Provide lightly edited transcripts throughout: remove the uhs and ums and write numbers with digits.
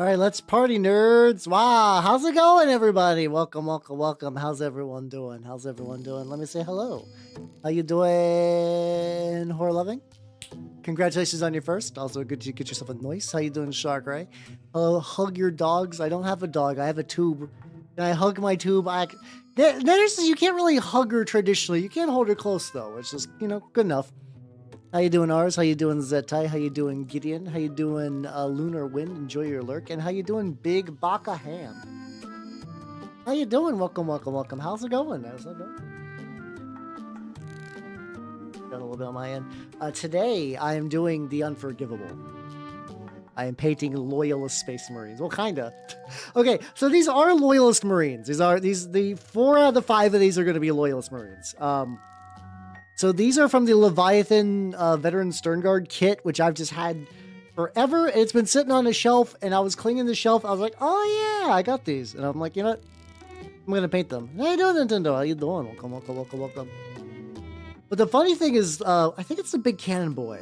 All right, let's party, nerds. Wow, how's it going, everybody? Welcome, welcome, welcome. How's everyone doing? How's everyone doing? Let me say hello. How you doing, horror loving? Congratulations on your first. Also, good to get yourself a noise. How you doing, Shark Ray? Hello, hug your dogs. I don't have a dog. I have a tube. Can I hug my tube? You can't really hug her traditionally. You can't hold her close, though. It's just, good enough. How you doing, Ars? How you doing, Zetai? How you doing, Gideon? How you doing, Lunar Wind? Enjoy your lurk. And how you doing, Big Baka Ham? How you doing? Welcome, welcome, welcome. How's it going? How's it going? Got a little bit on my end. Today, I am doing the unforgivable. I am painting loyalist space marines. Well, kinda. Okay, so these are loyalist marines. The 4 out of the 5 of these are going to be loyalist marines. So these are from the Leviathan Veteran Sternguard kit, which I've just had forever. It's been sitting on a shelf, and I was cleaning the shelf. I was like, oh yeah, I got these. And I'm like, you know what? I'm going to paint them. How you doing, Nintendo? How you doing? Welcome, welcome, welcome, welcome. But the funny thing is, I think it's the Big Cannon Boy.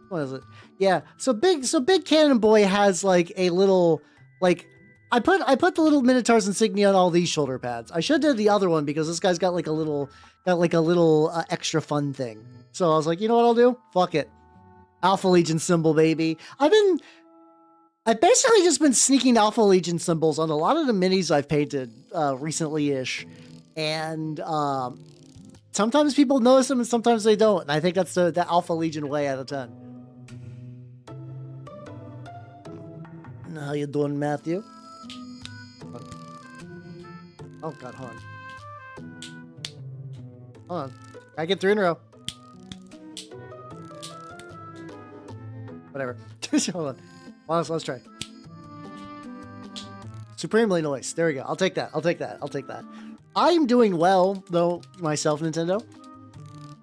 What is it? Yeah, so Big Cannon Boy has like a little, like, I put the little Minotaurs insignia on all these shoulder pads. I should have did the other one because this guy's got like a little extra fun thing. So I was like, you know what I'll do? Fuck it. Alpha Legion symbol, baby. I've basically just been sneaking Alpha Legion symbols on a lot of the minis I've painted recently-ish. And sometimes people notice them and sometimes they don't. And I think that's the Alpha Legion way out of 10. How you doing, Matthew? Oh god, hold on. Hold on. I get 3 in a row. Whatever. Hold on. Let's try. Supremely noise. There we go. I'll take that. I'll take that. I'll take that. I'm doing well, though, myself, Nintendo.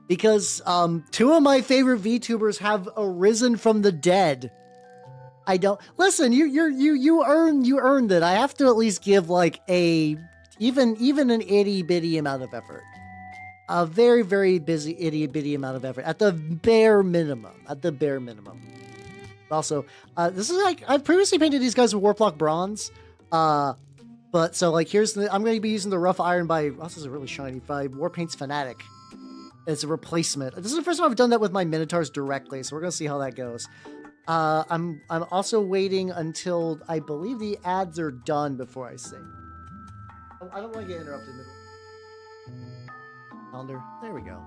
Because 2 of my favorite VTubers have arisen from the dead. I don't listen. You earned it. I have to at least give like even an itty bitty amount of effort. A very, very busy itty bitty amount of effort at the bare minimum. Also, this is like I've previously painted these guys with Warplock Bronze. But so like I'm going to be using the Rough Iron by this is a really shiny by Warpaint's Fanatic. It's a replacement. This is the first time I've done that with my Minotaurs directly, so we're gonna see how that goes. I'm also waiting until I believe the ads are done before I sing. I don't want to get interrupted. Calendar. There we go.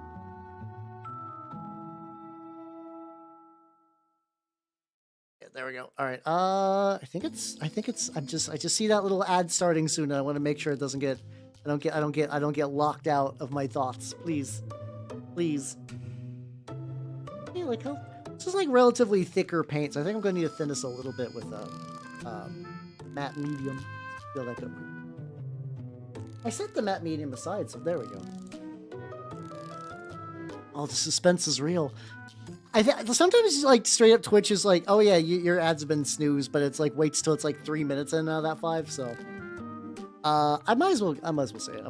Yeah, there we go. All right. I think it's. I just see that little ad starting soon, and I want to make sure it doesn't get. I don't get locked out of my thoughts. Please. Hey, like how. This is like relatively thicker paints. I think I'm going to need to thin this a little bit with a matte medium. Feel that good. I set the matte medium aside, so there we go. Oh, the suspense is real. Sometimes like straight up Twitch is like, oh yeah, your ads have been snoozed, but it's like waits till it's like 3 minutes in that 5. So I might as well say it.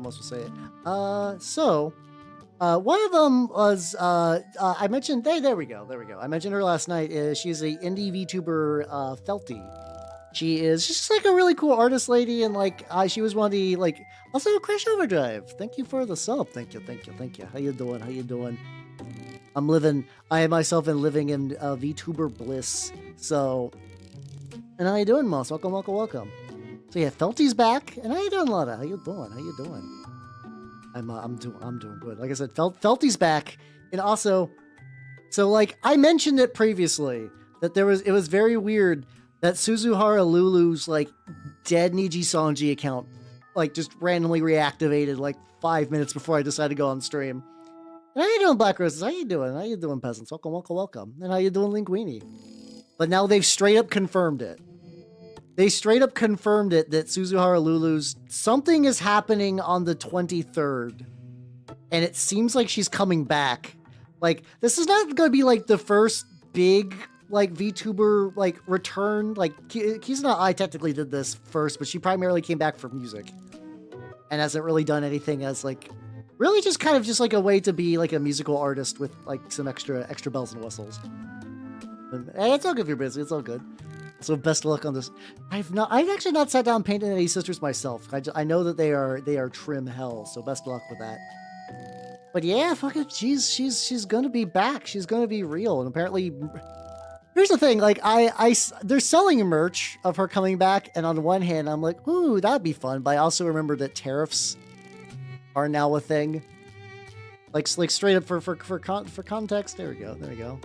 One of them was I mentioned. There we go. I mentioned her last night. She's a indie VTuber, Felty. She's just like a really cool artist lady, and like she was one of the like also Crash Overdrive. Thank you for the sub. Thank you. How you doing? I myself am living in VTuber bliss. So, and how you doing, Moss? Welcome. So yeah, Felty's back, and how you doing, Lotta? How you doing? I'm doing good. Like I said, Felty's back, and also, so like I mentioned it previously that it was very weird that Suzuhara Lulu's like dead Niji Sanji account like just randomly reactivated like 5 minutes before I decided to go on stream. And how you doing, Black Roses? How you doing, peasants? Welcome. And how you doing, Linguini? But now they've straight up confirmed it. They straight up confirmed it that Suzuhara Lulu's something is happening on the 23rd. And it seems like she's coming back. Like, this is not going to be like the first big like VTuber like return. Like Kizuna I technically did this first, but she primarily came back for music. And hasn't really done anything as like really just kind of just like a way to be like a musical artist with like some extra bells and whistles. And it's all good if you're busy, it's all good. So best of luck on this. I've actually not sat down and painted any sisters myself. I know that they are trim hell, so best of luck with that. But yeah, fucking, she's gonna be back. She's gonna be real, and apparently, here's the thing. Like, they're selling merch of her coming back, and on the one hand, I'm like, ooh, that'd be fun. But I also remember that tariffs are now a thing. Like straight up for context. There we go. There we go.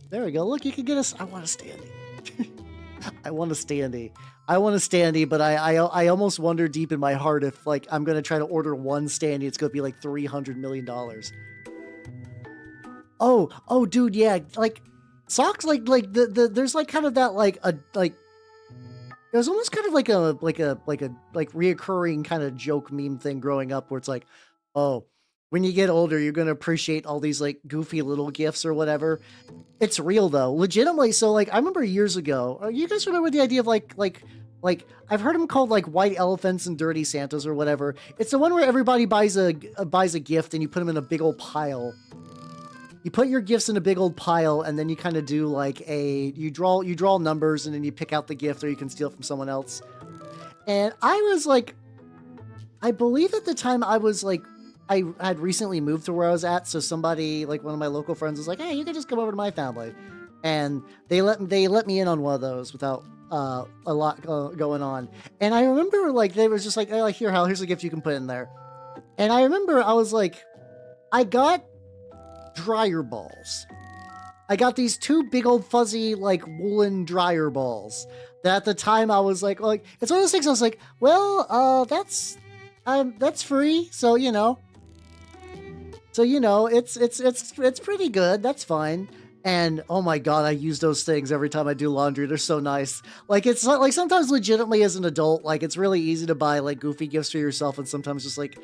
There we go. Look, you can get us. I want a standee. I want a standee. I want a standee, but I almost wonder deep in my heart if, like, I'm gonna try to order one standee, it's gonna be like $300 million. Oh, dude, yeah, like socks, like there's like kind of that like it was almost kind of like a reoccurring kind of joke meme thing growing up where it's like, oh, when you get older, you're going to appreciate all these like goofy little gifts or whatever. It's real though, legitimately. So like, I remember years ago, you guys remember the idea of like I've heard them called like white elephants and dirty Santas or whatever. It's the one where everybody buys a gift and you put them in a big old pile. You put your gifts in a big old pile, and then you kind of do like you draw numbers, and then you pick out the gift, or you can steal from someone else. And I was like, I believe at the time I was like, I had recently moved to where I was at, so somebody, like one of my local friends, was like, "Hey, you can just come over to my family," and they let me in on one of those without a lot going on. And I remember like they was just like, "Hey, like here, Hal, here's a gift you can put in there." And I remember I was like, I got dryer balls. I got these two big old fuzzy like woolen dryer balls that at the time I was like it's one of those things I was like, well, that's free, so you know it's pretty good, that's fine. And oh my god, I use those things every time I do laundry. They're so nice. Like, it's not like sometimes legitimately as an adult, like it's really easy to buy like goofy gifts for yourself, and sometimes just like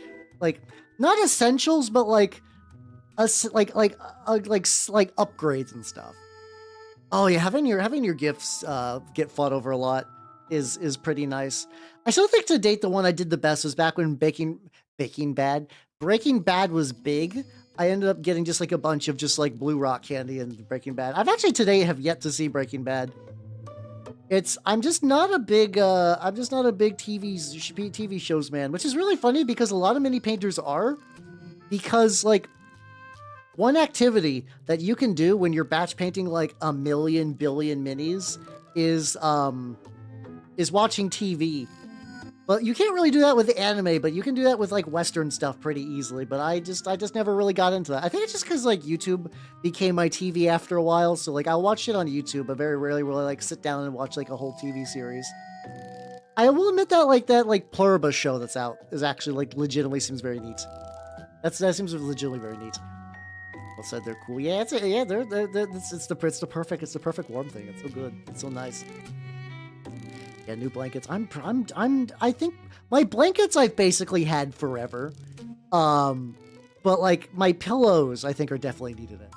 not essentials, but like upgrades and stuff. Oh yeah, having your gifts get fought over a lot is pretty nice. I still think to date the one I did the best was back when Breaking Bad was big. I ended up getting just like a bunch of just like blue rock candy and Breaking Bad. I've actually today have yet to see Breaking Bad. I'm just not a big TV shows man, which is really funny because a lot of mini painters are, because like one activity that you can do when you're batch painting like a million billion minis is watching TV. But you can't really do that with anime, but you can do that with like Western stuff pretty easily. But I just never really got into that. I think it's just because like YouTube became my TV after a while. So like I'll watch it on YouTube, but very rarely will I like sit down and watch like a whole TV series. I will admit that that Pluribus show that's out is actually like legitimately seems very neat. That seems legitimately very neat. Well said, they're cool. Yeah, it's the perfect warm thing. It's so good. It's so nice. Yeah, new blankets. I think my blankets I've basically had forever. But like my pillows I think are definitely needed in.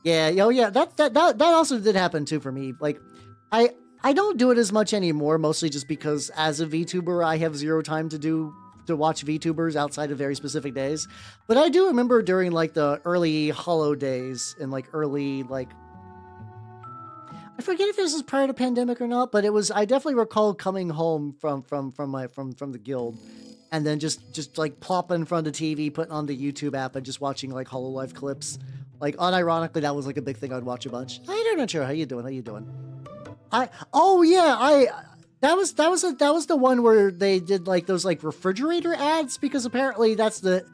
Yeah, oh yeah, that also did happen too for me. Like I don't do it as much anymore, mostly just because as a VTuber I have zero time to watch VTubers outside of very specific days. But I do remember during like the early Hollow days and like early like I forget if this was prior to pandemic or not, but it was. I definitely recall coming home from the guild, and then just like plopping in front of the TV, putting on the YouTube app, and just watching like HoloLive clips. Like unironically, that was like a big thing I'd watch a bunch. Hey, I'm not sure how you doing. That was the one where they did like those like refrigerator ads, because apparently that's the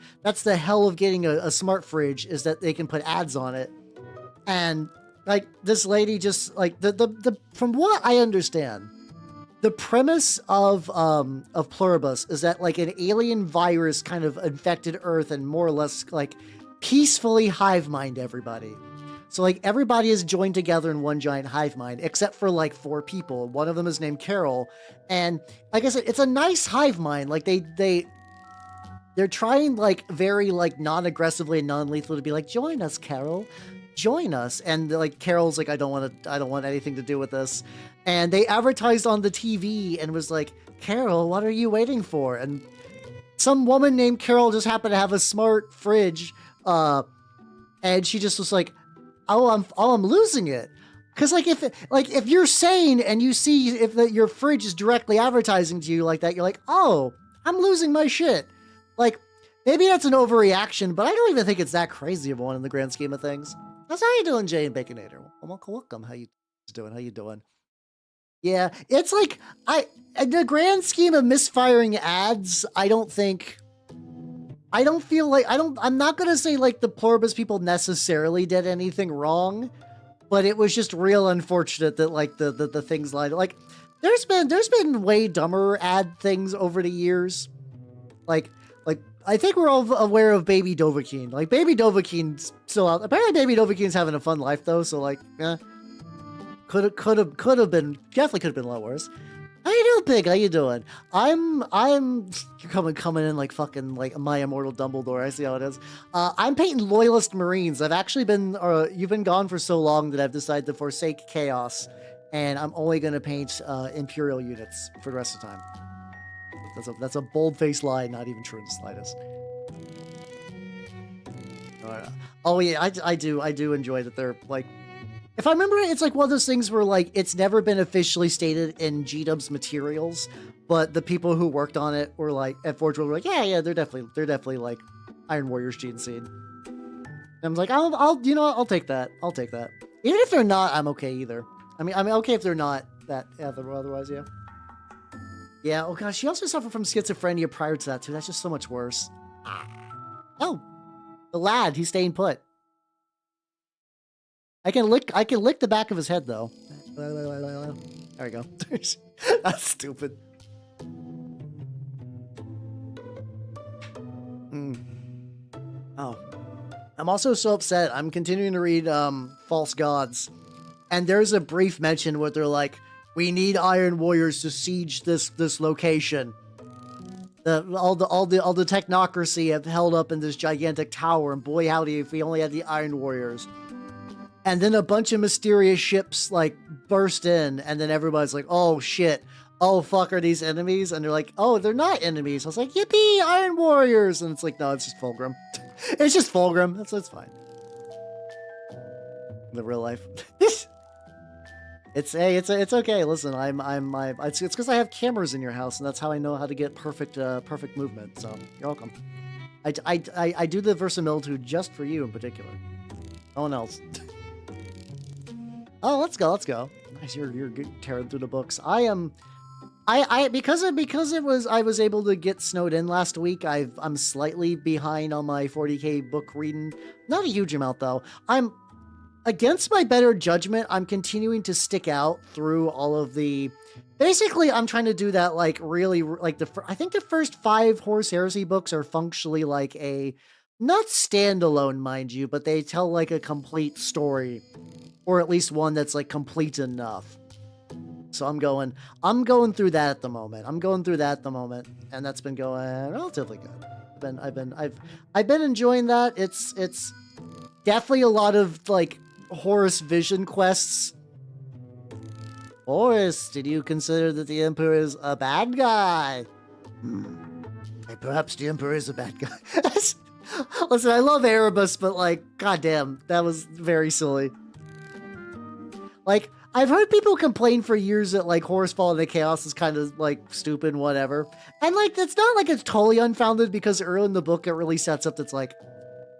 hell of getting a smart fridge, is that they can put ads on it. And like this lady just like the from what I understand, the premise of Pluribus is that like an alien virus kind of infected Earth and more or less like peacefully hive mind everybody. So like everybody is joined together in one giant hive mind, except for like 4 people. One of them is named Carol, and like I said, it's a nice hive mind. Like they're trying like very like non-aggressively and non-lethal to be like, join us, Carol. Join us. And like Carol's like, I don't want anything to do with this. And they advertised on the TV and was like, Carol, what are you waiting for? And some woman named Carol just happened to have a smart fridge, and she just was like, I'm losing it. Because if you're sane and you see if your fridge is directly advertising to you like that, you're like, oh, I'm losing my shit. Like, maybe that's an overreaction, but I don't even think it's that crazy of one in the grand scheme of things. How's how you doing, Jay and Baconator? Welcome. How you doing? Yeah, it's like in the grand scheme of misfiring ads, I don't feel like I'm not gonna say like the Pluribus people necessarily did anything wrong. But it was just real unfortunate that like the things like there's been way dumber ad things over the years. Like I think we're all aware of Baby Dovahkiin. Like Baby Dovahkiin's still out. Apparently Baby Dovahkiin's having a fun life though, so like could have been a lot worse. How you doing, Pig? How you doing? You're coming in like fucking like my immortal Dumbledore. I see how it is. I'm painting Loyalist Marines. I've actually been you've been gone for so long that I've decided to forsake chaos, and I'm only gonna paint Imperial units for the rest of the time. That's a bold-faced lie, not even true in the slightest. Oh yeah, I do enjoy that they're like. If I remember it, it's like one of those things where like it's never been officially stated in G-Dub's materials, but the people who worked on it were like at Forge World were like, yeah, they're definitely like Iron Warriors Gene Seed. And I'm like, I'll take that. I'll take that. Even if they're not, I'm okay either. I mean, I'm okay if they're not that otherwise, yeah. Yeah, oh gosh, she also suffered from schizophrenia prior to that too. That's just so much worse. Oh, the lad, he's staying put. I can lick the back of his head though. There we go. That's stupid. Oh. I'm also so upset. I'm continuing to read False Gods. And there's a brief mention where they're like, we need Iron Warriors to siege this location. All the technocracy have held up in this gigantic tower, and boy howdy if we only had the Iron Warriors. And then a bunch of mysterious ships like burst in, and then everybody's like, oh shit, oh fuck, are these enemies? And they're like, oh, they're not enemies. I was like, yippee, Iron Warriors! And it's like, no, it's just Fulgrim. It's just Fulgrim. That's fine. The real life. It's okay. Listen, it's because I have cameras in your house, and that's how I know how to get perfect movement. So you're welcome. I do the verisimilitude just for you in particular. No one else. Oh, let's go. Nice, you're tearing through the books. I was able to get snowed in last week. I'm slightly behind on my 40K book reading. Not a huge amount though. I'm against my better judgment. I'm continuing to stick out through all of the. Basically, I'm trying to do that like really like I think the first 5 Horus Heresy books are functionally like a not standalone, mind you, but they tell like a complete story. Or at least one that's like complete enough. So I'm going through that at the moment. And that's been going relatively good. I've been enjoying that. It's definitely a lot of like Horus vision quests. Horus, did you consider that the Emperor is a bad guy? Perhaps the Emperor is a bad guy. Listen, I love Erebus, but like, goddamn, that was very silly. Like, I've heard people complain for years that, like, Horus Fall into Chaos is kind of, like, stupid and whatever. And, like, it's not like it's totally unfounded because early in the book it really sets up that's like,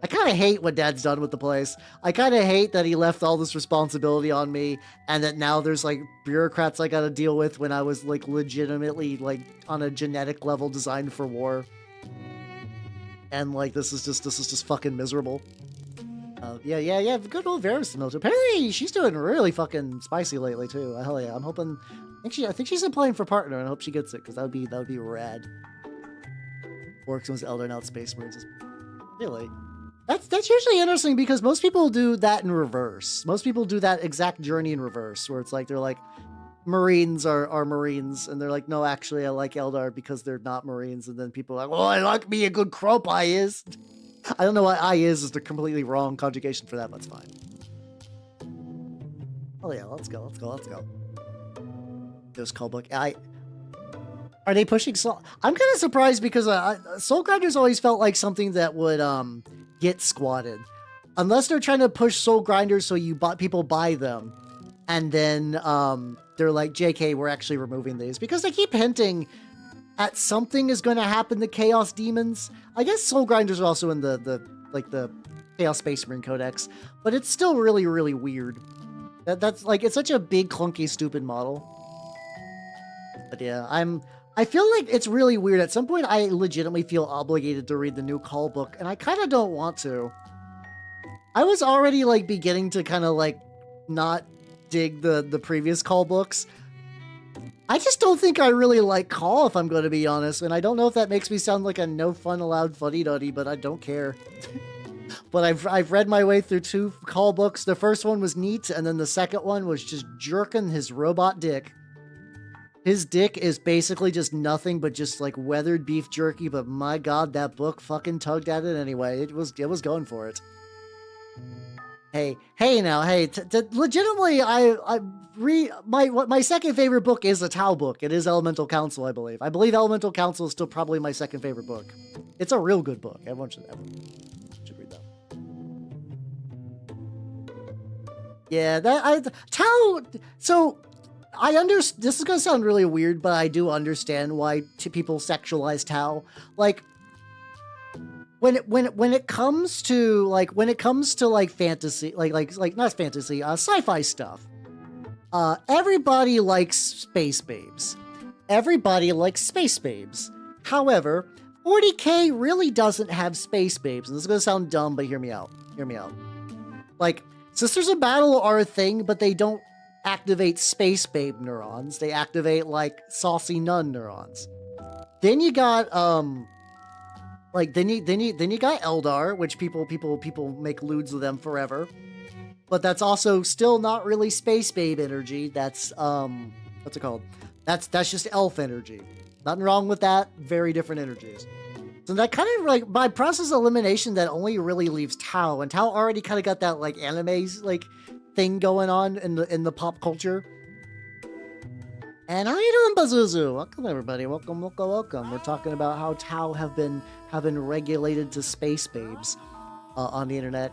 I kind of hate what Dad's done with the place. I kind of hate that he left all this responsibility on me and that now there's, like, bureaucrats I gotta deal with when I was, like, legitimately, like, on a genetic level designed for war. And, like, this is just fucking miserable. Yeah, good old Verisimilitude. Apparently, she's doing really fucking spicy lately too. Hell yeah, I'm hoping. I think she's applying for partner, and I hope she gets it because that would be rad. Works with Elder now Space Marines. Really, that's usually interesting because most people do that in reverse. Most people do that exact journey in reverse, where it's like they're like Marines are Marines, and they're like, no, actually, I like Eldar because they're not Marines, and then people are like, well, I like me a good Crope I is. I don't know why I is the completely wrong conjugation for that, but it's fine. Oh yeah, let's go. This call book. Are they pushing Soul? I'm kind of surprised because Soul Grinders always felt like something that would get squatted. Unless they're trying to push Soul Grinders so people buy them. And then they're like, JK, we're actually removing these because they keep hinting at something is going to happen to Chaos Demons. I guess Soul Grinders are also in the Chaos Space Marine Codex, but it's still really, really weird. That's like, it's such a big, clunky, stupid model. But yeah, I feel like it's really weird. At some point, I legitimately feel obligated to read the new call book, and I kind of don't want to. I was already like beginning to kind of like not dig the previous call books. I just don't think I really like call, if I'm going to be honest, and I don't know if that makes me sound like a no fun allowed fuddy-duddy, but I don't care. But I've read my way through 2 call books. The first one was neat, and then the second one was just jerking his robot dick. His dick is basically just nothing but just like weathered beef jerky, but my god, that book fucking tugged at it anyway. It was going for it. Hey, legitimately, my second favorite book is a Tau book. It is Elemental Council, I believe. I believe Elemental Council is still probably my second favorite book. It's a real good book. Everyone should read that. Yeah, Tau. So this is gonna sound really weird, but I do understand why people sexualize Tau. Like, when it comes to like fantasy, like not fantasy, sci-fi stuff, everybody likes space babes. Everybody likes space babes. However, 40K really doesn't have space babes. And this is gonna sound dumb, but hear me out. Like, Sisters of Battle are a thing, but they don't activate space babe neurons. They activate like saucy nun neurons. Then you got then you got Eldar, which people make lewds of them forever. But that's also still not really space babe energy. That's what's it called? That's just elf energy. Nothing wrong with that. Very different energies. So that kind of like, by process of elimination, that only really leaves Tau, and Tau already kind of got that like anime like thing going on in the pop culture. And how you doing, Bazuzu? Welcome everybody. Welcome. We're talking about how Tau have been regulated to space babes on the internet.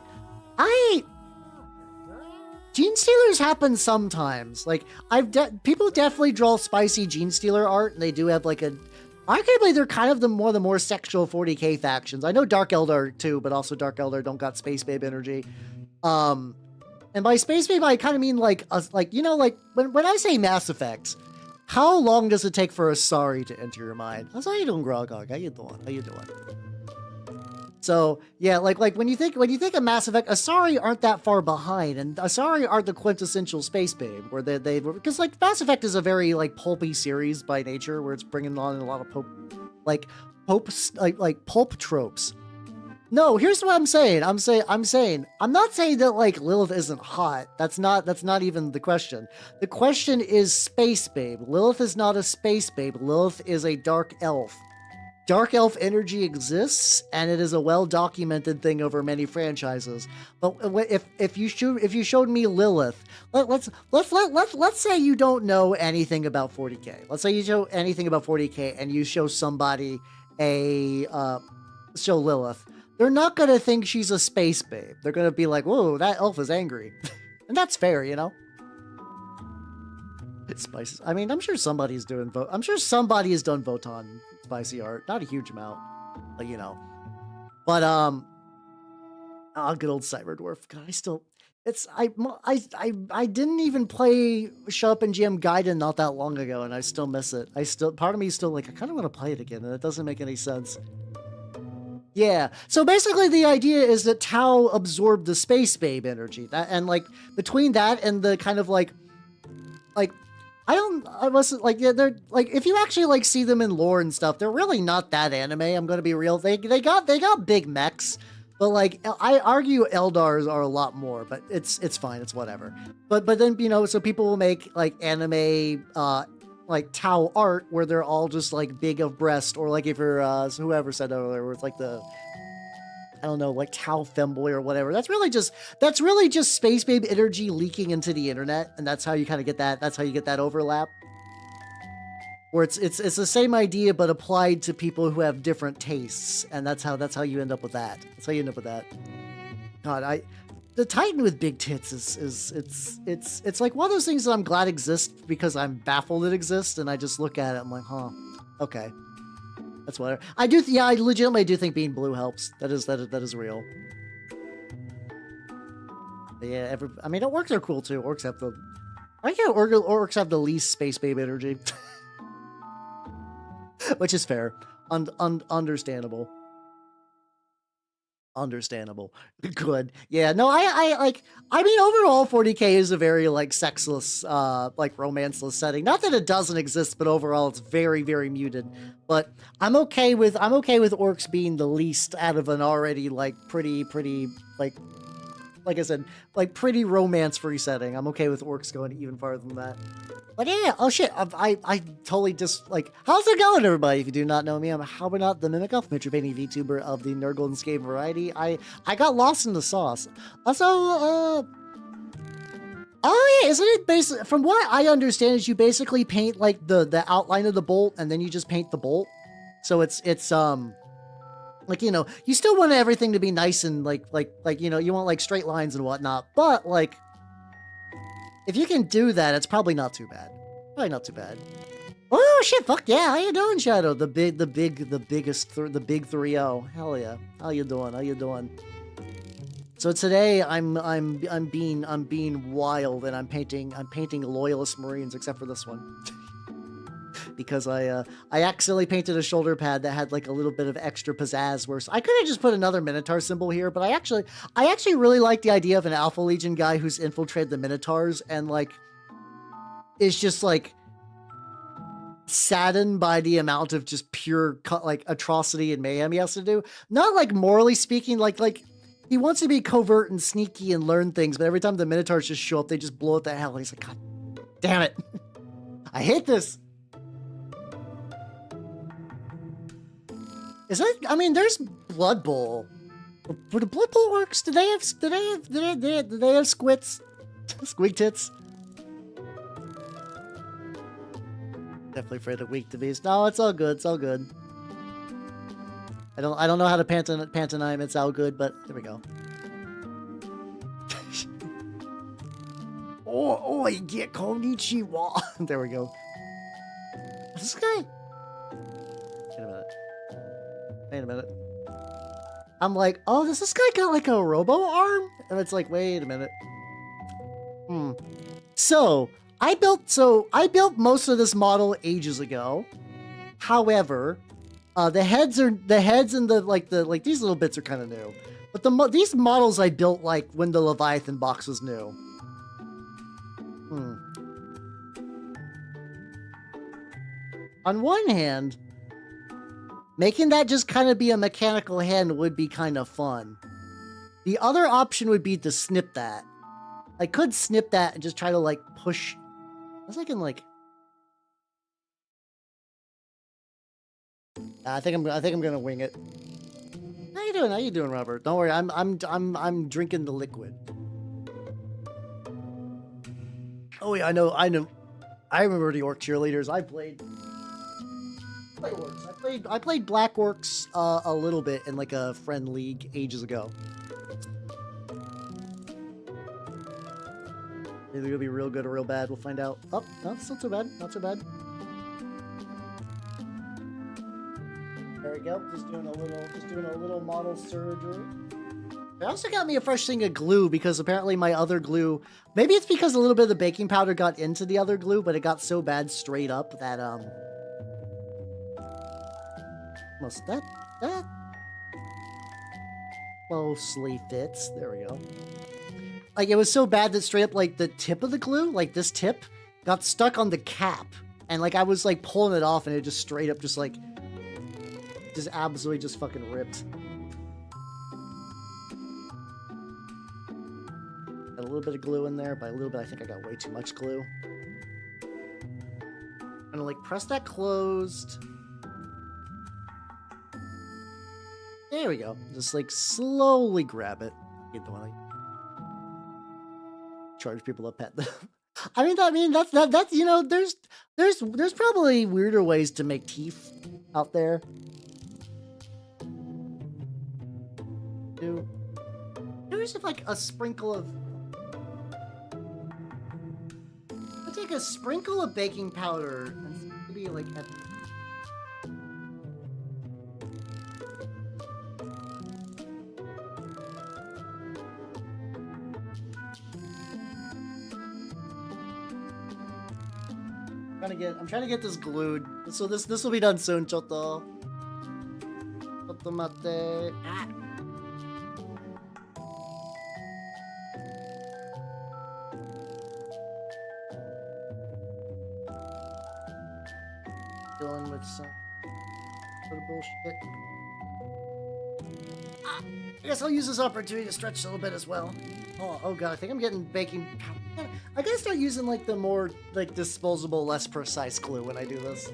Gene stealers happen sometimes. Like, people definitely draw spicy Gene stealer art, and they do have like arguably they're kind of the more sexual 40K factions. I know Dark Eldar too, but also Dark Eldar don't got space babe energy. And by space babe, I kind of mean like when I say Mass Effect, how long does it take for a Asari to enter your mind? How you doing, Grogog? How you doing? So yeah, like when you think of Mass Effect, Asari aren't that far behind, and Asari are the quintessential space babe, where they because like Mass Effect is a very like pulpy series by nature, where it's bringing on a lot of pulp tropes. No, here's what I'm saying. I'm not saying that like Lilith isn't hot. That's not even the question. The question is space babe. Lilith is not a space babe. Lilith is a dark elf. Dark elf energy exists, and it is a well-documented thing over many franchises. But if you showed me Lilith, let's say you don't know anything about 40K. Let's say you show anything about 40K, and you show somebody show Lilith. They're not gonna think she's a space babe. They're gonna be like, "Whoa, that elf is angry," and that's fair, you know. It's spices. I mean, I'm sure somebody's doing I'm sure somebody has done Votan spicy art. Not a huge amount, but you know. But good old Cyber Dwarf. God, I didn't even play Shut Up and GM Gaiden not that long ago, and I still miss it. Part of me is still like, I kind of want to play it again, and it doesn't make any sense. Yeah, so basically the idea is that Tau absorbed the space babe energy, and like between that and the kind of like I wasn't like, yeah, they're like, if you actually like see them in lore and stuff, they're really not that anime. I'm gonna be real. They got big mechs, but like I argue Eldars are a lot more, but it's fine, it's whatever. But then, you know, so people will make like anime like Tau art where they're all just like big of breast, or like if you're whoever said earlier, where it's like the, I don't know, like Tau femboy or whatever. That's really just space babe energy leaking into the internet, and that's how you kind of get that. That's how you get that overlap, where it's the same idea but applied to people who have different tastes, and that's how you end up with that. That's how you end up with that. God, the Titan with big tits it's like one of those things that I'm glad exists because I'm baffled it exists, and I just look at it, I'm like, huh, okay, that's whatever. I do, yeah, I legitimately do think being blue helps. That is real. But yeah, I mean, orcs are cool too. Orcs have the, I think orcs have the least space babe energy, which is fair, understandable. Understandable. Good. Yeah, no, I mean, overall 40K is a very like sexless, like romanceless setting. Not that it doesn't exist, but overall it's very, very muted. But I'm okay with orcs being the least out of an already like pretty like I said, like pretty romance-free setting. I'm okay with orcs going even farther than that. But yeah, oh shit, I totally just, like, how's it going, everybody? If you do not know me, I'm Halbernaut the Mimicoff, Mitrovania VTuber of the Nerd Golden Scale variety. I got lost in the sauce. Also, oh yeah, isn't it basically, from what I understand, is you basically paint, like, the outline of the bolt, and then you just paint the bolt. So it's like, you know, you still want everything to be nice and, like, you know, you want, like, straight lines and whatnot, but, like, if you can do that, it's probably not too bad. Probably not too bad. Oh shit! Fuck yeah! How you doing, Shadow? The big 3-0. Hell yeah! How you doing? How you doing? So today I'm being wild, and I'm painting loyalist Marines, except for this one. Because I accidentally painted a shoulder pad that had like a little bit of extra pizzazz. Where I could have just put another Minotaur symbol here, but I actually really like the idea of an Alpha Legion guy who's infiltrated the Minotaurs and like is just like saddened by the amount of just pure like atrocity and mayhem he has to do. Not like morally speaking, like he wants to be covert and sneaky and learn things, but every time the Minotaurs just show up, they just blow it to hell. He's like, God damn it, I hate this. Is it? I mean, there's Blood Bowl. But the Blood Bowl orcs, do they have squits? Squeak tits? Definitely afraid of weak to beast. No, it's all good. It's all good. I don't know how to pantomime. It's all good, but there we go. oh, you get konnichiwa. There we go. What's this guy? Wait a minute. I'm like, oh, does this guy got like a robo arm? And it's like, wait a minute. So I built most of this model ages ago. However, the heads and the these little bits are kind of new. But these models I built like when the Leviathan box was new. On one hand, making that just kind of be a mechanical hand would be kind of fun. The other option would be to snip that. I could snip that and just try to like push. I was thinking like, I think I'm gonna wing it. How you doing? How you doing, Robert? Don't worry, I'm drinking the liquid. Oh yeah, I know. I remember the orc cheerleaders. I played orcs. I played black orcs a little bit in like a friend league ages ago. Either it'll be real good or real bad. We'll find out. Oh, no, it's not so bad. Not so bad. There we go. Just doing a little model surgery. It also got me a fresh thing of glue because apparently my other glue, maybe it's because a little bit of the baking powder got into the other glue, but it got so bad straight up that that closely fits. There we go. Like, it was so bad that straight up, like, the tip of the glue, like, this tip, got stuck on the cap. And, like, I was, like, pulling it off, and it just straight up just, like, just absolutely just fucking ripped. Got a little bit of glue in there. By a little bit, I think I got way too much glue. I'm gonna, like, press that closed. There we go. Just, like, slowly grab it. Get the one, like, charge people to pet them. I mean that's you know, there's probably weirder ways to make teeth out there. Do if like a sprinkle of... I'll take a sprinkle of baking powder and maybe like... I'm trying to get this glued. So this will be done soon, Chotto. Chotto mate. Ah. Dealing with some sort of bullshit. Ah, I guess I'll use this opportunity to stretch a little bit as well. Oh god, I think I'm getting baking powder. I gotta start using like the more like disposable, less precise glue when I do this.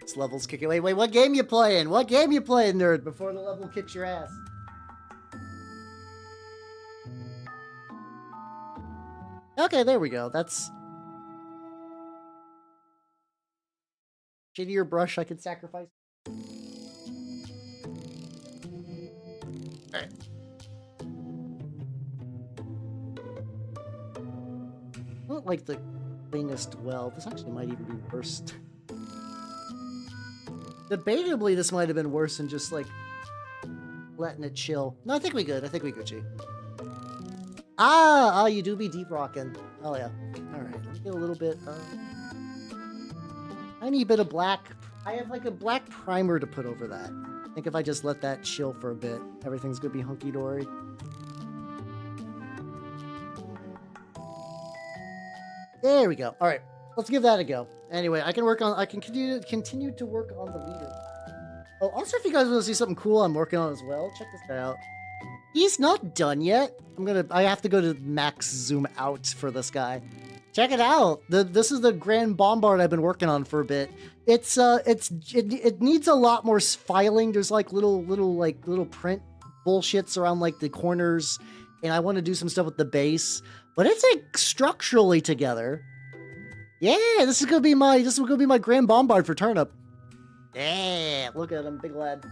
This level's kicking. Wait, what game you playing? What game you playing, nerd? Before the level kicks your ass. Okay, there we go. That's shittier brush I could sacrifice. Alright. Not like the cleanest well. This actually might even be worse. Debatably, this might have been worse than just like letting it chill. No, I think we good. I think we Gucci. Ah, you do be deep rocking. Oh yeah. Alright, let me get a little bit tiny bit of black. I have like a black primer to put over that. I think if I just let that chill for a bit, everything's gonna be hunky-dory. There we go. All right, let's give that a go. Anyway, I can continue to work on the leader. Oh, also, if you guys want to see something cool I'm working on as well, check this guy out. He's not done yet. I have to go to max zoom out for this guy. Check it out. This is the Grand Bombard I've been working on for a bit. It needs a lot more filing. There's like little print bullshits around like the corners, and I want to do some stuff with the base. But it's like structurally together. Yeah, this is gonna be my Grand Bombard for Turnip. Yeah, look at him, big lad.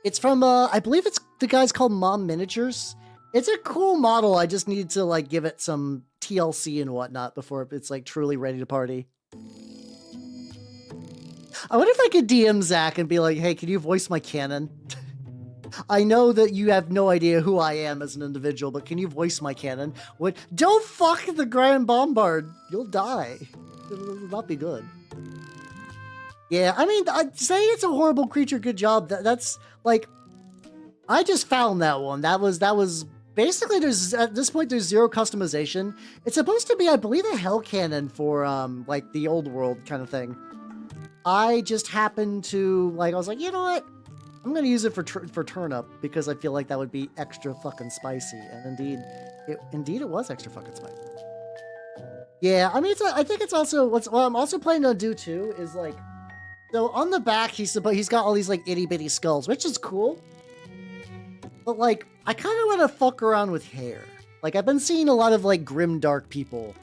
It's from I believe it's the guy's called Mom Miniatures. It's a cool model. I just need to like give it some TLC and whatnot before it's like truly ready to party. I wonder if I could DM Zach and be like, hey, can you voice my cannon? I know that you have no idea who I am as an individual, but can you voice my cannon? What? Don't fuck the Grand Bombard. You'll die. It'll not be good. Yeah, I mean, I'd say it's a horrible creature. Good job. That's like, I just found that one. That was basically, at this point, there's zero customization. It's supposed to be, I believe, a hell cannon for like the old world kind of thing. I just happened to I was like, you know what? I'm gonna use it for Turnip because I feel like that would be extra fucking spicy, and indeed it was extra fucking spicy. Yeah, I mean, I think it's also what I'm also planning to do too is like, so on the back he's got all these like itty bitty skulls, which is cool. But like, I kind of want to fuck around with hair. Like, I've been seeing a lot of like grimdark people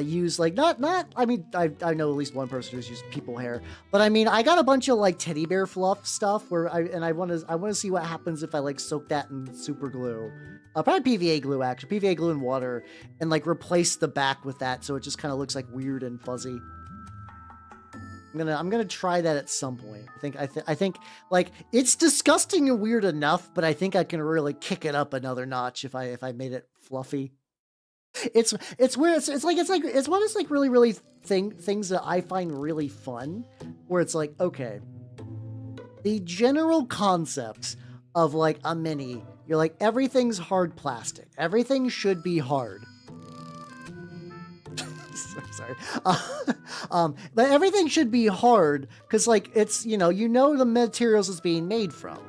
use like I mean, I know at least one person who's used people hair, but I mean, I got a bunch of like teddy bear fluff stuff where I want to see what happens if I like soak that in super glue, probably PVA glue actually, PVA glue and water, and like replace the back with that so it just kind of looks like weird and fuzzy. I'm gonna try that at some point. I think like it's disgusting and weird enough, but I think I can really kick it up another notch if I made it fluffy. It's weird. It's one of those like really things that I find really fun, where it's like, okay, the general concept of like a mini, you're like, everything's hard plastic, everything should be hard. Sorry. But everything should be hard because like it's the materials it's being made from.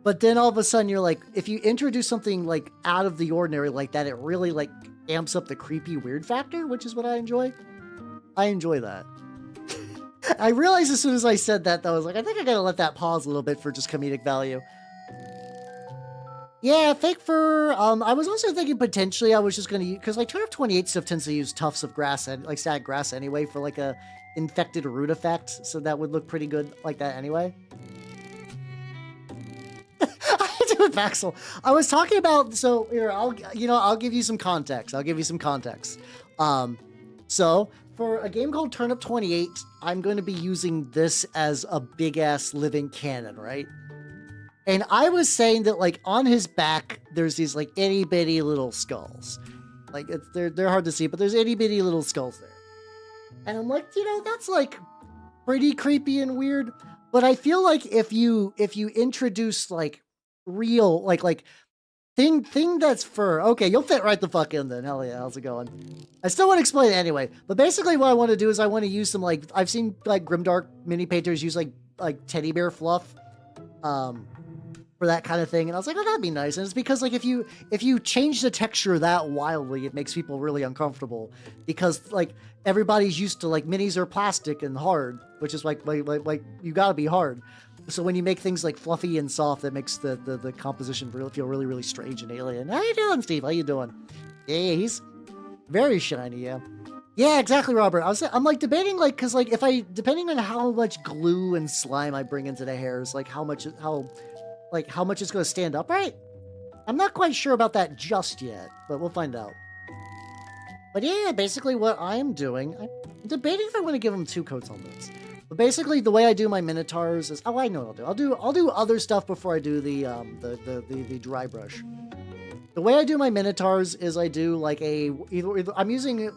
But then all of a sudden you're like, if you introduce something like out of the ordinary like that, it really like amps up the creepy weird factor, which is what I enjoy. I enjoy that. I realized as soon as I said that, though, I was like, I think I gotta let that pause a little bit for just comedic value. Yeah, fake fur. I was also thinking potentially I was just gonna use, because like Turn of 28 stuff tends to use tufts of grass and like static grass anyway for like a infected root effect, so that would look pretty good like that anyway. I do it, Vaxel. I was talking about, so here I'll give you some context. So for a game called Turnip 28, I'm going to be using this as a big ass living cannon, right? And I was saying that like on his back, there's these like itty bitty little skulls. Like they're hard to see, but there's itty bitty little skulls there. And I'm like, that's like pretty creepy and weird. But I feel like if you introduce like real like thing that's fur, okay, you'll fit right the fuck in then. Hell yeah, how's it going? I still want to explain it anyway. But basically what I want to do is I want to use some like, I've seen like Grimdark mini painters use like teddy bear fluff. For that kind of thing, and I was like, oh, that'd be nice. And it's because like if you change the texture that wildly, it makes people really uncomfortable, because like everybody's used to like minis are plastic and hard, which is like you gotta be hard. So when you make things like fluffy and soft, that makes the composition feel really, really strange and alien. How you doing, Steve? How you doing? Yeah, he's very shiny. Yeah, exactly, Robert. I'm like debating like, because like depending on how much glue and slime I bring into the hairs, like how much it's going to stand upright? I'm not quite sure about that just yet, but we'll find out. But yeah, basically what I'm doing, I'm debating if I want to give them 2 coats on this. But basically the way I do my Minotaurs is, I know what I'll do. I'll do other stuff before I do the dry brush. The way I do my Minotaurs is I do like either I'm using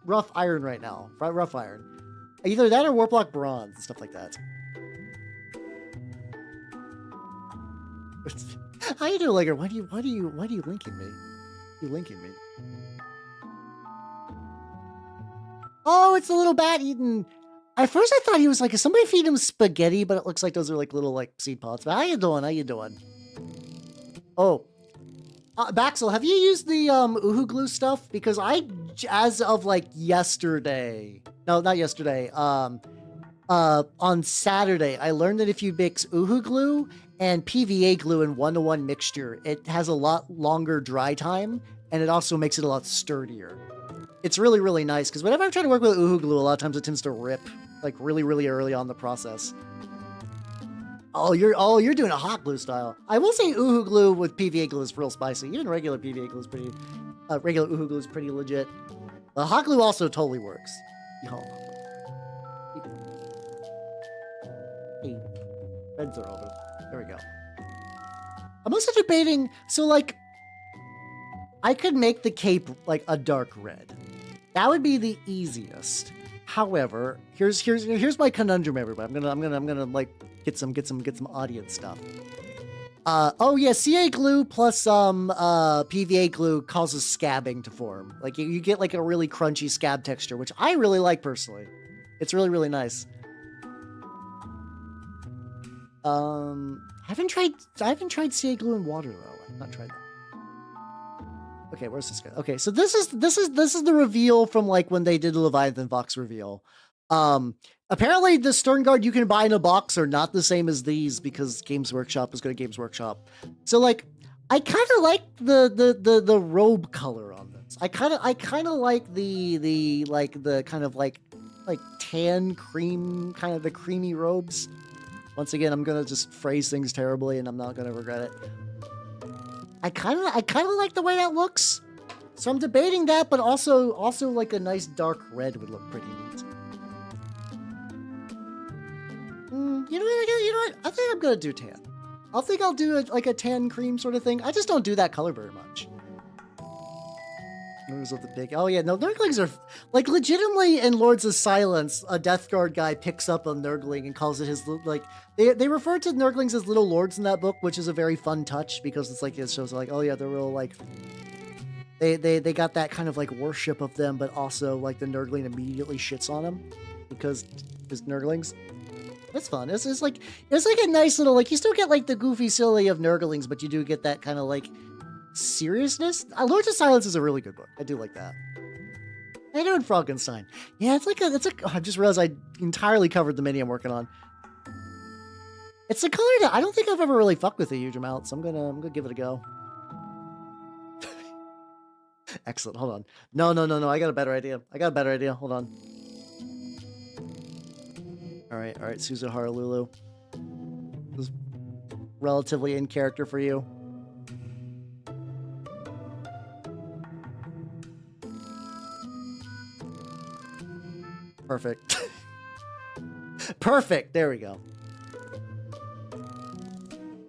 rough iron right now, rough iron. Either that or Warplock bronze and stuff like that. How you doing, Lager? Why do you linking me? You linking me? Oh, it's a little bat eating. At first I thought he was like, is somebody feeding him spaghetti? But it looks like those are like little like seed pods. But how you doing? Oh, Baxel, have you used the Uhu glue stuff? Because as of like yesterday, no, not yesterday. On Saturday, I learned that if you mix Uhu glue and PVA glue in 1-to-1 mixture, it has a lot longer dry time, and it also makes it a lot sturdier. It's really, really nice, because whenever I try to work with Uhu glue, a lot of times it tends to rip, like really, really early on in the process. Oh, you're doing a hot glue style. I will say Uhu glue with PVA glue is real spicy. Even regular PVA glue is pretty, regular Uhu glue is pretty legit. The hot glue also totally works. Hey, reds are over. There we go. I'm also debating, so like, I could make the cape like a dark red. That would be the easiest. However, here's my conundrum, everybody. I'm gonna like get some audience stuff. Oh yeah, CA glue plus some PVA glue causes scabbing to form. Like you get like a really crunchy scab texture, which I really like personally. It's really, really nice. I haven't tried CA glue in water though. I've not tried that. Okay, where's this guy? Okay, so this is the reveal from like when they did the Leviathan Vox reveal. Apparently the Sternguard you can buy in a box are not the same as these, because Games Workshop is going to Games Workshop. So like, I kind of like the robe color on this. I kind of like the kind of like tan cream, kind of the creamy robes. Once again, I'm gonna just phrase things terribly, and I'm not gonna regret it. I kind of like the way that looks. So I'm debating that, but also like a nice dark red would look pretty neat. You know what? I think I'm gonna do tan. I think I'll do like a tan cream sort of thing. I just don't do that color very much. Oh yeah, no, Nurglings are like legitimately in Lords of Silence. A Death Guard guy picks up a Nurgling and calls it his like. They refer to Nurglings as little lords in that book, which is a very fun touch, because it's like it shows like, oh yeah, they're real like. They got that kind of like worship of them, but also like the Nurgling immediately shits on them because Nurglings. It's fun. It's like a nice little like, you still get like the goofy silly of Nurglings, but you do get that kind of like seriousness. Lords of Silence is a really good book. I do like that. How you doing, Frankenstein? Yeah, it's like I just realized I entirely covered the mini I'm working on. It's a color that I don't think I've ever really fucked with a huge amount, so I'm gonna give it a go. Excellent. Hold on. No. I got a better idea. Hold on. All right. Suzu Haralulu. This is relatively in character for you. Perfect. Perfect. There we go.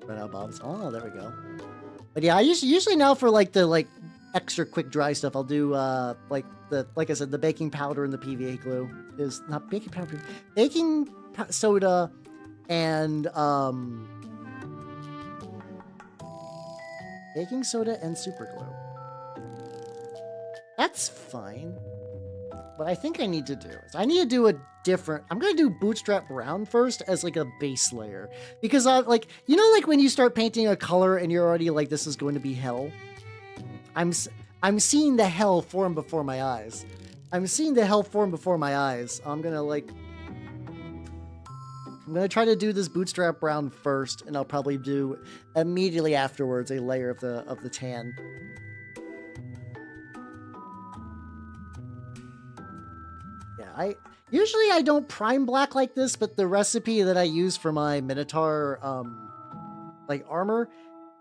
Right now, Bob's. Oh, there we go. But yeah, I usually now for like the extra quick dry stuff, I'll do like I said, the baking powder and the PVA glue is not baking powder, baking soda, and baking soda and super glue. That's fine. What I think I need to do is I need to do a different. I'm gonna do Bootstrap Brown first as like a base layer because like you know like when you start painting a color and you're already like this is going to be hell. I'm seeing the hell form before my eyes. I'm gonna try to do this Bootstrap Brown first, and I'll probably do immediately afterwards a layer of the tan. Yeah, usually I don't prime black like this, but the recipe that I use for my Minotaur like armor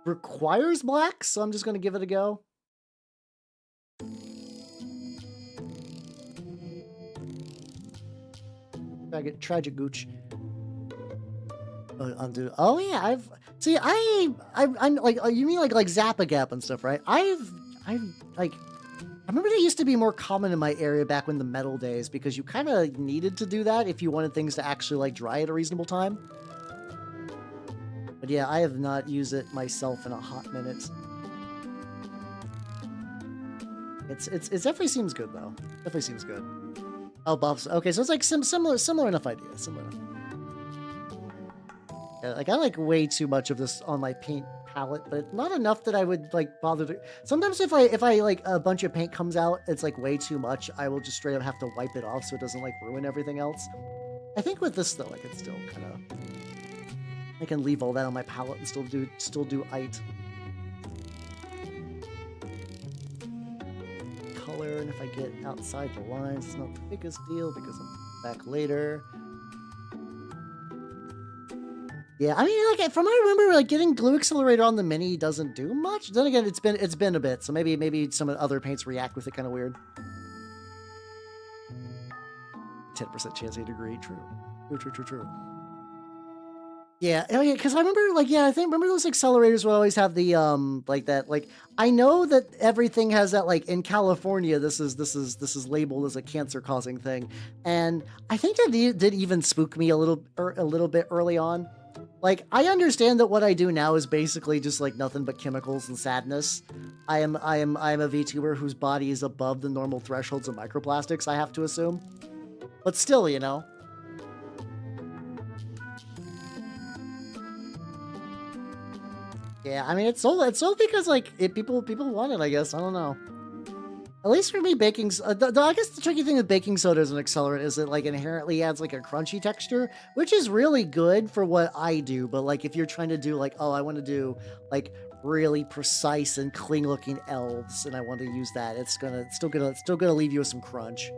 requires black, so I'm just gonna give it a go. Tragic gooch. Undo. Oh yeah, I'm like you mean like Zappa Gap and stuff, right? I've like I remember they used to be more common in my area back when the metal days because you kind of needed to do that if you wanted things to actually like dry at a reasonable time. But yeah, I have not used it myself in a hot minute. It definitely seems good though. Definitely seems good. Oh, buffs. Okay, so it's like similar enough idea. Similar enough. Yeah, like I like way too much of this on my paint palette, but not enough that I would like bother to. Sometimes if I like a bunch of paint comes out, it's like way too much. I will just straight up have to wipe it off so it doesn't like ruin everything else. I think with this though, I can still kind of. I can leave all that on my palette and still do it. Color, and if I get outside the lines, it's not the biggest deal because I'm back later. Yeah, I mean, like from what I remember, like getting glue accelerator on the mini doesn't do much. Then again, it's been a bit, so maybe some other paints react with it kind of weird. 10% chance they'd agree. True. Yeah, oh yeah, because I remember, like, yeah, remember those accelerators would always have the like that, like I know that everything has that, like in California, this is labeled as a cancer-causing thing, and I think that did even spook me a little bit early on. Like, I understand that what I do now is basically just like nothing but chemicals and sadness. I am a VTuber whose body is above the normal thresholds of microplastics, I have to assume, but still, you know. Yeah, I mean, it's sold because like people want it, I guess. I don't know. At least for me, I guess the tricky thing with baking soda as an accelerant is it like inherently adds like a crunchy texture, which is really good for what I do. But like if you're trying to do like, oh, I want to do like really precise and clean looking elves, and I want to use that, it's still gonna leave you with some crunch.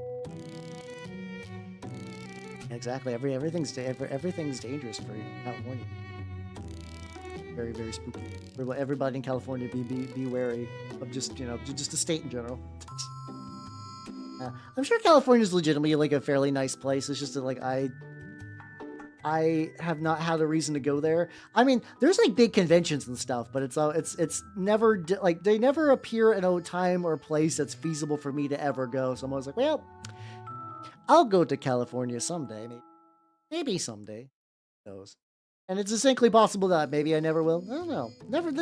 Exactly. Everything's dangerous for California. Very, very spooky. Everybody in California, be wary of just, you know, just the state in general. I'm sure California is legitimately like a fairly nice place. It's just that like I have not had a reason to go there. I mean, there's like big conventions and stuff, but it's never like they never appear in a time or place that's feasible for me to ever go. So I'm always like, well, I'll go to California someday, maybe someday. Who knows? And it's distinctly possible that maybe I never will. I don't know. Never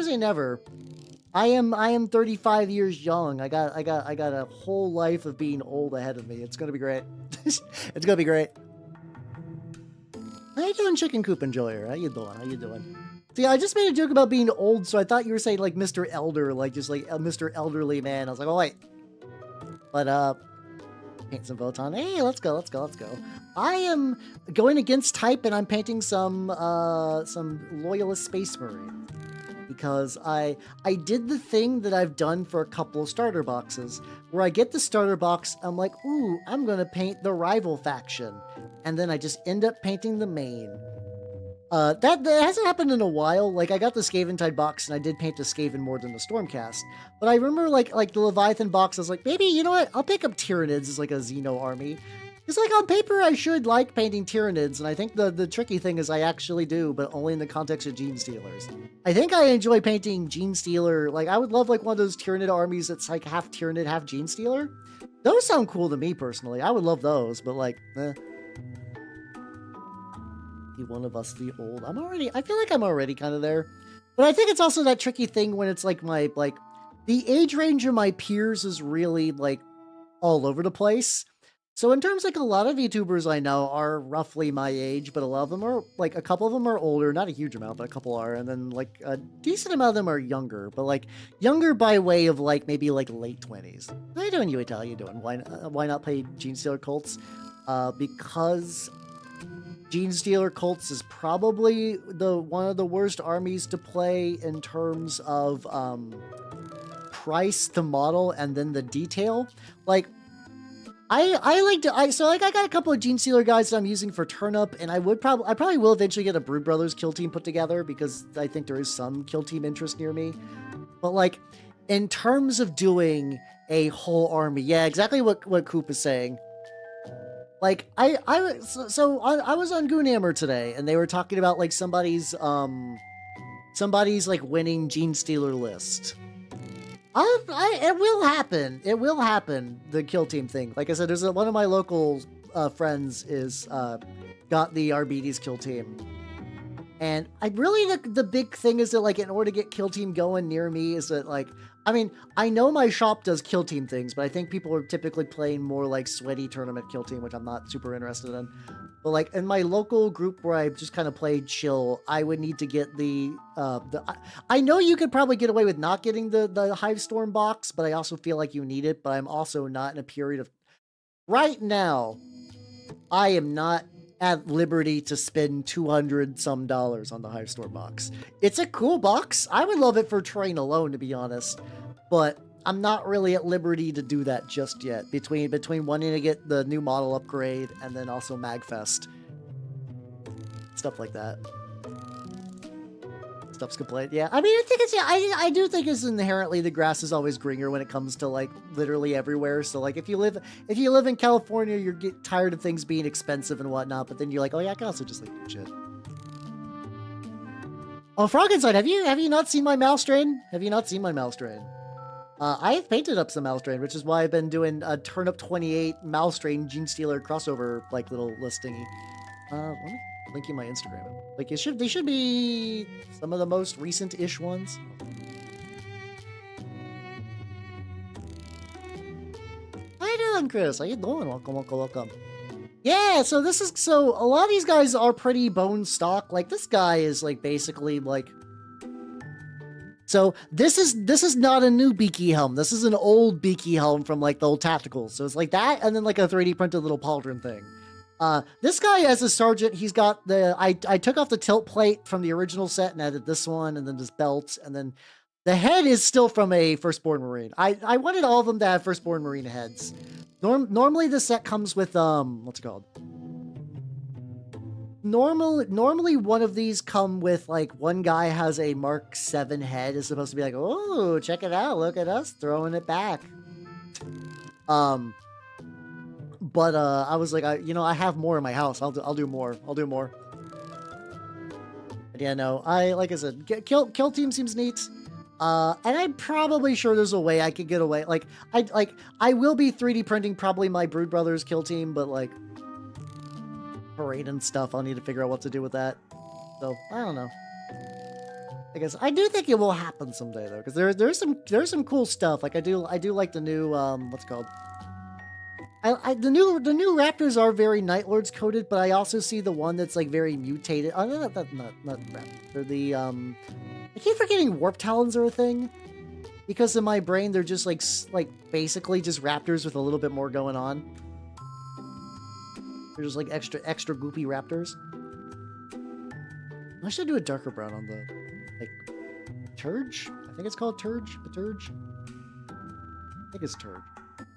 say never. I am 35 years young. I got a whole life of being old ahead of me. It's gonna be great. It's gonna be great. How you doing, Chicken Coop Enjoyer? How you doing? See, I just made a joke about being old, so I thought you were saying like Mr. Elder, like just like Mr. Elderly man. I was like, oh wait. But Paint some Photon. Hey, let's go. I am going against type, and I'm painting some Loyalist Space Marine. Because I did the thing that I've done for a couple of starter boxes, where I get the starter box, I'm like, ooh, I'm gonna paint the rival faction. And then I just end up painting the main. That hasn't happened in a while. Like, I got the Skaventide box, and I did paint the Skaven more than the Stormcast. But I remember, like the Leviathan box, I was like, maybe, you know what? I'll pick up Tyranids as, like, a Xeno army. Because, like, on paper, I should like painting Tyranids, and I think the tricky thing is I actually do, but only in the context of Gene Stealers. I think I enjoy painting Gene Stealer. Like, I would love, like, one of those Tyranid armies that's, like, half Tyranid, half Gene Stealer. Those sound cool to me, personally. I would love those, but, like, one of us the old. I feel like I'm already kind of there. But I think it's also that tricky thing when it's like the age range of my peers is really like all over the place. So in terms like a lot of VTubers I know are roughly my age, but a lot of them are like a couple of them are older, not a huge amount, but a couple are, and then like a decent amount of them are younger, but like younger by way of like maybe like late 20s. How you doing, UAT? How you doing? Why not play Gene Stealer Cults? Because Gene Stealer Cults is probably one of the worst armies to play in terms of price to model and then the detail. Like I got a couple of Gene Stealer guys that I'm using for Turnip, and I probably will eventually get a Brood Brothers kill team put together because I think there is some kill team interest near me. But like in terms of doing a whole army, yeah, exactly what Coop is saying. Like I was on Goonhammer today, and they were talking about like somebody's like winning Gene Stealer list. It will happen. It will happen. The kill team thing. Like I said, there's one of my local friends is got the Arbides kill team, and I really the big thing is that like in order to get kill team going near me is that like. I mean, I know my shop does kill team things, but I think people are typically playing more like sweaty tournament kill team, which I'm not super interested in. But like in my local group where I just kind of played chill, I would need to get I know you could probably get away with not getting the Hivestorm box, but I also feel like you need it. But I'm also not in a period of right now. I am not at liberty to spend $200 some on the Hivestorm box. It's a cool box. I would love it for terrain alone, to be honest, but I'm not really at liberty to do that just yet. Between wanting to get the new model upgrade and then also Magfest, stuff like that. Stuff's complaint. Yeah, I mean, I think I do think it's inherently the grass is always greener when it comes to like literally everywhere. So like if you live in California, you get tired of things being expensive and whatnot, but then you're like, oh yeah, I can also just like do shit. Oh, Frog Inside, have you not seen my mouse drain? Have you not seen my mouse drain? I have painted up some mouse drain, which is why I've been doing a Turnip 28 mouse drain Gene Stealer crossover like little listing. Let me link you my Instagram. Like they should be some of the most recent-ish ones. How you doing, Chris? How you doing? Welcome. Yeah, so a lot of these guys are pretty bone stock. Like this guy is like basically like. So this is not a new beaky helm. This is an old beaky helm from like the old tacticals. So it's like that, and then like a 3D printed little pauldron thing. This guy as a sergeant, he's got I took off the tilt plate from the original set and added this one, and then this belt, and then the head is still from a firstborn Marine. I wanted all of them to have firstborn Marine heads. Normally the set comes with what's it called? Normally one of these come with like one guy has a Mark 7 head. Is supposed to be like, oh, check it out, look at us throwing it back. But I was like, I have more in my house. I'll do more. But yeah, no, like I said, kill team seems neat. And I'm probably sure there's a way I could get away. Like I will be 3D printing probably my Brood Brothers kill team, but like parade and stuff, I'll need to figure out what to do with that. So I don't know. I guess I do think it will happen someday though, because there's some cool stuff. Like I do like the new what's it called. The new Raptors are very Night Lords coded, but I also see the one that's like very mutated. Oh, no, not Raptors. They're the I keep forgetting Warp Talons are a thing, because in my brain they're just like basically just Raptors with a little bit more going on. They're just like extra goopy raptors. I should do a darker brown on the like turge. I think it's called turge. A turge. I think it's turge.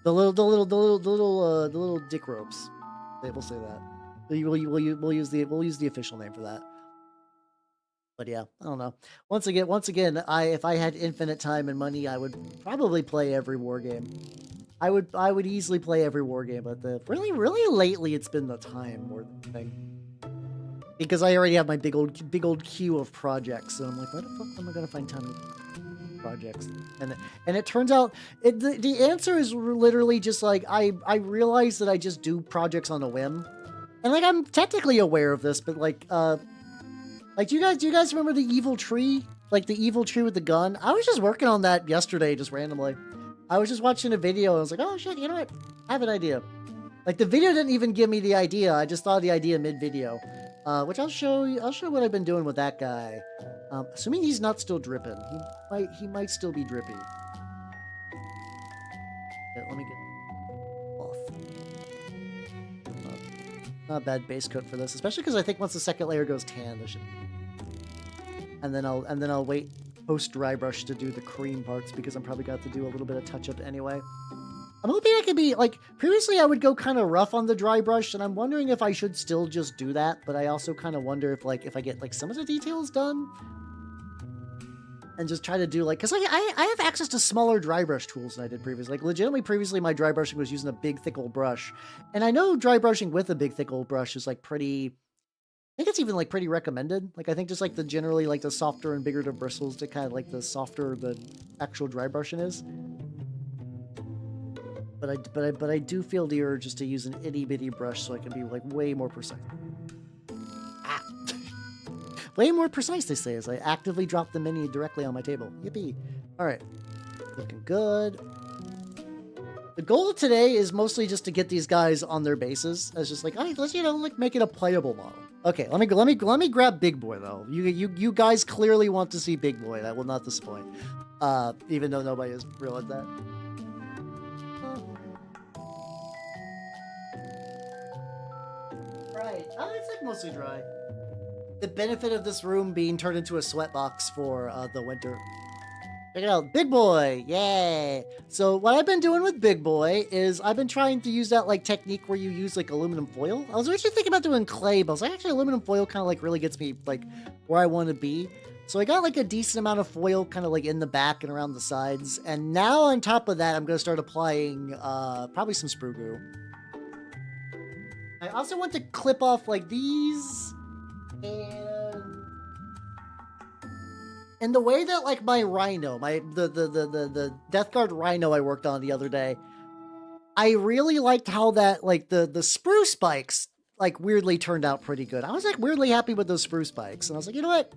The little dick ropes. We'll say that. We'll use the official name for that. But yeah, I don't know. Once again, if I had infinite time and money, I would probably play every war game. I would easily play every war game, but really lately it's been the time more than the thing. Because I already have my big old queue of projects, so I'm like, where the fuck am I gonna find time to projects? And it turns out the answer is literally just like I realize that I just do projects on a whim, and like I'm technically aware of this, but like do you guys remember the evil tree? Like the evil tree with the gun? I was just working on that yesterday, just randomly. I was just watching a video and I was like, oh shit, you know what? I have an idea. Like the video didn't even give me the idea. I just thought of the idea mid-video. Which I'll show you. I'll show what I've been doing with that guy. Assuming he's not still dripping. He might still be drippy. Okay, let me get off. Not a bad base coat for this, especially because I think once the second layer goes tan, this should. And then I'll wait post dry brush to do the cream parts because I'm probably got to do a little bit of touch up anyway. I'm hoping I can be like previously I would go kind of rough on the dry brush, and I'm wondering if I should still just do that. But I also kind of wonder if I get like some of the details done and just try to do like, because I have access to smaller dry brush tools than I did previously. Like legitimately previously my dry brushing was using a big thick old brush, and I know dry brushing with a big thick old brush is like pretty. I think it's even like pretty recommended. Like I think just like the generally like the softer and bigger the bristles, the kind of like the softer the actual dry brushing is. But I do feel the urge just to use an itty bitty brush so I can be like way more precise. Ah. Way more precise, they say, as I actively drop the mini directly on my table. Yippee! All right, looking good. The goal today is mostly just to get these guys on their bases. As just like, all right, let's like make it a playable model. Okay, let me grab Big Boy though. You guys clearly want to see Big Boy. That will not disappoint. Even though nobody has realized that. Right. Oh, it's like mostly dry. The benefit of this room being turned into a sweatbox for the winter. Check it out, Big Boy, yay! So what I've been doing with Big Boy is I've been trying to use that like technique where you use like aluminum foil. I was actually thinking about doing clay, but I was like, actually aluminum foil kind of like really gets me like where I want to be. So I got like a decent amount of foil kind of like in the back and around the sides. And now on top of that, I'm going to start applying probably some sprue glue. I also want to clip off like these and the way that like my rhino, the Death Guard rhino I worked on the other day, I really liked how that like the sprue spikes like weirdly turned out pretty good. I was like weirdly happy with those sprue spikes, and I was like, you know what?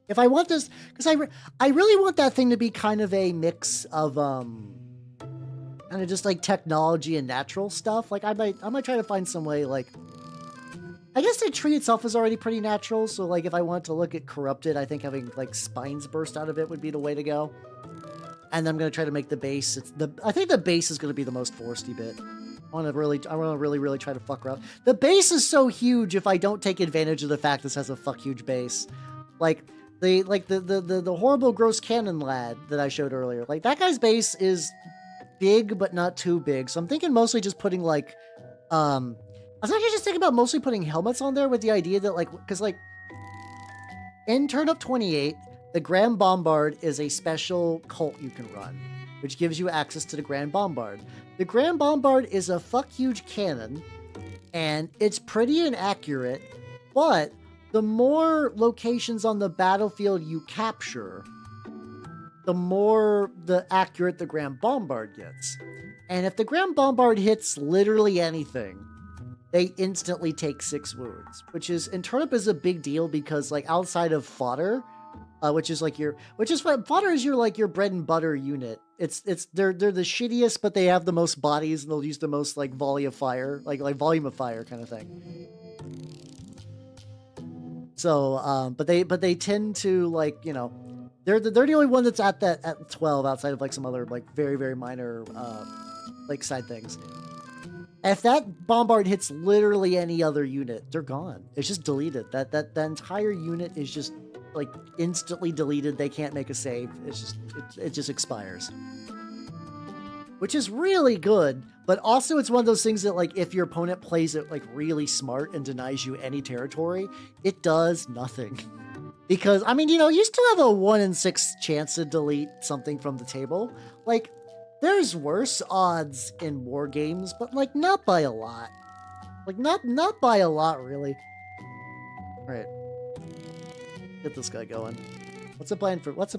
If I want this, because I really want that thing to be kind of a mix of kind of just like technology and natural stuff. Like I might try to find some way like. I guess the tree itself is already pretty natural, so like if I want to look at corrupted, I think having like spines burst out of it would be the way to go. And I'm gonna try to make the base. I think the base is gonna be the most foresty bit. I want to really try to fuck around. The base is so huge if I don't take advantage of the fact this has a fuck huge base. Like the horrible gross cannon lad that I showed earlier. Like that guy's base is big but not too big. So I'm thinking mostly just putting like I was actually just thinking about mostly putting helmets on there with the idea that like, because like in Turnip 28, the Grand Bombard is a special cult you can run, which gives you access to the Grand Bombard. The Grand Bombard is a fuck huge cannon, and it's pretty inaccurate, but the more locations on the battlefield you capture, the more accurate the Grand Bombard gets. And if the Grand Bombard hits literally anything, they instantly take 6 wounds, which is in Turnip is a big deal because like outside of fodder, fodder is your like your bread and butter unit. They're the shittiest, but they have the most bodies and they'll use the most like volume of fire kind of thing. So, but they tend to like, you know, they're the only one that's at 12 outside of like some other like very, very minor like side things. If that bombard hits literally any other unit, they're gone. It's just deleted. That entire unit is just like instantly deleted. They can't make a save. It just expires. Which is really good, but also it's one of those things that, like, if your opponent plays it like really smart and denies you any territory, it does nothing. Because, I mean, you still have a 1 in 6 chance to delete something from the table. Like, there's worse odds in war games, but like not by a lot. Like not by a lot, really. All right, get this guy going. What's the plan for these?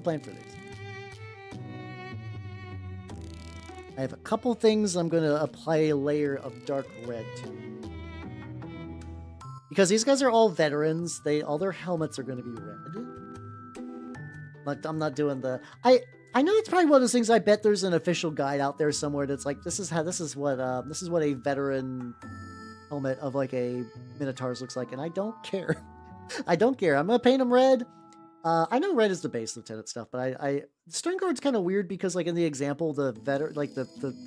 I have a couple things I'm going to apply a layer of dark red to. Because these guys are all veterans, all their helmets are going to be red. Like, I'm not doing the... I know it's probably one of those things. I bet there's an official guide out there somewhere that's like, this is what a veteran helmet of like a Minotaurs looks like, and I don't care. I don't care. I'm gonna paint them red. I know red is the base lieutenant stuff, but Sternguard's kind of weird because, like, in the example, the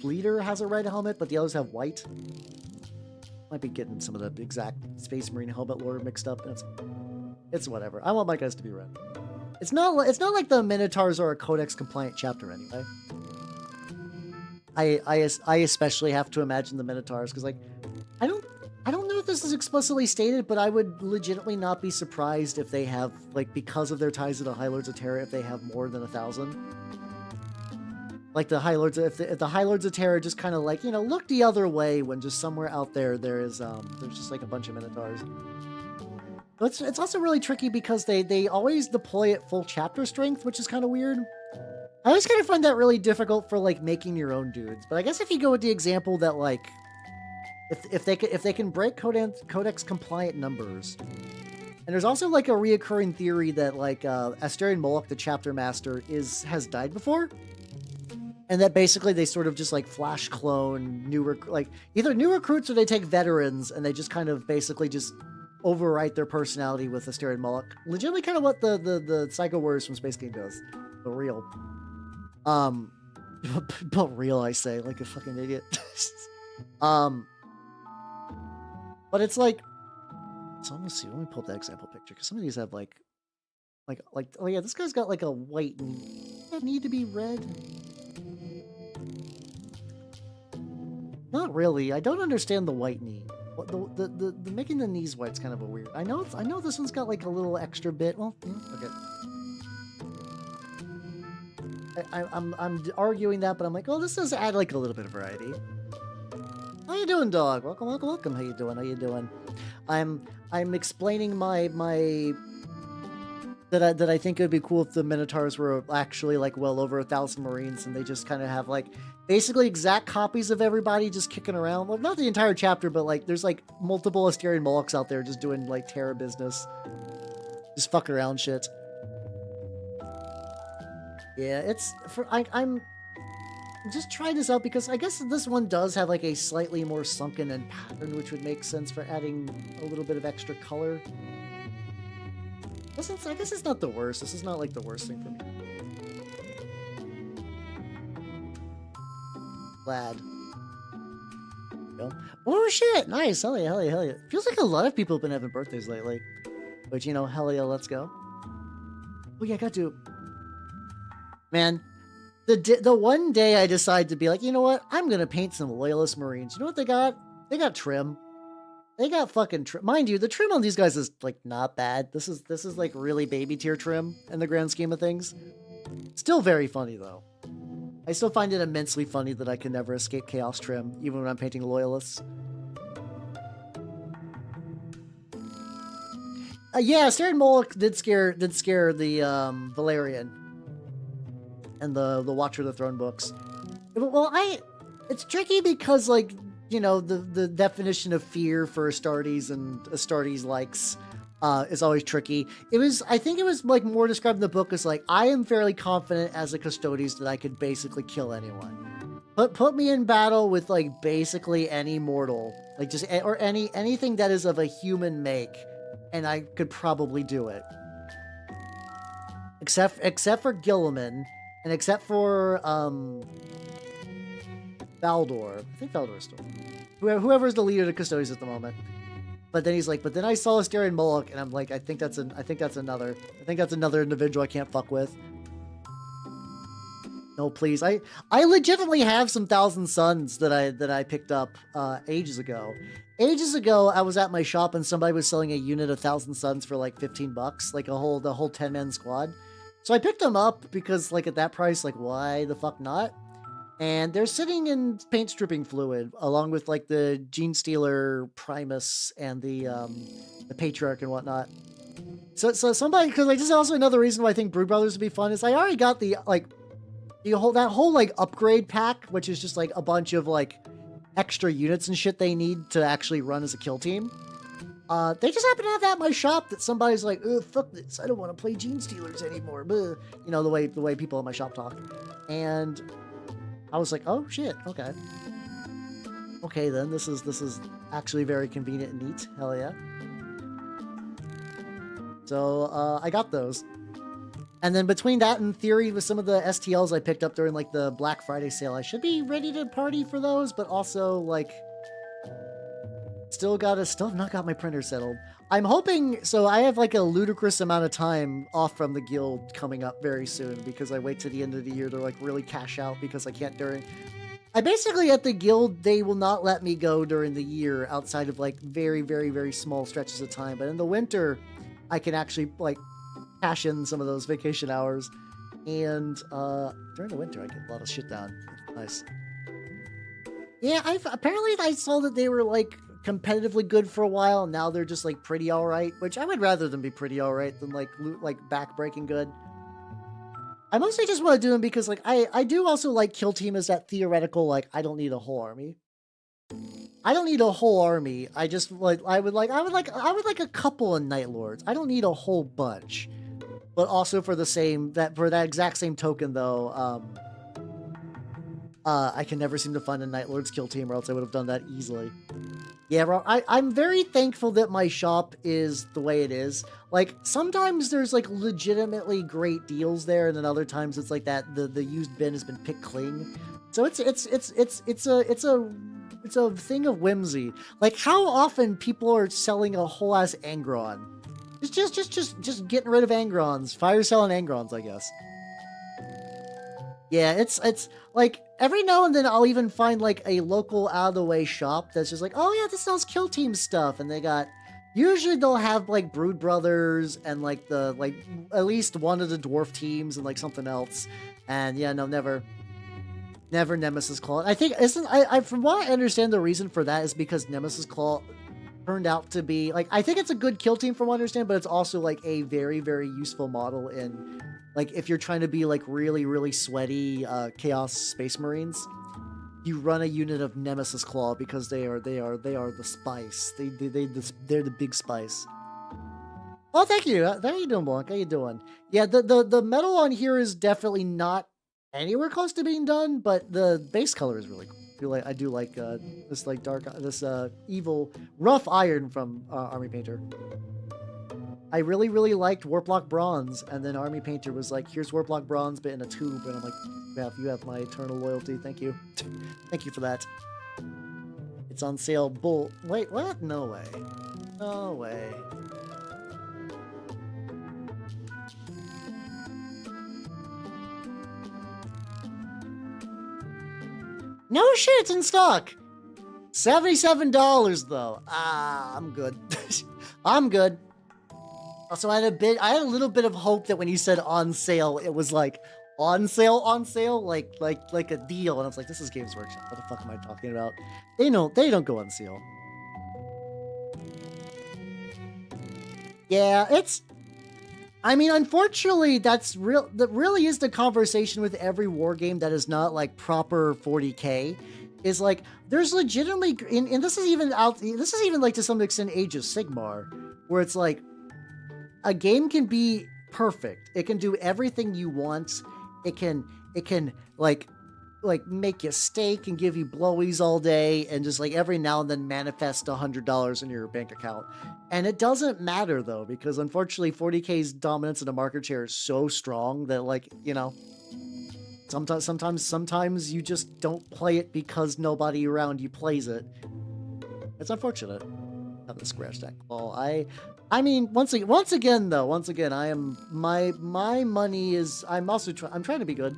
leader has a red helmet, but the others have white. Might be getting some of the exact Space Marine helmet lore mixed up. It's whatever. I want my guys to be red. It's not like the Minotaurs are a Codex compliant chapter anyway. I especially have to imagine the Minotaurs because, like, I don't know if this is explicitly stated, but I would legitimately not be surprised if they have, like, because of their ties to the High Lords of Terra, if they have more than 1,000. Like the High Lords, if the High Lords of Terra just kind of like, look the other way when just somewhere out there there's just like a bunch of Minotaurs. But it's also really tricky because they always deploy at full chapter strength, which is kind of weird. I always kind of find that really difficult for, like, making your own dudes. But I guess if you go with the example that, like, if they can break Codex compliant numbers, and there's also like a reoccurring theory that, like, Asterion Moloch, the chapter master, has died before, and that basically they sort of just like flash clone either new recruits or they take veterans and they just kind of basically just overwrite their personality with Asterion Moloch. Legitimately kind of what the Psycho Warriors from Space Game does. But real. But real, I say, like a fucking idiot. But it's like, so let's see, let me pull up that example picture, because some of these have like, oh yeah, this guy's got like a white knee. Does that need to be red? Not really. I don't understand the white knee. The making the knees white's kind of a weird. I know this one's got like a little extra bit. Well, okay. I'm arguing that, but I'm like, oh, this does add like a little bit of variety. How you doing, dog? Welcome. How you doing? I'm explaining that I think it would be cool if the Minotaurs were actually like well over 1,000 Marines, and they just kind of have like basically exact copies of everybody just kicking around. Well, not the entire chapter, but like there's like multiple Asterion Molochs out there just doing like Terra business, just fuck around shit. Yeah, I'm just trying this out because I guess this one does have like a slightly more sunken end pattern, which would make sense for adding a little bit of extra color. I guess it's not the worst. This is not like the worst thing for me. Glad. Oh shit! Nice! Hell yeah. Feels like a lot of people have been having birthdays lately. But hell yeah, let's go. Oh yeah, I got to... Man, the one day I decide to be like, you know what? I'm gonna paint some Loyalist Marines. You know what they got? They got trim. They got fucking trim. Mind you, the trim on these guys is like not bad. This is like really baby tier trim in the grand scheme of things. Still very funny though. I still find it immensely funny that I can never escape chaos trim, even when I'm painting Loyalists. Yeah, Asterion Moloch did scare the Valerian and the Watcher of the Throne books. Well, it's tricky because, like, the definition of fear for Astartes and Astartes likes is always tricky. I think it was like more described in the book as like, I am fairly confident as a Custodes that I could basically kill anyone. But put me in battle with like basically any mortal, like just or anything that is of a human make, and I could probably do it. Except for Gilliman, and except for Valdor. I think Valdor is still whoever's the leader of the Custodians at the moment. But then he's like, but then I saw Asterion Moloch, and I'm like, I think that's another individual I can't fuck with. No, please. I legitimately have some Thousand Suns that I picked up ages ago. Ages ago, I was at my shop and somebody was selling a unit of Thousand Suns for like $15, like the whole 10-man squad. So I picked them up because like at that price, like why the fuck not? And they're sitting in paint stripping fluid along with like the Gene Stealer Primus and the Patriarch and whatnot. So somebody, because like this is also another reason why I think Brood Brothers would be fun is I already got the like that whole like upgrade pack, which is just like a bunch of like extra units and shit they need to actually run as a kill team. They just happen to have that in my shop that somebody's like, ugh, fuck this, I don't want to play Gene Stealers anymore. Blah. You know, the way people in my shop talk. And I was like, oh shit, okay. Okay then, this is actually very convenient and neat. Hell yeah. So I got those. And then between that and Theory with some of the STLs I picked up during like the Black Friday sale, I should be ready to party for those, but also like still have not got my printer settled. I'm hoping, so I have like a ludicrous amount of time off from the guild coming up very soon because I wait to the end of the year to like really cash out because I can't I basically at the guild, they will not let me go during the year outside of like very, very, very small stretches of time. But in the winter, I can actually like cash in some of those vacation hours. And during the winter, I get a lot of shit done. Nice. Yeah, apparently I saw that they were like competitively good for a while. And now they're just like pretty all right, which I would rather them be pretty all right than like back-breaking good. I mostly just want to do them because like I do also like Kill Team as that theoretical like I don't need a whole army. I don't need a whole army. I just like I would like a couple of Night Lords. I don't need a whole bunch. But also for that exact same token though, I can never seem to find a Night Lord's Kill Team or else I would have done that easily. Yeah, bro, I'm very thankful that my shop is the way it is. Like, sometimes there's, like, legitimately great deals there, and then other times it's like that, the used bin has been picked clean. So it's a thing of whimsy. Like, how often people are selling a whole-ass Angron? Just getting rid of Angrons. Fire selling Angrons, I guess. Yeah, it's like every now and then I'll even find like a local out of the way shop that's just like, oh yeah, this sells Kill Team stuff, and they got usually they'll have like Brood Brothers and like at least one of the dwarf teams and like something else. And yeah, no, never Nemesis Claw. I think I from what I understand, the reason for that is because Nemesis Claw turned out to be like, I think it's a good kill team from what I understand, but it's also like a very, very useful model in like if you're trying to be like really, really sweaty Chaos Space Marines, you run a unit of Nemesis Claw because they are the spice. They're the big spice. Oh, thank you. How you doing, Blanc? How you doing? Yeah, the metal on here is definitely not anywhere close to being done, but the base color is really cool. I do like this like evil rough iron from Army Painter. I really, really liked Warplock Bronze, and then Army Painter was like, here's Warplock Bronze, but in a tube, and I'm like, you have my eternal loyalty, thank you. Thank you for that. It's on sale, wait, what? No way. No way. No shit, it's in stock! $77 though. I'm good. I'm good. Also, I had a little bit of hope that when you said on sale, it was like on sale, like a deal. And I was like, this is Games Workshop. What the fuck am I talking about? They don't go on sale. Yeah, I mean, unfortunately, that really is the conversation with every war game that is not like proper 40K. Is like there's legitimately, and this is even like to some extent Age of Sigmar, where it's like a game can be perfect. It can do everything you want. It can like make you steak and give you blowies all day, and just like every now and then manifest $100 in your bank account. And it doesn't matter though, because unfortunately 40K's dominance in the market share is so strong that like, you know, Sometimes you just don't play it because nobody around you plays it. It's unfortunate. Have the scratch that claw. I mean, once again, I am my money is. I'm trying to be good.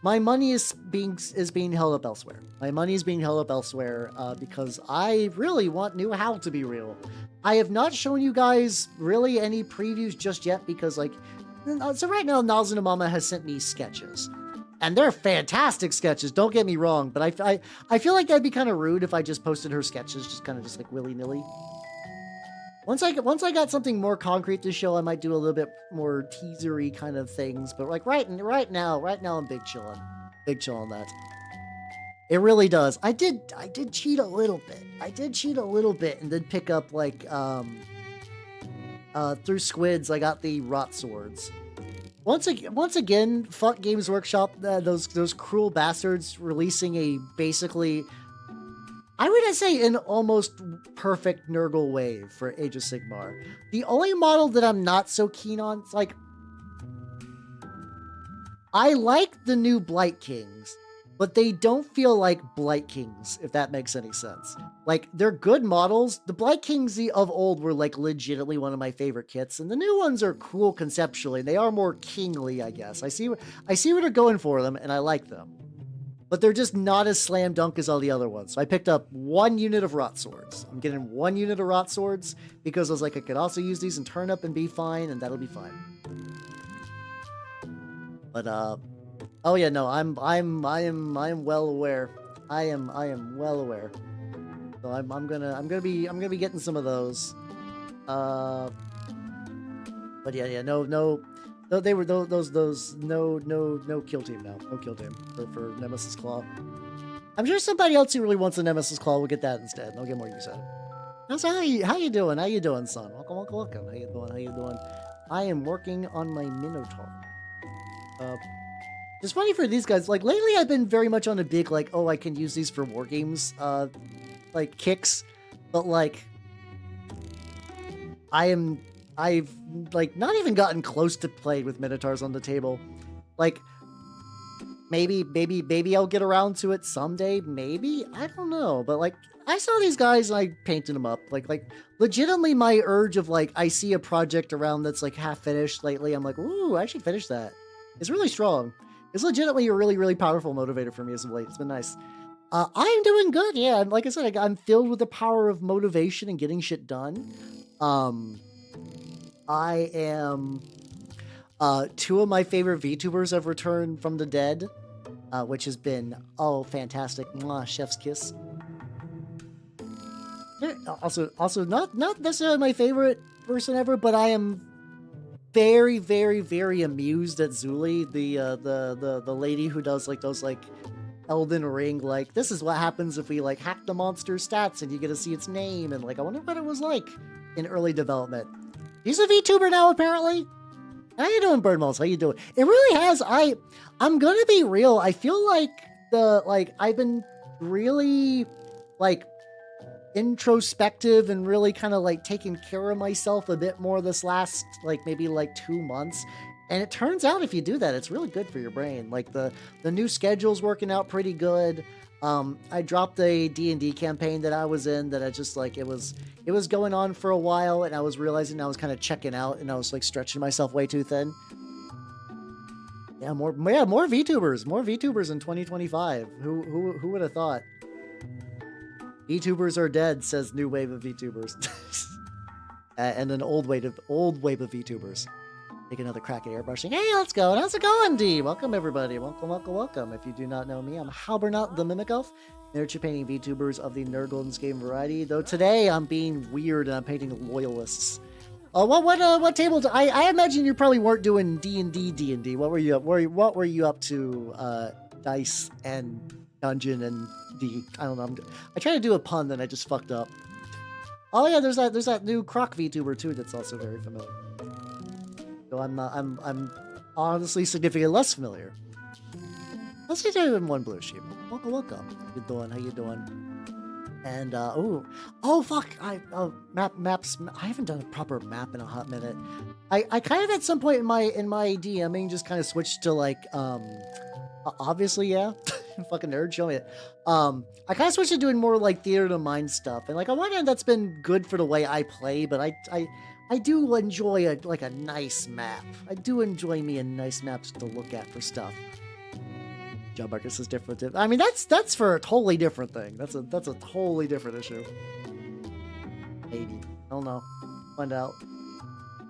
My money is being held up elsewhere. My money is being held up elsewhere because I really want New Howl to be real. I have not shown you guys really any previews just yet because, like, so right now, Nazunamama has sent me sketches. And they're fantastic sketches, don't get me wrong, but I feel like that'd be kind of rude if I just posted her sketches just like willy-nilly. Once I got something more concrete to show, I might do a little bit more teasery kind of things. But like right now, I'm big chill on that. It really does. I did cheat a little bit. And then pick up like through squids. I got the rot swords. Once again, fuck Games Workshop. Those cruel bastards releasing a basically, I would say, an almost perfect Nurgle wave for Age of Sigmar. The only model that I'm not so keen on, it's like, I like the new Blight Kings, but they don't feel like Blight Kings, if that makes any sense. Like, they're good models. The Blight Kings of old were, like, legitimately one of my favorite kits, and the new ones are cool conceptually, and they are more kingly, I guess. I see what they're going for them, and I like them. But they're just not as slam dunk as all the other ones. So I picked up 1 unit of Rot Swords. I'm getting 1 unit of Rot Swords because I was like, I could also use these and turn up and be fine, and that'll be fine. But oh yeah, no, I am well aware. I am well aware. So I'm gonna be getting some of those. But yeah, no. They were those no kill team now. No kill team for Nemesis Claw. I'm sure somebody else who really wants a Nemesis Claw will get that instead. They'll get more use out of it. So how you doing? How you doing, son? Welcome. How you doing? I am working on my Minotaur. It's funny for these guys. Like lately, I've been very much on a big like, oh, I can use these for war games, like kicks. But like, I've like not even gotten close to playing with Minotaurs on the table. Like maybe I'll get around to it someday. Maybe, I don't know. But like I saw these guys and I painted them up. Like legitimately my urge of like I see a project around that's like half finished lately. I'm like, ooh, I should finish that. It's really strong. It's legitimately a really, really powerful motivator for me as of late. It's been nice. I'm doing good. Yeah, and like I said, I'm filled with the power of motivation and getting shit done. I am, 2 of my favorite VTubers have returned from the dead, which has been, oh, fantastic. Mwah, chef's kiss. Also not necessarily my favorite person ever, but I am very, very, very amused at Zuli, the lady who does like those like Elden Ring, like this is what happens if we like hack the monster's stats and you get to see its name, and like I wonder what it was like in early development. He's a VTuber now, apparently. How you doing, Birdmalls? How you doing? It really has. I'm gonna be real. I feel like I've been really like introspective and really kind of like taking care of myself a bit more this last like maybe like 2 months. And it turns out if you do that, it's really good for your brain. Like the new schedule's working out pretty good. I dropped a D&D campaign that I was in that I just like, it was going on for a while and I was realizing I was kind of checking out and I was like stretching myself way too thin. Yeah, more VTubers in 2025. Who would have thought? VTubers are dead, says new wave of VTubers. And an old wave of VTubers. Take another crack at airbrushing. Hey, let's go. How's it going, D? Welcome, everybody. Welcome. If you do not know me, I'm Halbernot the Mimic Elf, miniature painting VTubers of the Nurgles game variety. Though today I'm being weird and I'm painting loyalists. What table? I imagine you probably weren't doing D&D. What were you up to? Dice and dungeon and D. I don't know. I tried to do a pun, then I just fucked up. Oh yeah, there's that new Croc VTuber too that's also very familiar. So I'm honestly significantly less familiar. Let's see you in one blue sheep. Welcome. How you doing? And oh fuck! Maps. I haven't done a proper map in a hot minute. I kind of at some point in my DMing just kind of switched to like Obviously, yeah. Fucking nerd, show me it. I kind of switched to doing more like theater of the mind stuff, and like on one hand, that's been good for the way I play, but I do enjoy a nice map. I do enjoy me a nice map to look at for stuff. Job market is different. I mean, that's for a totally different thing. That's a totally different issue. Maybe. I don't know. Find out.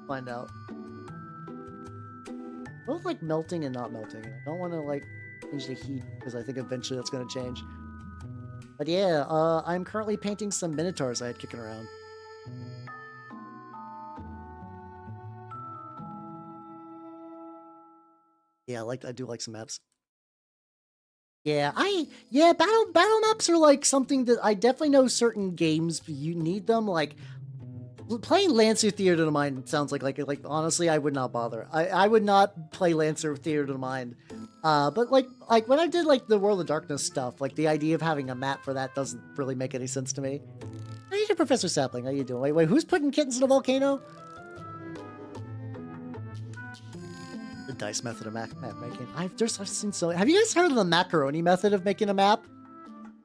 Find out. Both like melting and not melting. I don't want to like change the heat because I think eventually that's going to change. But yeah, I'm currently painting some Minotaurs I had kicking around. Yeah, I do like some maps. Yeah, battle maps are like something that I definitely know certain games you need them. Like playing Lancer Theater of the Mind sounds like honestly I would not bother. I would not play Lancer Theater of the Mind. But like when I did like the World of Darkness stuff, like the idea of having a map for that doesn't really make any sense to me. How you doing, Professor Sapling? How you doing? Wait, who's putting kittens in a volcano? The dice method of map making. I've seen so. Have you guys heard of the macaroni method of making a map,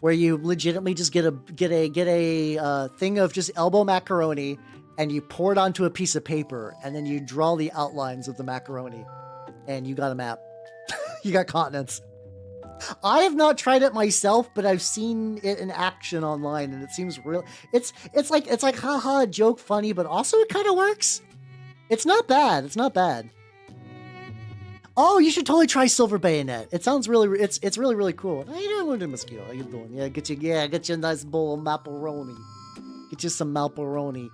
where you legitimately just get a thing of just elbow macaroni and you pour it onto a piece of paper and then you draw the outlines of the macaroni and you got a map. You got continents. I have not tried it myself, but I've seen it in action online and it seems real. It's like haha, joke, funny, but also it kind of works. It's not bad. It's not bad. Oh, you should totally try Silver Bayonet. It sounds really, it's really cool. How you doing, Mosquito? How you doing? Yeah, get you a nice bowl of macaroni. Get you some macaroni.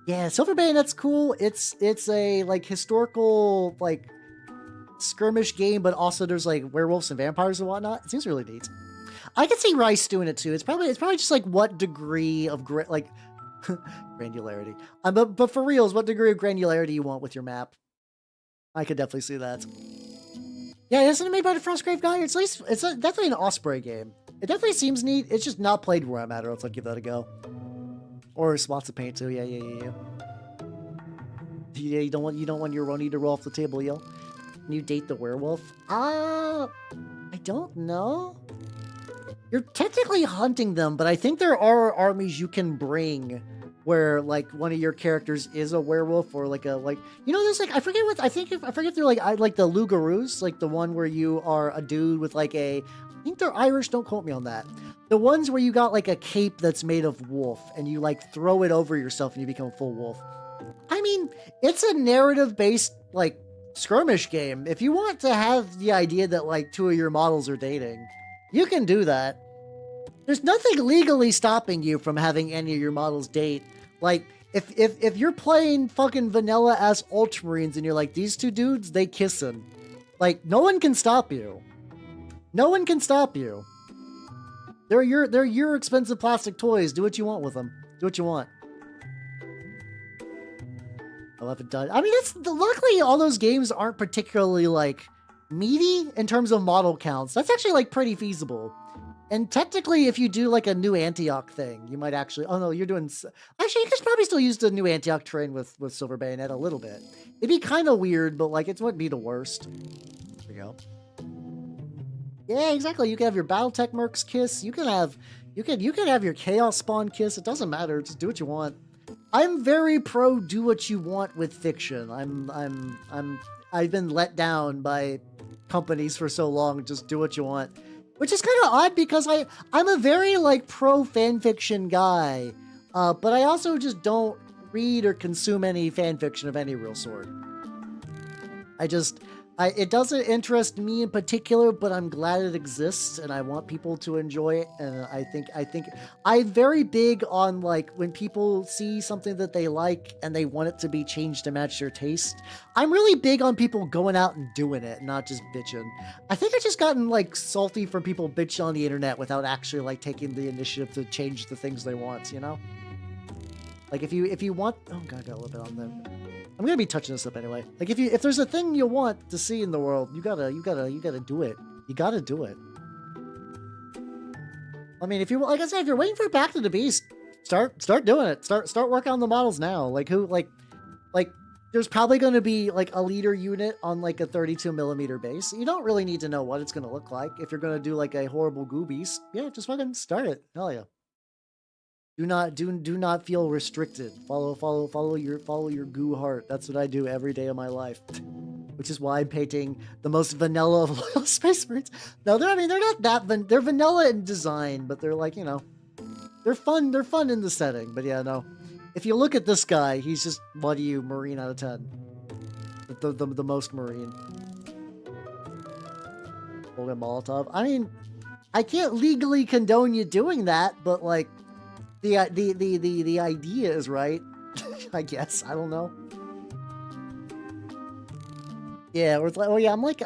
Yeah, Silver Bayonet's cool. It's a like historical like skirmish game, but also there's like werewolves and vampires and whatnot. It seems really neat. I could see Rice doing it too. It's probably just like what degree of granularity. But for reals, what degree of granularity you want with your map? I could definitely see that. Yeah, isn't it made by the Frostgrave guy? It's definitely an Osprey game. It definitely seems neat. It's just not played where I'm at, or else I'd give that a go. Or spots of paint too. Yeah. Yeah, you don't want your Roni to roll off the table, yo. Can you date the werewolf? I don't know. You're technically hunting them, but I think there are armies you can bring where like one of your characters is a werewolf, or there's like I forget if they're like the Lugaroos, like the one where you are a dude with like I think they're Irish, don't quote me on that. The ones where you got like a cape that's made of wolf and you like throw it over yourself and you become a full wolf. I mean, it's a narrative based like skirmish game. If you want to have the idea that like two of your models are dating, you can do that. There's nothing legally stopping you from having any of your models date. Like, if you're playing fucking vanilla ass Ultramarines and you're like, these two dudes, they kissing. Like, no one can stop you. No one can stop you. They're your expensive plastic toys. Do what you want with them. Do what you want. I love it done. I mean, luckily all those games aren't particularly like meaty in terms of model counts. That's actually like pretty feasible. And technically, if you do like a new Antioch thing, you might actually... Oh no, you're doing... Actually, you could probably still use the new Antioch terrain with Silver Bayonet a little bit. It'd be kind of weird, but like it wouldn't be the worst. There we go. Yeah, exactly. You can have your BattleTech Mercs kiss. You can have your Chaos Spawn kiss. It doesn't matter. Just do what you want. I'm very pro do what you want with fiction. I've been let down by companies for so long. Just do what you want. Which is kind of odd because I'm a very like pro fanfiction guy, but I also just don't read or consume any fanfiction of any real sort. It doesn't interest me in particular, but I'm glad it exists and I want people to enjoy it. And I think I'm very big on like when people see something that they like and they want it to be changed to match their taste. I'm really big on people going out and doing it, not just bitching. I think I've just gotten like salty from people bitching on the internet without actually like taking the initiative to change the things they want, you know? Like if you want, oh god, I got a little bit on them. I'm gonna be touching this up anyway. Like if there's a thing you want to see in the world, you gotta do it. You gotta do it. I mean, if you're waiting for Back to the Beast, start doing it. Start working on the models now. Like there's probably going to be like a leader unit on like a 32 millimeter base. You don't really need to know what it's going to look like. If you're going to do like a horrible goo beast, yeah, just fucking start it. Hell yeah. Do not feel restricted. Follow your goo heart. That's what I do every day of my life. Which is why I'm painting the most vanilla of Loyal Space Marines. No, they're not that they're vanilla in design, but they're like, you know, they're fun in the setting. But yeah, no. If you look at this guy, he's just, what do you, Marine out of 10? The most Marine. Holding Molotov. I mean, I can't legally condone you doing that, but like, the idea is right. I guess. I don't know. Yeah, or it's like, oh yeah, like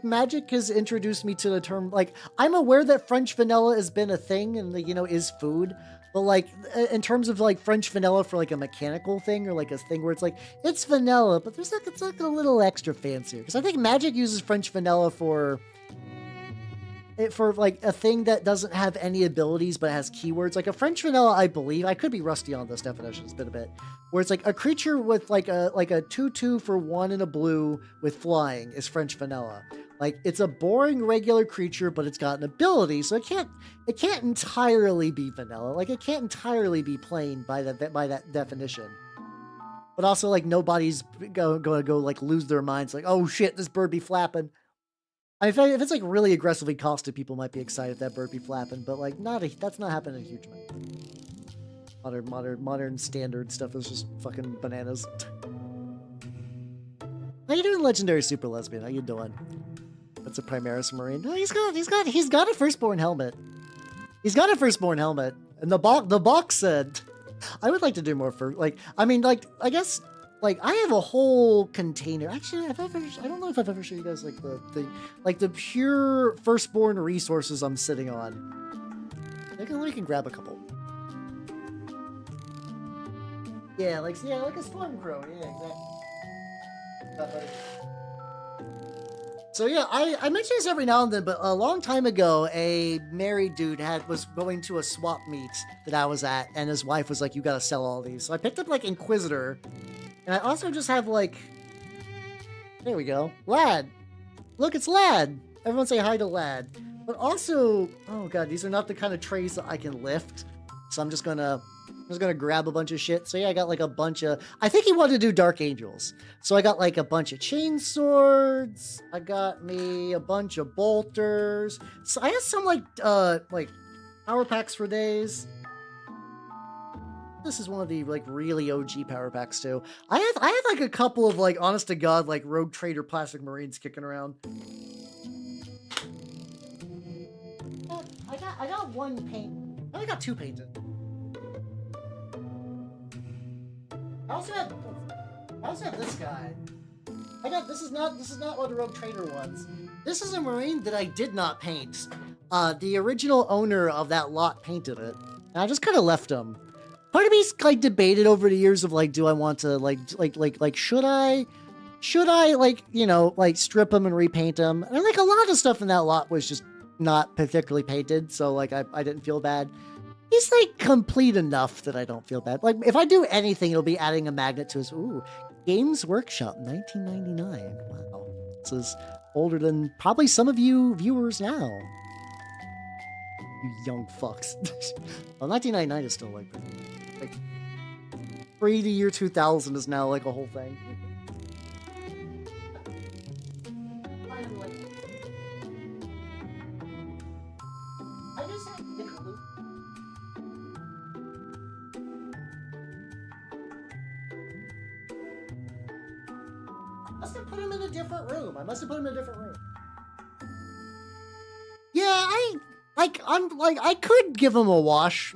Magic has introduced me to the term, like, I'm aware that French vanilla has been a thing and, you know, is food, but like, in terms of like French vanilla for like a mechanical thing or like a thing where it's like, it's vanilla, but there's like, it's like a little extra fancier. Because I think Magic uses French vanilla for like a thing that doesn't have any abilities but has keywords. Like a French vanilla, I believe, I could be rusty on this definition, it's been a bit, where it's like a creature with like a 2/2 for 1 and a blue with flying is French vanilla. Like, it's a boring regular creature, but it's got an ability, so it can't entirely be vanilla. Like, it can't entirely be plain by that definition. But also, like, nobody's gonna go like lose their minds, like, oh shit, this bird be flapping. I mean, if it's like really aggressively costed, people might be excited if that bird be flapping, but like that's not happening a huge amount. Modern standard stuff is just fucking bananas. How you doing, Legendary Super Lesbian? How you doing? That's a Primaris Marine. No, he's got a firstborn helmet. He's got a firstborn helmet, and the box said, I would like to do more for like. I mean, like, I guess. Like, I have a whole container. Actually, I don't know if I've ever shown you guys like the pure firstborn resources I'm sitting on. I can grab a couple. Yeah, like a Stormcrow. Yeah, exactly. So yeah, I mention this every now and then, but a long time ago, a married dude was going to a swap meet that I was at, and his wife was like, "You gotta sell all these." So I picked up like Inquisitor. And I also just have like, there we go, Lad. Look, it's Lad. Everyone say hi to Lad. But also, oh god, these are not the kind of trays that I can lift. So I'm just gonna grab a bunch of shit. So yeah, I got like a bunch of, I think he wanted to do Dark Angels. So I got like a bunch of chain swords. I got me a bunch of bolters. So I have some like power packs for days. This is one of the like really OG power packs too. I have like a couple of like honest to god like Rogue Trader Plastic Marines kicking around. I got one paint. I only got 2 painted. I also have this guy. This is not one of the Rogue Trader ones. This is a Marine that I did not paint. The original owner of that lot painted it, and I just kind of left him. Part of me's like debated over the years of like, do I want to should I like, you know, like strip them and repaint them? And like a lot of stuff in that lot was just not particularly painted, so like I didn't feel bad. He's like complete enough that I don't feel bad. Like if I do anything, it'll be adding a magnet to his Games Workshop 1999. Wow, this is older than probably some of you viewers now. You young fucks. Well, 1999 is still like pre the year 2000 is now like a whole thing. I just have must have put him in a different room. Yeah, I could give him a wash.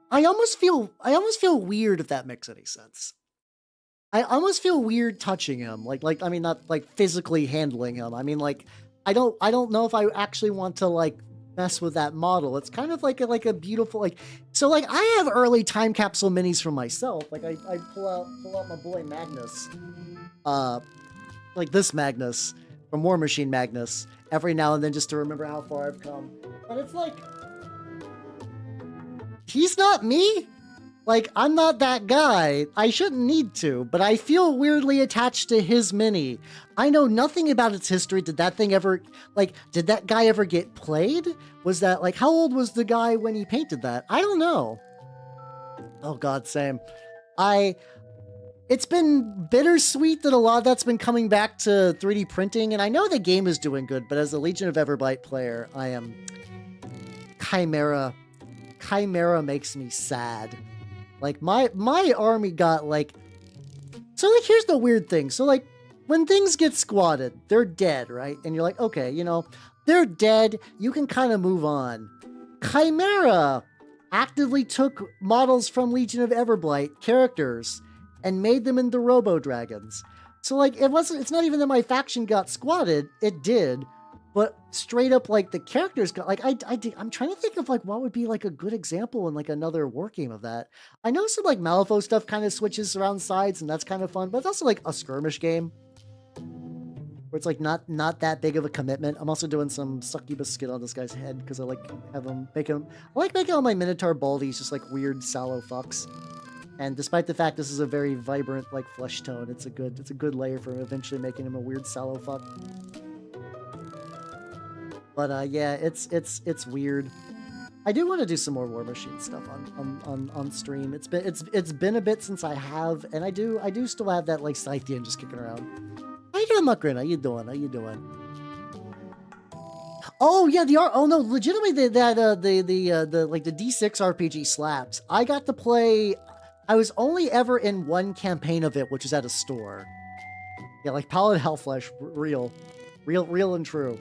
I almost feel weird if that makes any sense. I almost feel weird touching him. I mean, not like physically handling him. I mean, like, I don't know if I actually want to like mess with that model. It's kind of like a beautiful, like, so like I have early time capsule minis for myself. Like I pull out my boy Magnus, like this Magnus from War Machine Magnus every now and then just to remember how far I've come. But it's like, he's not me. Like, I'm not that guy. I shouldn't need to, but I feel weirdly attached to his mini. I know nothing about its history. Did that thing ever, like, did that guy ever get played? Was that, like, how old was the guy when he painted that? I don't know. Oh, God, same. It's been bittersweet that a lot of that's been coming back to 3D printing, and I know the game is doing good, but as a Legion of Everblight player, I am... Chimera makes me sad. Like, my army got, like... So, like, here's the weird thing. So, like, when things get squatted, they're dead, right? And you're like, okay, you know, they're dead. You can kind of move on. Chimera actively took models from Legion of Everblight characters and made them into Robo-Dragons. So, like, it's not even that my faction got squatted. It did. But straight up, like, the characters got, like, I'm trying to think of, like, what would be, like, a good example in, like, another war game of that. I know some, like, Malifaux stuff kind of switches around sides, and that's kind of fun, but it's also, like, a skirmish game where it's, like, not that big of a commitment. I'm also doing some succubus skin on this guy's head because I like making all my Minotaur baldies just, like, weird, sallow fucks. And despite the fact this is a very vibrant, like, flesh tone, it's a good layer for eventually making him a weird, sallow fuck. But yeah, it's weird. I do want to do some more War Machine stuff on stream. It's been a bit since I have, and I do still have that, like, Scythian just kicking around. How you doing, Muckrin? How you doing? Oh yeah, oh no, legitimately the D6 RPG slaps. I got to play. I was only ever in one campaign of it, which is at a store. Yeah, like Paladin Hellflesh, real and true.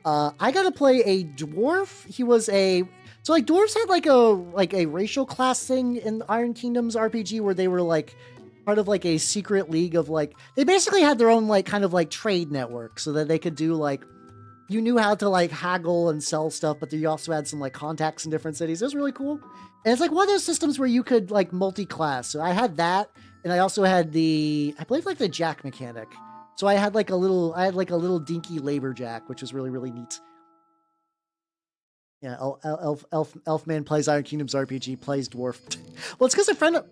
I got to play a dwarf. He was so like dwarves had like a racial class thing in Iron Kingdom's RPG where they were like part of like a secret league of like, they basically had their own like kind of like trade network so that they could do like, you knew how to like haggle and sell stuff, but you also had some like contacts in different cities. It was really cool. And it's like one of those systems where you could like multi-class. So I had that, and I also had I believe like the jack mechanic. So I had like a little dinky labor jack, which was really, really neat. Yeah, Elfman plays Iron Kingdom's RPG, plays dwarf. Well, it's because a friend of...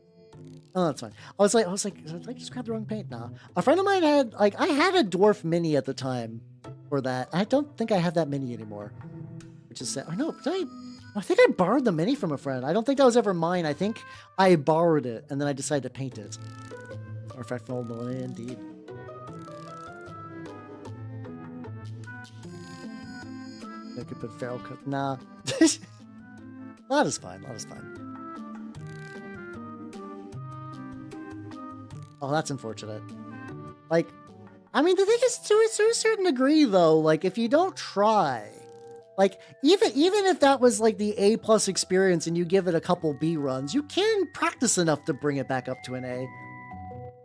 Oh, that's fine. I was like, did I just grab the wrong paint? Nah. A friend of mine had, like, I had a dwarf mini at the time for that. I don't think I have that mini anymore. Which is sad. Oh, no, I think I borrowed the mini from a friend. I don't think that was ever mine. I think I borrowed it, and then I decided to paint it. Or if I found the indeed. I could put feral cook. Nah. That is fine. Oh, that's unfortunate. Like, I mean, the thing is, to a certain degree, though, like, if you don't try, like, even if that was, like, the A+ experience and you give it a couple B runs, you can practice enough to bring it back up to an A.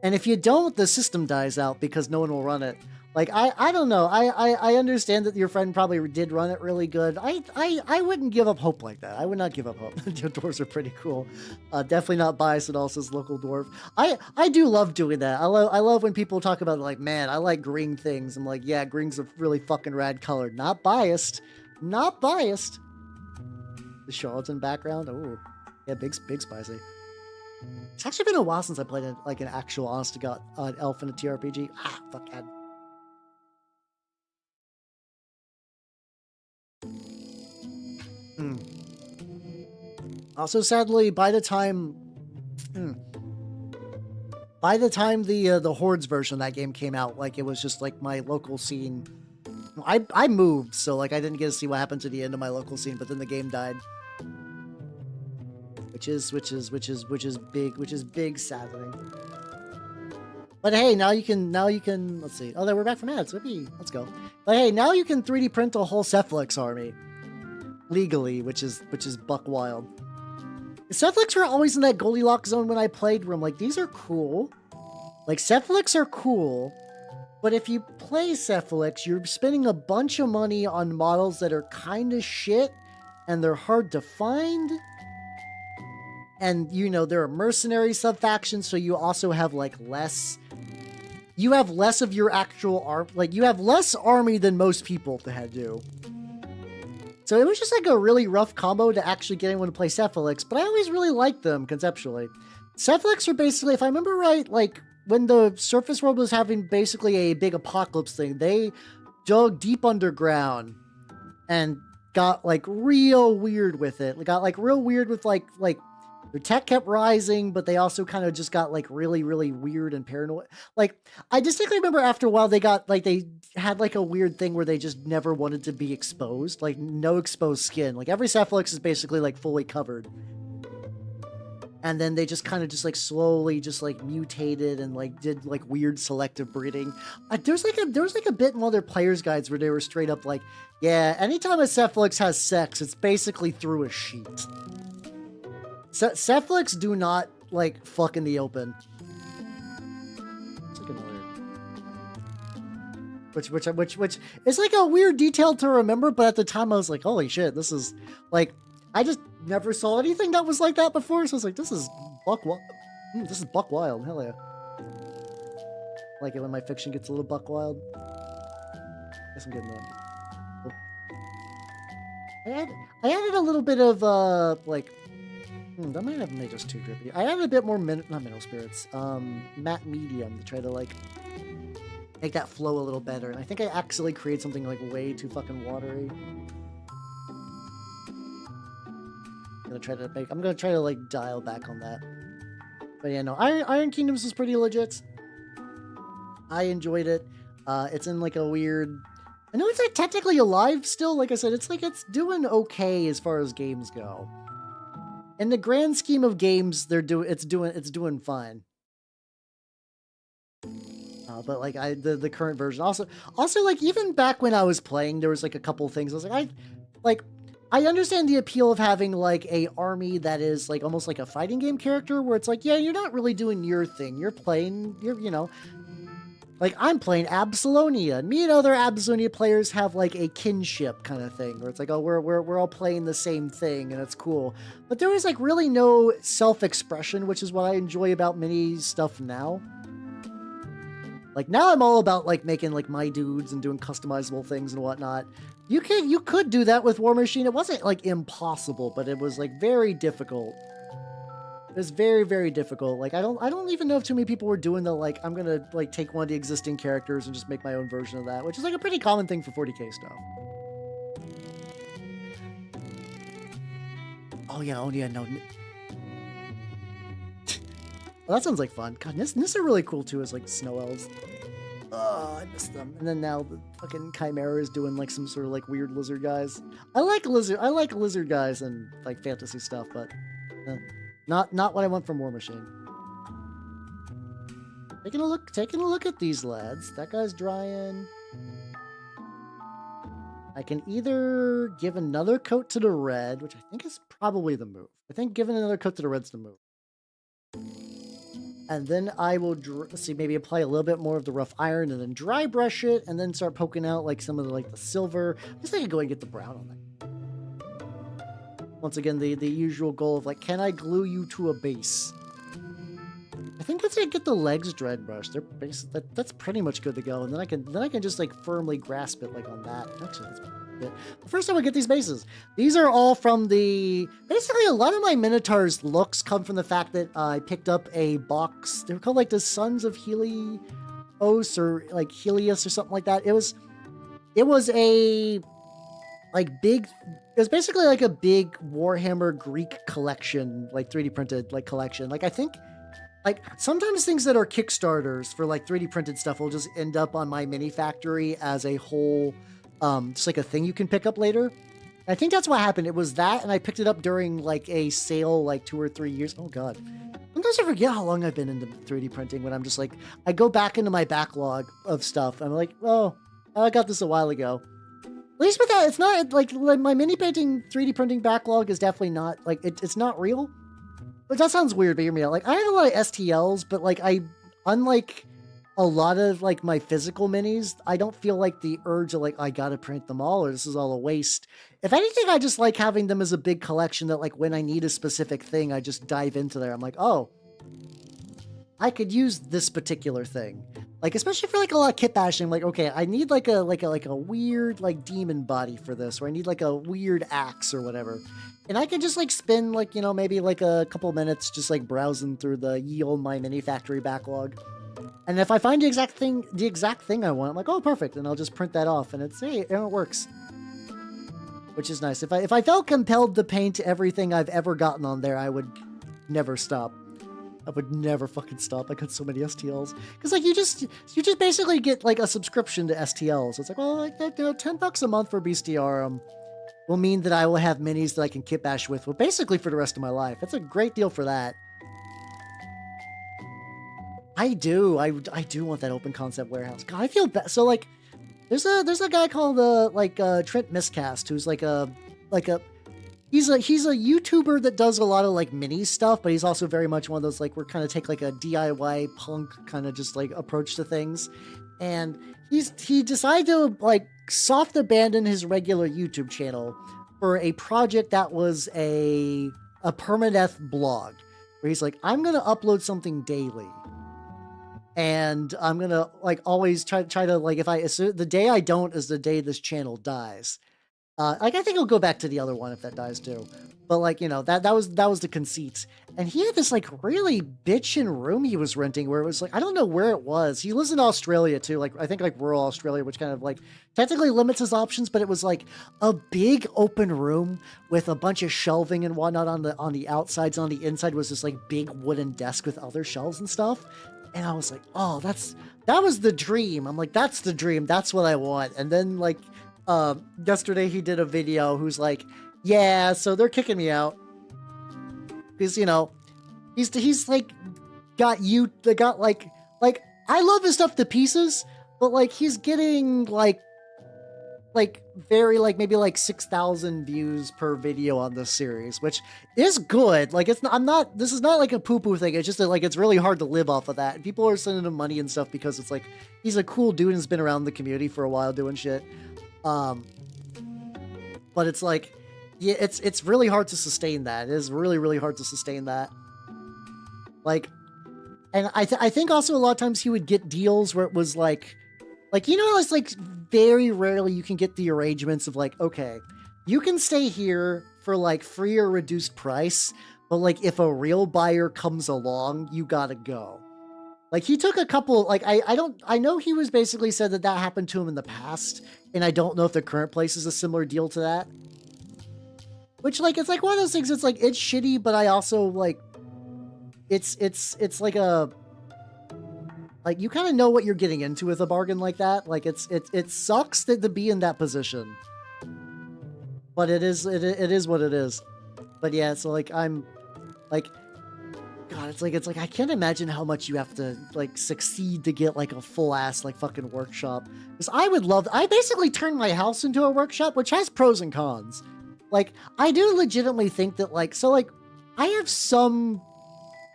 And if you don't, the system dies out because no one will run it. Like, I don't know. I understand that your friend probably did run it really good. I wouldn't give up hope like that. I would not give up hope. Your dwarves are pretty cool. Definitely not biased at all, says local dwarf. I do love doing that. I love when people talk about, like, man, I like green things. I'm like, yeah, green's a really fucking rad color. Not biased. Not biased. The charlatan background. Oh, yeah, big spicy. It's actually been a while since I played an actual honest-to-God elf in a TRPG. Ah, fuck, God. Also, sadly, by the time the Hordes version of that game came out, like, it was just like my local scene. I moved, so like I didn't get to see what happened to the end of my local scene, but then the game died, which is big saddening. But hey, now you can let's see. Oh, we're back from ads. Let's go. But hey, now you can 3D print a whole Cephalix army legally, which is buck wild. Cephalix were always in that Goldilocks zone when I played, where I'm like, these are cool. Like, Cephalix are cool, but if you play Cephalix, you're spending a bunch of money on models that are kind of shit, and they're hard to find. And, you know, they're a mercenary sub-faction, so you also have, like, less... You have less of your actual army. Like, you have less army than most people to do. So it was just like a really rough combo to actually get anyone to play Cephalix, but I always really liked them conceptually. Cephalix are basically, if I remember right, like when the surface world was having basically a big apocalypse thing, they dug deep underground and got like real weird with it. Got like real weird with like their tech kept rising, but they also kind of just got like really, really weird and paranoid. Like I distinctly remember after a while they got like they had like a weird thing where they just never wanted to be exposed, like no exposed skin. Like every Cephalix is basically like fully covered. And then they just kind of just like slowly just like mutated and like did like weird selective breeding. There was like a bit in one of their players guides where they were straight up like, yeah, anytime a Cephalix has sex, it's basically through a sheet. Cephalix do not like fuck in the open. It's like another, which is like a weird detail to remember, but at the time I was like, holy shit, this is like, I just never saw anything that was like that before, so I was like, this is buck wild, hell yeah. I like it when my fiction gets a little buck wild. Guess I'm getting that. I added a little bit of like, that might have made us too drippy. I added a bit more not mineral spirits, matte medium to try to like make that flow a little better. And I think I accidentally created something like way too fucking watery. I'm gonna try to like dial back on that. But yeah, no, Iron Kingdoms was pretty legit. I enjoyed it. It's in like a weird, I know it's like technically alive still. Like I said, it's like it's doing okay as far as games go. In the grand scheme of games, it's doing fine. But like the current version also like even back when I was playing, there was like a couple things I was like I understand the appeal of having like a army that is like almost like a fighting game character where it's like, yeah, you're not really doing your thing. You're you know, like I'm playing Absalonia, and me and other Absalonia players have like a kinship kind of thing where it's like, oh, we're all playing the same thing and it's cool. But there was like really no self-expression, which is what I enjoy about mini stuff now. Like now I'm all about like making like my dudes and doing customizable things and whatnot. You could do that with War Machine. It wasn't like impossible, but it was like very difficult. It was very, very difficult. Like I don't even know if too many people were doing the like I'm gonna like take one of the existing characters and just make my own version of that, which is like a pretty common thing for 40k stuff. Oh yeah, no. Well, that sounds like fun. God, Nis are really cool too as like snow elves. Oh, I miss them. And then now the fucking Chimera is doing like some sort of like weird lizard guys. I like lizard guys and like fantasy stuff, but not what I want from War Machine. Taking a look at these lads. That guy's drying. I can either give another coat to the red, which I think is probably the move. I think giving another coat to the red's the move. And then I will, maybe apply a little bit more of the rough iron and then dry brush it and then start poking out like some of the, like the silver. I guess I could go and get the brown on that. Once again, the usual goal of like, can I glue you to a base? I think once I get the legs dry brushed, that's pretty much good to go. And then I can just like firmly grasp it like on that. Actually, that's it. But first time I get these bases. These are all from basically a lot of my Minotaurs looks come from the fact that I picked up a box. They were called like the Sons of Helios or like Helios or something like that. It was a like big, it was basically like a big Warhammer Greek collection, like 3D printed like collection. Like I think like sometimes things that are Kickstarters for like 3D printed stuff will just end up on my mini factory as a whole, just like a thing you can pick up later. And I think that's what happened. It was that, and I picked it up during like a sale like 2 or 3 years. Oh god. Sometimes I forget how long I've been into 3D printing when I'm just like, I go back into my backlog of stuff. I'm like, oh, I got this a while ago. At least with that, it's not like my mini painting 3D printing backlog is definitely not like, it's not real. But that sounds weird, but hear me out. Like I have a lot of STLs, but like unlike a lot of like my physical minis, I don't feel like the urge of like, I gotta print them all or this is all a waste. If anything, I just like having them as a big collection that like when I need a specific thing, I just dive into there. I'm like, oh, I could use this particular thing. Like, especially for like a lot of kit bashing, like, okay, I need like a weird like demon body for this, or I need like a weird axe or whatever. And I can just like spend like, you know, maybe like a couple minutes just like browsing through the ye olde my mini factory backlog. And if I find the exact thing I want, I'm like, oh, perfect. And I'll just print that off and it's, hey, and it works. Which is nice. If I felt compelled to paint everything I've ever gotten on there, I would never stop. I would never fucking stop. I got so many STLs. Because, like, you just basically get, like, a subscription to STLs. It's like, well, like, you know, $10 a month for bestiarum will mean that I will have minis that I can kit bash with, well, basically for the rest of my life. It's a great deal for that. I do want that open concept warehouse. God, I feel bad. So, like, there's a guy called, Trent Miscast, who's, He's a YouTuber that does a lot of like mini stuff, but he's also very much one of those like we're kind of take like a DIY punk kind of just like approach to things. And he decided to like soft abandon his regular YouTube channel for a project that was a permadeath blog where he's like, I'm gonna upload something daily. And I'm gonna like always try to like the day I don't is the day this channel dies. Like I think he'll go back to the other one if that dies too. But like, you know, that was the conceit. And he had this like really bitchin' room he was renting where it was like, I don't know where it was. He lives in Australia too. Like I think like rural Australia, which kind of like technically limits his options, but it was like a big open room with a bunch of shelving and whatnot on the outsides. On the inside was this like big wooden desk with other shelves and stuff. And I was like, oh, that was the dream. I'm like, that's the dream. That's what I want. And then like, yesterday he did a video who's like, yeah, so they're kicking me out because, you know, he's like got like I love his stuff to pieces, but like he's getting like very like maybe like 6,000 views per video on this series, which is good. Like this is not like a poo-poo thing. It's just that, like, it's really hard to live off of that. And people are sending him money and stuff because it's like, he's a cool dude and has been around the community for a while doing shit. But it's like, yeah, it's really hard to sustain that. It is really, really hard to sustain that. Like, and I think also a lot of times he would get deals where it was like, you know, it's like very rarely you can get the arrangements of like, okay, you can stay here for like free or reduced price, but like if a real buyer comes along, you gotta go. Like he took a couple, like I know he was basically said that happened to him in the past, and I don't know if the current place is a similar deal to that. Which like, it's like one of those things, it's like, it's shitty, but I also like, it's like a, like you kind of know what you're getting into with a bargain like that. Like it sucks to be in that position, but it is what it is. But yeah, so like I'm like, God, it's like I can't imagine how much you have to like succeed to get like a full ass like fucking workshop. Because I basically turned my house into a workshop, which has pros and cons. Like I do legitimately think that like, so like I have some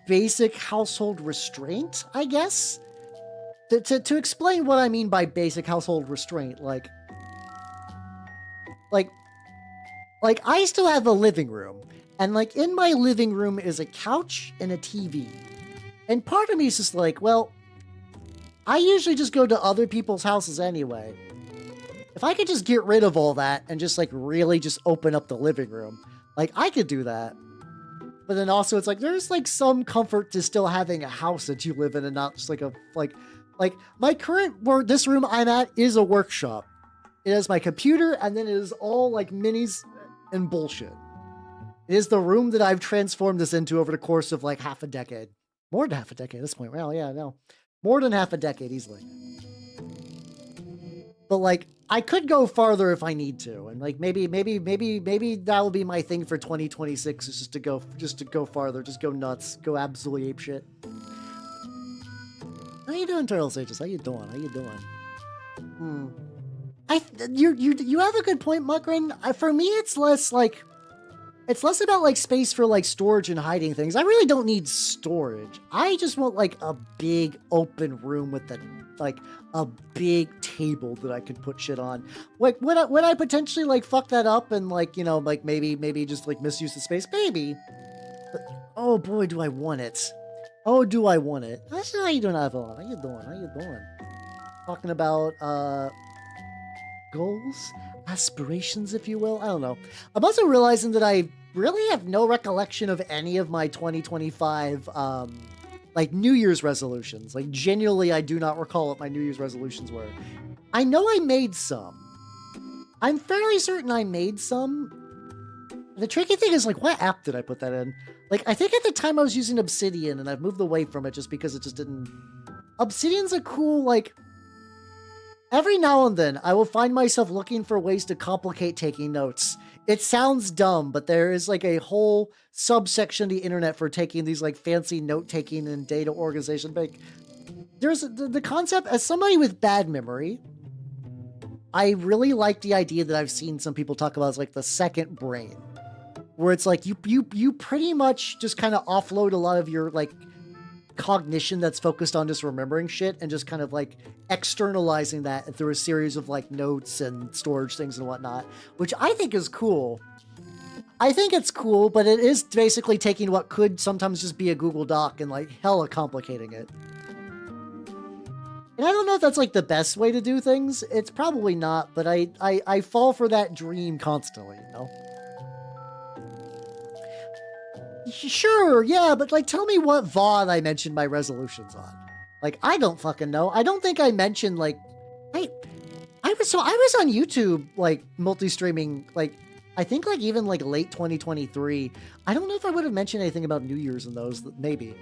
basic household restraint, I guess. To explain what I mean by basic household restraint, like I still have a living room, and like in my living room is a couch and a TV, and part of me is just like, well, I usually just go to other people's houses anyway. If I could just get rid of all that and just like really just open up the living room, like I could do that. But then also it's like there's like some comfort to still having a house that you live in and not just like a like my current this room I'm at is a workshop. It is my computer, and then it is all like minis and bullshit. It is the room that I've transformed this into over the course of like half a decade. More than half a decade at this point. Well, yeah, no. More than half a decade easily. But like, I could go farther if I need to. And like, maybe that will be my thing for 2026 is just to go farther. Just go nuts. Go absolutely apeshit. How you doing, Turtle Sages? How you doing? You have a good point, Muckrin. For me, it's less about like space for like storage and hiding things. I really don't need storage. I just want like a big open room with a big table that I could put shit on. Like would I potentially like fuck that up and like, you know, like maybe just like misuse the space? Maybe. But oh boy, do I want it. Oh, do I want it? How you doing, Avalon? How you doing? talking about goals, aspirations, if you will. I don't know. I'm also realizing that I really have no recollection of any of my 2025 like New Year's resolutions. Like genuinely, I do not recall what my New Year's resolutions were. I know I made some. I'm fairly certain I made some. The tricky thing is, like, what app did I put that in? Like, I think at the time I was using Obsidian, and I've moved away from it just because it just didn't... Obsidian's a cool, like... Every now and then, I will find myself looking for ways to complicate taking notes. It sounds dumb, but there is, like, a whole subsection of the internet for taking these, like, fancy note-taking and data organization. Like, there's the concept, as somebody with bad memory, I really like the idea that I've seen some people talk about as, like, the second brain. Where it's like, you pretty much just kind of offload a lot of your, like, cognition that's focused on just remembering shit and just kind of, like, externalizing that through a series of, like, notes and storage things and whatnot, which I think is cool. I think it's cool, but it is basically taking what could sometimes just be a Google Doc and, like, hella complicating it. And I don't know if that's, like, the best way to do things. It's probably not, but I fall for that dream constantly, you know? Sure, yeah, but, like, tell me what VOD I mentioned my resolutions on. Like, I don't fucking know. I don't think I mentioned, like... I was on YouTube, like, multi-streaming, like, I think, like, even, like, late 2023. I don't know if I would have mentioned anything about New Year's in those, maybe.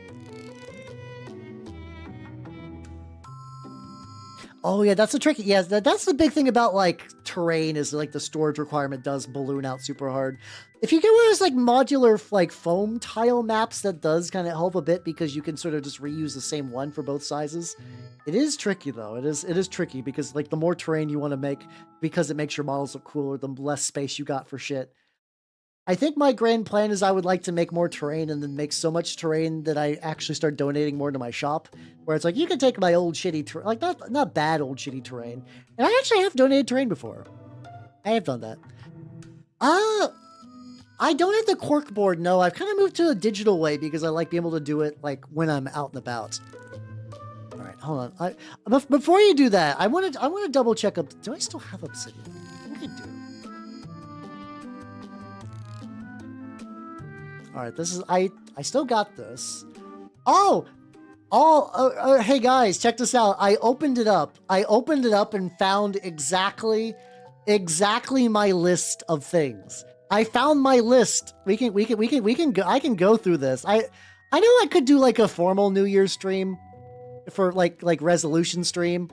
Oh, yeah, that's the tricky... Yeah, that's the big thing about, like, terrain is, like, the storage requirement does balloon out super hard. If you get one of those, like, modular, like, foam tile maps, that does kind of help a bit because you can sort of just reuse the same one for both sizes. It is tricky, though. It is tricky because, like, the more terrain you want to make, because it makes your models look cooler, the less space you got for shit. I think my grand plan is I would like to make more terrain and then make so much terrain that I actually start donating more to my shop, where it's like, you can take my old shitty terrain, like, not bad old shitty terrain. And I actually have donated terrain before. I have done that. I don't have the cork board, no. I've kind of moved to a digital way because I like being able to do it, like, when I'm out and about. All right, hold on. Before you do that, I want to double check do I still have Obsidian? I think I do. All right, this is, I still got this. Hey guys, check this out. I opened it up and found exactly my list of things. I found my list. We can go. I can go through this. I know I could do like a formal New Year's stream for like resolution stream.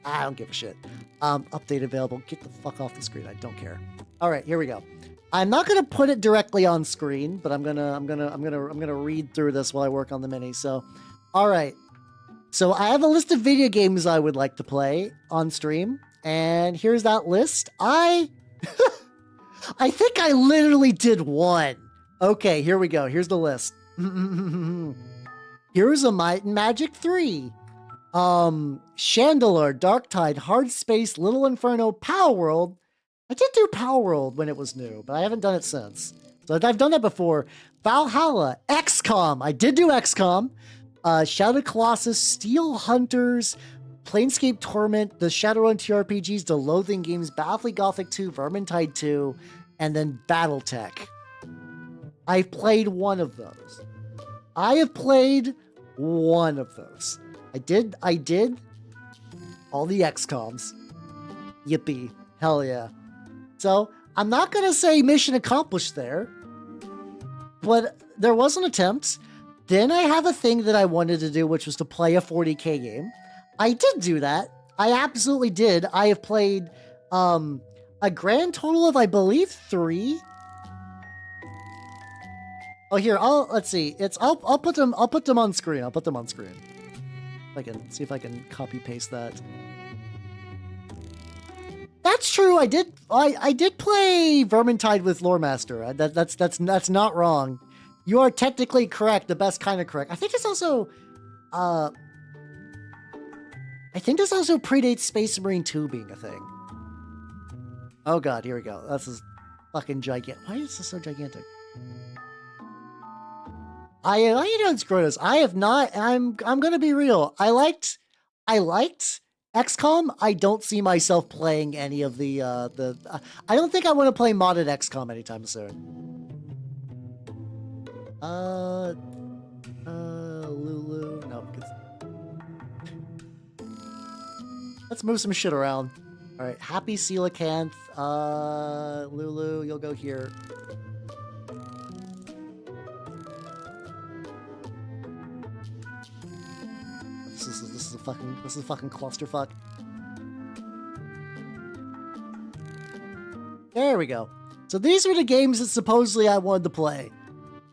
I don't give a shit. Update available. Get the fuck off the screen. I don't care. All right, here we go. I'm not gonna put it directly on screen, but I'm gonna read through this while I work on the mini. So, all right. So I have a list of video games I would like to play on stream, and here's that list. I think I literally did one. Okay, here we go. Here's the list. Here's a Might and Magic 3. Chandelure, Darktide, Hard Space, Little Inferno, Power World. I did do Power World when it was new, but I haven't done it since. So I've done that before. Valhalla, XCOM. I did do XCOM. Shadow Colossus, Steel Hunters, Planescape Torment, the Shadowrun TRPGs, the Loathing Games, Battlefield Gothic 2, Vermintide 2, and then Battletech. I've played one of those. I have played one of those. I did all the XCOMs. Yippee. Hell yeah. So, I'm not going to say mission accomplished there, but there was an attempt. Then I have a thing that I wanted to do, which was to play a 40k game. I did do that. I absolutely did. I have played a grand total of, I believe, 3. Oh, here, let's see. I'll put them on screen. I'll put them on screen. I can see if I can copy paste that. That's true. I did play Vermintide with Loremaster. That's not wrong. You are technically correct. The best kind of correct. I think this also predates Space Marine 2 being a thing. Oh god, here we go. This is fucking gigantic. Why is this so gigantic? How you doing, Scrotus? I have not. I'm gonna be real. I liked XCOM, I don't see myself playing any of the I don't think I want to play modded XCOM anytime soon. Lulu, no. Let's move some shit around. All right, Happy Coelacanth. Lulu, you'll go here. This is a fucking clusterfuck. There we go. So these were the games that supposedly I wanted to play.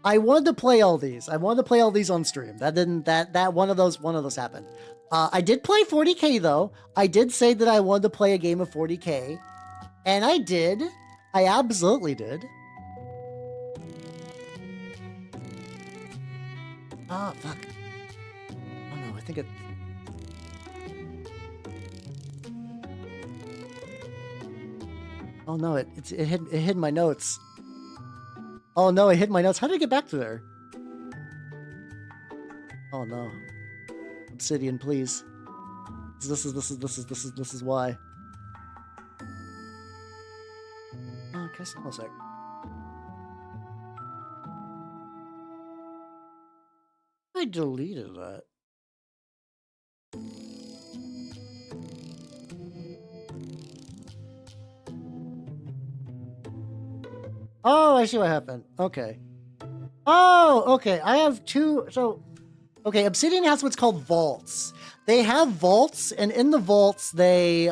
I wanted to play all these. I wanted to play all these on stream. That one of those happened. I did play 40K though. I did say that I wanted to play a game of 40K, and I did. I absolutely did. Ah, fuck. Oh no, I think it. Oh no, it hid my notes. Oh no, it hid my notes. How did I get back to there? Oh no. Obsidian, please. This is why. Oh, can I see? Oh, sec. I deleted that. Oh, I see what happened. Okay. Oh, okay. I have two. So, okay. Obsidian has what's called vaults. They have vaults, and in the vaults, they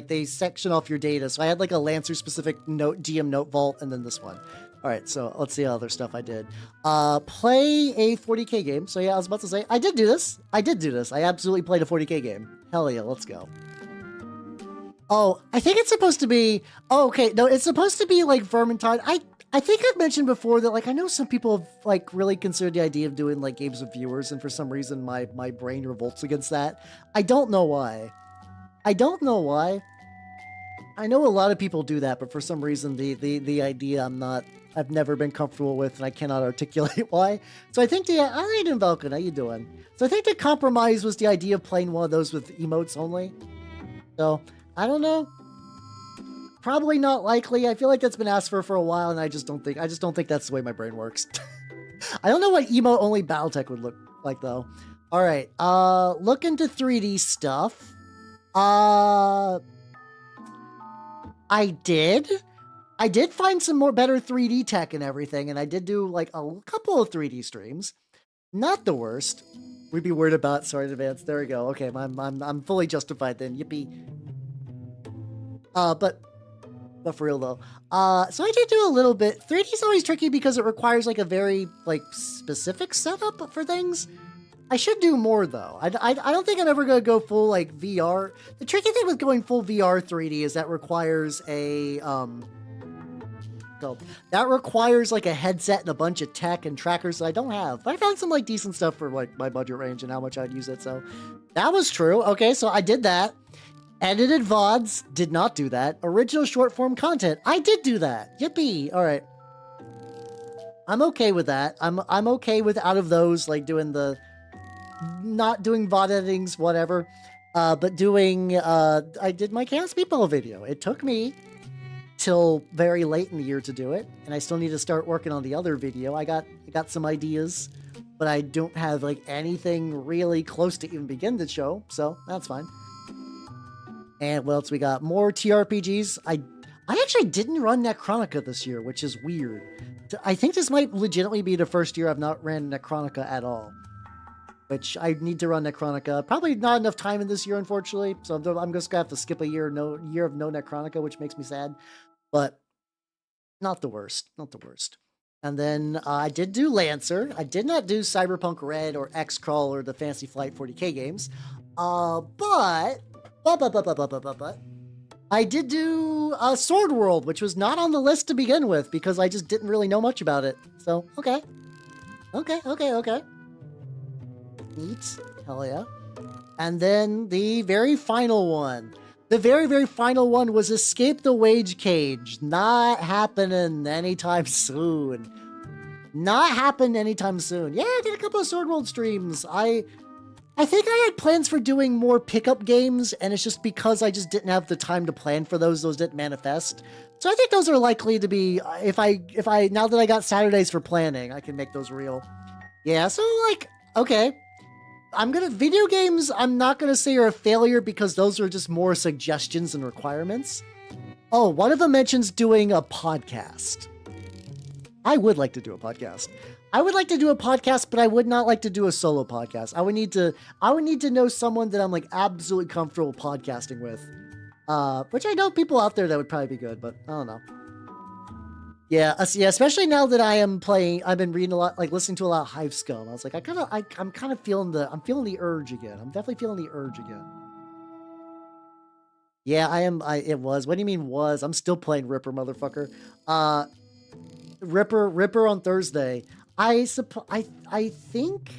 they section off your data. So I had like a Lancer specific note DM note vault, and then this one. All right. So let's see other stuff I did. Play a 40K game. So yeah, I was about to say I did do this. I absolutely played a 40K game. Hell yeah, let's go. Oh, I think it's supposed to be. Oh, okay. No, it's supposed to be like Vermintide. I think I've mentioned before that like I know some people have like really considered the idea of doing like games with viewers, and for some reason my brain revolts against that. I don't know why. I know a lot of people do that, but for some reason the idea I've never been comfortable with, and I cannot articulate why. So I think hi Valken, how you doing? So I think the compromise was the idea of playing one of those with emotes only. So I don't know. Probably not likely. I feel like that's been asked for a while, and I just don't think that's the way my brain works. I don't know what emote only BattleTech would look like though. All right. Look into 3D stuff. I did find some more better 3D tech and everything, and I did do like a couple of 3D streams. Not the worst. We'd be worried about. Sorry in advance. There we go. Okay, I'm fully justified then. Yippee. But for real though. So I did do a little bit. 3D is always tricky because it requires like a very like specific setup for things. I should do more though. I don't think I'm ever gonna go full like VR. The tricky thing with going full VR 3D is that requires a that requires like a headset and a bunch of tech and trackers that I don't have. But I found some like decent stuff for like my budget range and how much I'd use it. So that was true. Okay, so I did that. Edited VODs, did not do that. Original short form content, I did do that. Yippee! All right, I'm okay with that. I'm okay with out of those like doing the not doing VOD editings, whatever. But doing I did my Chaos Meatball video. It took me till very late in the year to do it, and I still need to start working on the other video. I got some ideas, but I don't have like anything really close to even begin to show, so that's fine. And what else we got? More TRPGs. I actually didn't run Necronica this year, which is weird. I think this might legitimately be the first year I've not ran Necronica at all. Which I need to run Necronica. Probably not enough time in this year, unfortunately. So I'm just gonna have to skip a year of no Necronica, which makes me sad. But not the worst. Not the worst. And then I did do Lancer. I did not do Cyberpunk Red or X-Crawl or the Fantasy Flight 40K games. But I did do Sword World, which was not on the list to begin with because I just didn't really know much about it. So, okay. Neat. Hell yeah. And then the very final one. The very, very final one was Escape the Wage Cage. Not happening anytime soon. Yeah, I did a couple of Sword World streams. I think I had plans for doing more pickup games, and it's just because I just didn't have the time to plan for those didn't manifest. So I think those are likely to be, if I now that I got Saturdays for planning, I can make those real. Yeah, so like, okay. Video games, I'm not gonna say are a failure because those are just more suggestions and requirements. Oh, one of them mentions doing a podcast. I would like to do a podcast. I would like to do a podcast, but I would not like to do a solo podcast. I would need to know someone that I'm like absolutely comfortable podcasting with. Which I know people out there that would probably be good, but I don't know. Yeah, especially now that I've been reading a lot, like listening to a lot of Hive Scum. I was like, I'm kind of feeling the urge again. I'm definitely feeling the urge again. Yeah, it was. What do you mean was? I'm still playing Ripper, motherfucker. Ripper on Thursday. I think,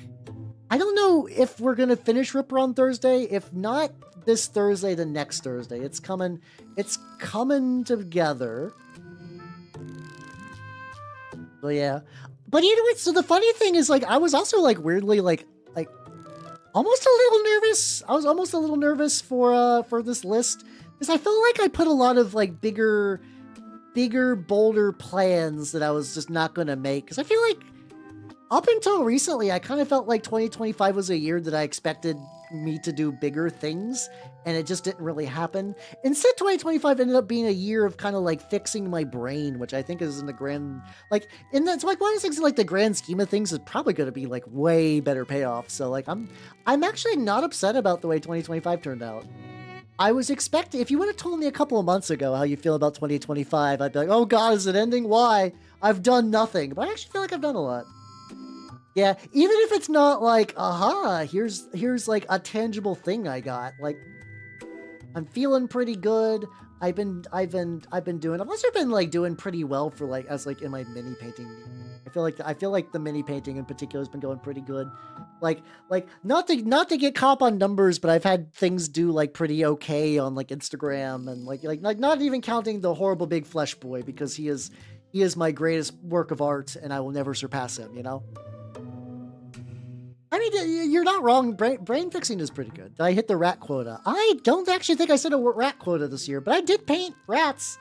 I don't know if we're gonna finish Ripper on Thursday. If not this Thursday, the next Thursday. It's coming together. So yeah. But you know what? So the funny thing is, like, I was also like weirdly like almost a little nervous. I was almost a little nervous for this list because I felt like I put a lot of like bigger, bolder plans that I was just not gonna make. Because I feel like up until recently, I kind of felt like 2025 was a year that I expected me to do bigger things, and it just didn't really happen. Instead, 2025 ended up being a year of kind of like fixing my brain, which I think is in the grand, like in that, so like one of the things in like the grand scheme of things is probably going to be like way better payoff. So like I'm actually not upset about the way 2025 turned out. I was expecting, if you would have told me a couple of months ago how you feel about 2025, I'd be like, oh God, is it ending? Why? I've done nothing, but I actually feel like I've done a lot. Yeah, even if it's not like, aha, here's like a tangible thing I got. Like, I'm feeling pretty good. I've been doing. I've also been like doing pretty well for like as like in my mini painting. I feel like the mini painting in particular has been going pretty good. Like not to get caught on numbers, but I've had things do like pretty okay on like Instagram and like not even counting the horrible big flesh boy because he is my greatest work of art and I will never surpass him. You know. I mean, you're not wrong. Brain fixing is pretty good. Did I hit the rat quota? I don't actually think I said a rat quota this year, but I did paint rats.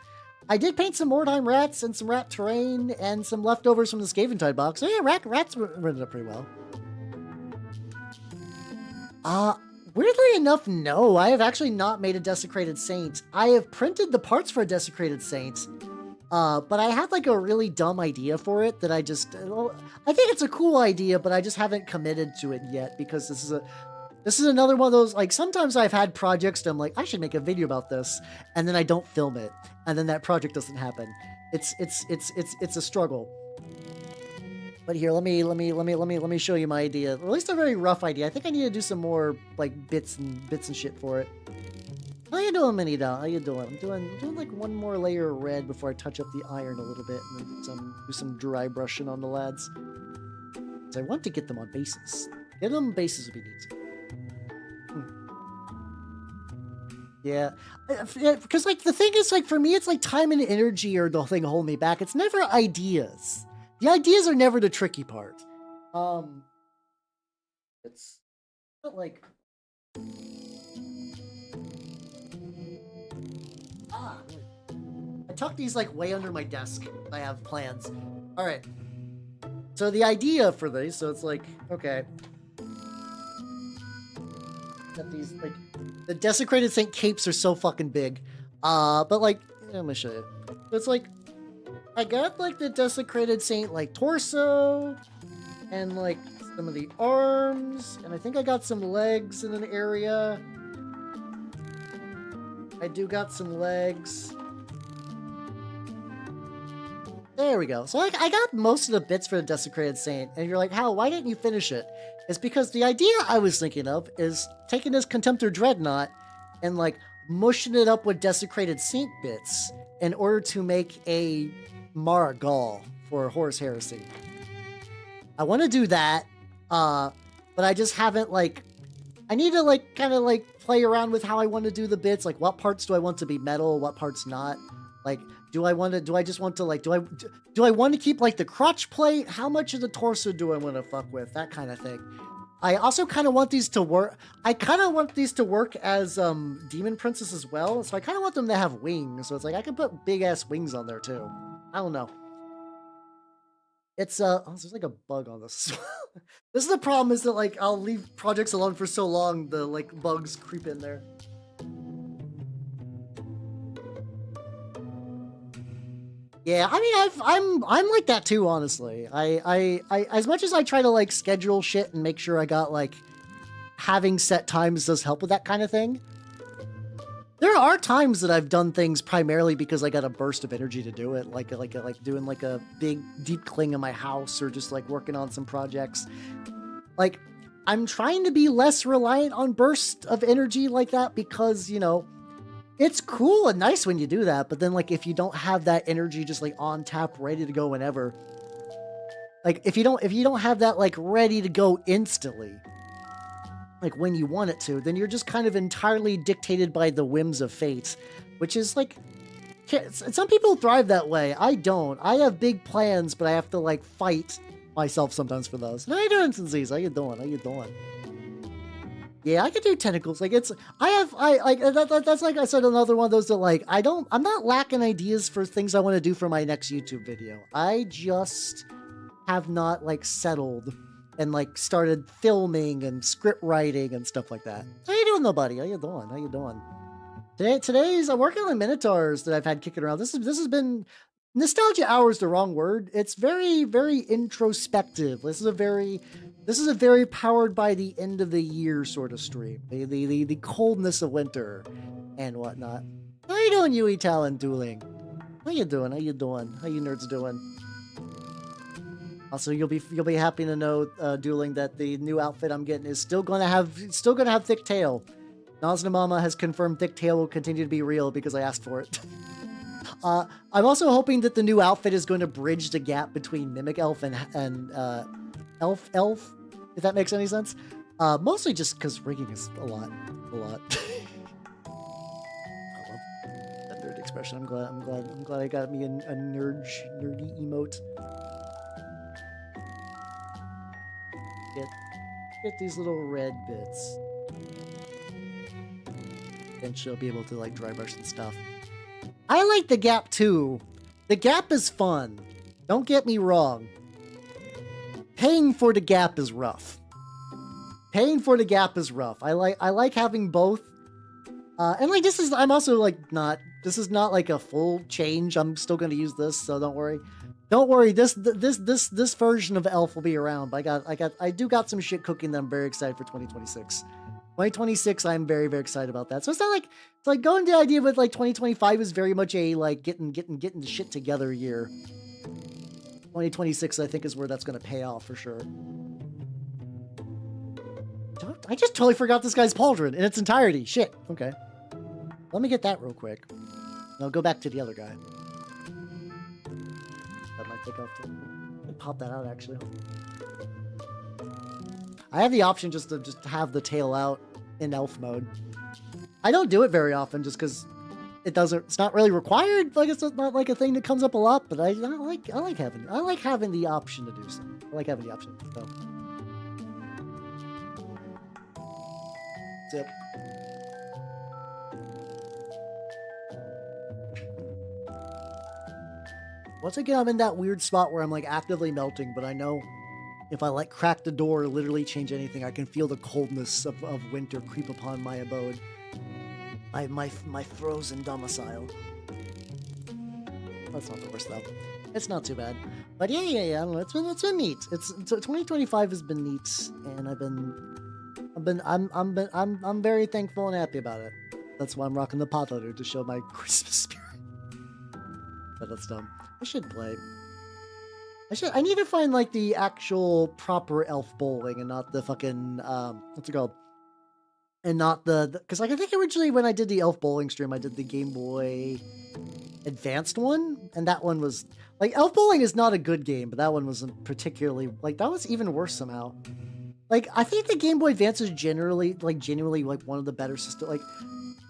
I did paint some Mordheim rats and some rat terrain and some leftovers from the Scaventide box. So yeah, rats ended up pretty well. Weirdly enough, no. I have actually not made a Desecrated Saint. I have printed the parts for a Desecrated Saint. But I had like a really dumb idea for it that I think it's a cool idea, but I just haven't committed to it yet because this is another one of those, like sometimes I've had projects that I'm like, I should make a video about this. And then I don't film it. And then that project doesn't happen. It's a struggle. But here, let me show you my idea. Or at least a very rough idea. I think I need to do some more like bits and shit for it. How you doing, Mini Doll? How you doing? I'm doing like one more layer of red before I touch up the iron a little bit and then do some dry brushing on the lads. So I want to get them on bases. Get them bases would be neat. Yeah, because like the thing is like for me it's like time and energy are the thing holding me back. It's never ideas. The ideas are never the tricky part. It's not like. I tucked these like way under my desk. I have plans. All right. So the idea for these, so it's like, okay. Got these like the Desecrated Saint capes are so fucking big. But like, let me show you. It's like I got like the Desecrated Saint like torso and like some of the arms, and I think I got some legs in an area. I do got some legs. There we go. So I got most of the bits for the Desecrated Saint, and you're like, Hal, why didn't you finish it? It's because the idea I was thinking of is taking this Contemptor Dreadnought and like mushing it up with Desecrated Saint bits in order to make a Mara Gaul for Horus Heresy. I want to do that, but I just haven't like. I need to like kind of like play around with how I want to do the bits. Like, what parts do I want to be metal? What parts not? Like, do I want to keep like the crotch plate? How much of the torso do I want to fuck with? That kind of thing. I also kind of want these to work. I kind of want these to work as demon princess as well. So I kind of want them to have wings. So it's like I can put big ass wings on there too. I don't know. It's oh, there's like a bug on this. This is the problem, is that like I'll leave projects alone for so long, the like bugs creep in there. Yeah, I mean, I'm like that too, honestly. I as much as I try to like schedule shit and make sure I got like having set times does help with that kind of thing. There are times that I've done things primarily because I got a burst of energy to do it, like doing like a big deep clean in my house, or just like working on some projects. Like, I'm trying to be less reliant on bursts of energy like that, because, you know, it's cool and nice when you do that, but then like if you don't have that energy just like on tap ready to go whenever, like if you don't have that like ready to go instantly, like when you want it to, then you're just kind of entirely dictated by the whims of fate, which is like, some people thrive that way. I don't. I have big plans, but I have to like fight myself sometimes for those. How you doing, Sinzies? How you doing? How you doing? Yeah, I could do tentacles. Like that's like I said, another one of those that like, I'm not lacking ideas for things I want to do for my next YouTube video. I just have not like settled and like started filming and script writing and stuff like that. How you doing, nobody? How you doing? How you doing? Today's I'm working on Minotaurs that I've had kicking around. This has been, nostalgia hour is the wrong word. It's very, very introspective. This is a very powered by the end of the year sort of stream. The coldness of winter and whatnot. How you doing, Yui Talon Dueling? How you doing? How you doing? How you nerds doing? Also, you'll be happy to know, Dueling, that the new outfit I'm getting is still gonna have thick tail. Naznamama has confirmed thick tail will continue to be real because I asked for it. I'm also hoping that the new outfit is going to bridge the gap between Mimic Elf and Elf, if that makes any sense. Mostly just because rigging is a lot. I love that nerd expression. I'm glad I got me a nerdy emote. Get these little red bits. And she'll be able to like dry brush and stuff. I like the gap too. The gap is fun. Don't get me wrong. Paying for the gap is rough. Paying for the gap is rough. I like having both. And like this is not like a full change. I'm still gonna use this, so don't worry. Don't worry, this version of Elf will be around. But I do got some shit cooking that I'm very excited for 2026. 2026, I'm very, very excited about that. So it's not like, it's like going to the idea with like 2025 is very much a like getting the shit together year. 2026, I think, is where that's going to pay off for sure. I just totally forgot this guy's pauldron in its entirety. Shit. Okay. Let me get that real quick. I'll go back to the other guy. That might take off too. Pop that out, actually. I have the option just to have the tail out in elf mode. I don't do it very often just because it's not really required. Like it's not like a thing that comes up a lot, but I like having the option to do so. I like having the option. So. Zip. Once again, I'm in that weird spot where I'm like actively melting, but I know if I like crack the door or literally change anything, I can feel the coldness of winter creep upon my abode. My frozen domicile. That's not the worst though. It's not too bad. But yeah. I don't know. It's been neat. 2025 has been neat, and I'm very thankful and happy about it. That's why I'm rocking the pot loader to show my Christmas spirit. But that's dumb. I should play. I need to find like the actual proper elf bowling and not the fucking what's it called? And not the because like I think originally when I did the elf bowling stream, I did the Game Boy Advanced one, and that one was like elf bowling is not a good game, but that one wasn't particularly like that was even worse somehow. Like I think the Game Boy Advance is genuinely like one of the better systems. Like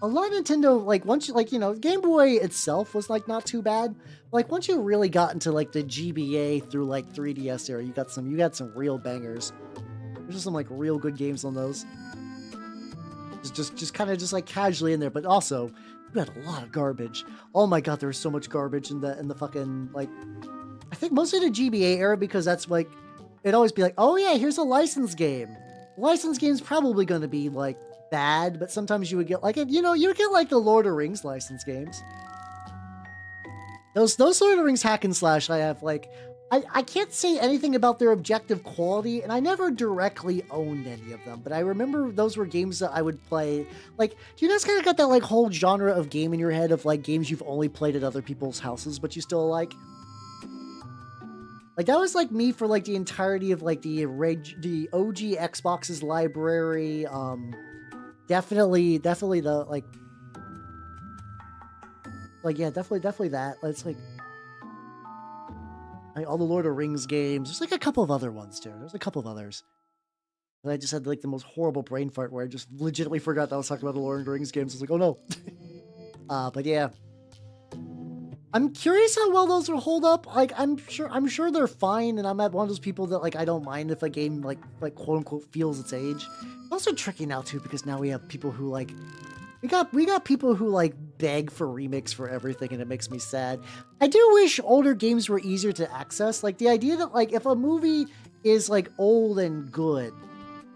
a lot of Nintendo, like once you like, you know, Game Boy itself was like not too bad. Like once you really got into like the GBA through like 3DS era, you got some real bangers. There's just some like real good games on those. Just kind of just like casually in there, but also we had a lot of garbage. Oh my god, there was so much garbage in the fucking like. I think mostly the GBA era, because that's like it'd always be like, oh yeah, here's a licensed game. Licensed game's probably going to be like bad, but sometimes you would get like you would get like the Lord of the Rings licensed games. Those Lord of the Rings hack and slash, I have like. I can't say anything about their objective quality, and I never directly owned any of them, but I remember those were games that I would play. Like, do you guys kind of got that like whole genre of game in your head of like games you've only played at other people's houses, but you still like? Like, that was like me for like the entirety of like the OG Xbox's library. Definitely the like yeah, definitely that. It's like all the Lord of the Rings games. There's like a couple of other ones too. There's a couple of others. And I just had like the most horrible brain fart where I just legitimately forgot that I was talking about the Lord of the Rings games. I was like, oh no. But yeah. I'm curious how well those will hold up. Like, I'm sure they're fine, and I'm at one of those people that like I don't mind if a game like quote unquote feels its age. It's also tricky now too, because now we have people who like we got people who like beg for remakes for everything, and it makes me sad. I do wish older games were easier to access. Like the idea that like if a movie is like old and good,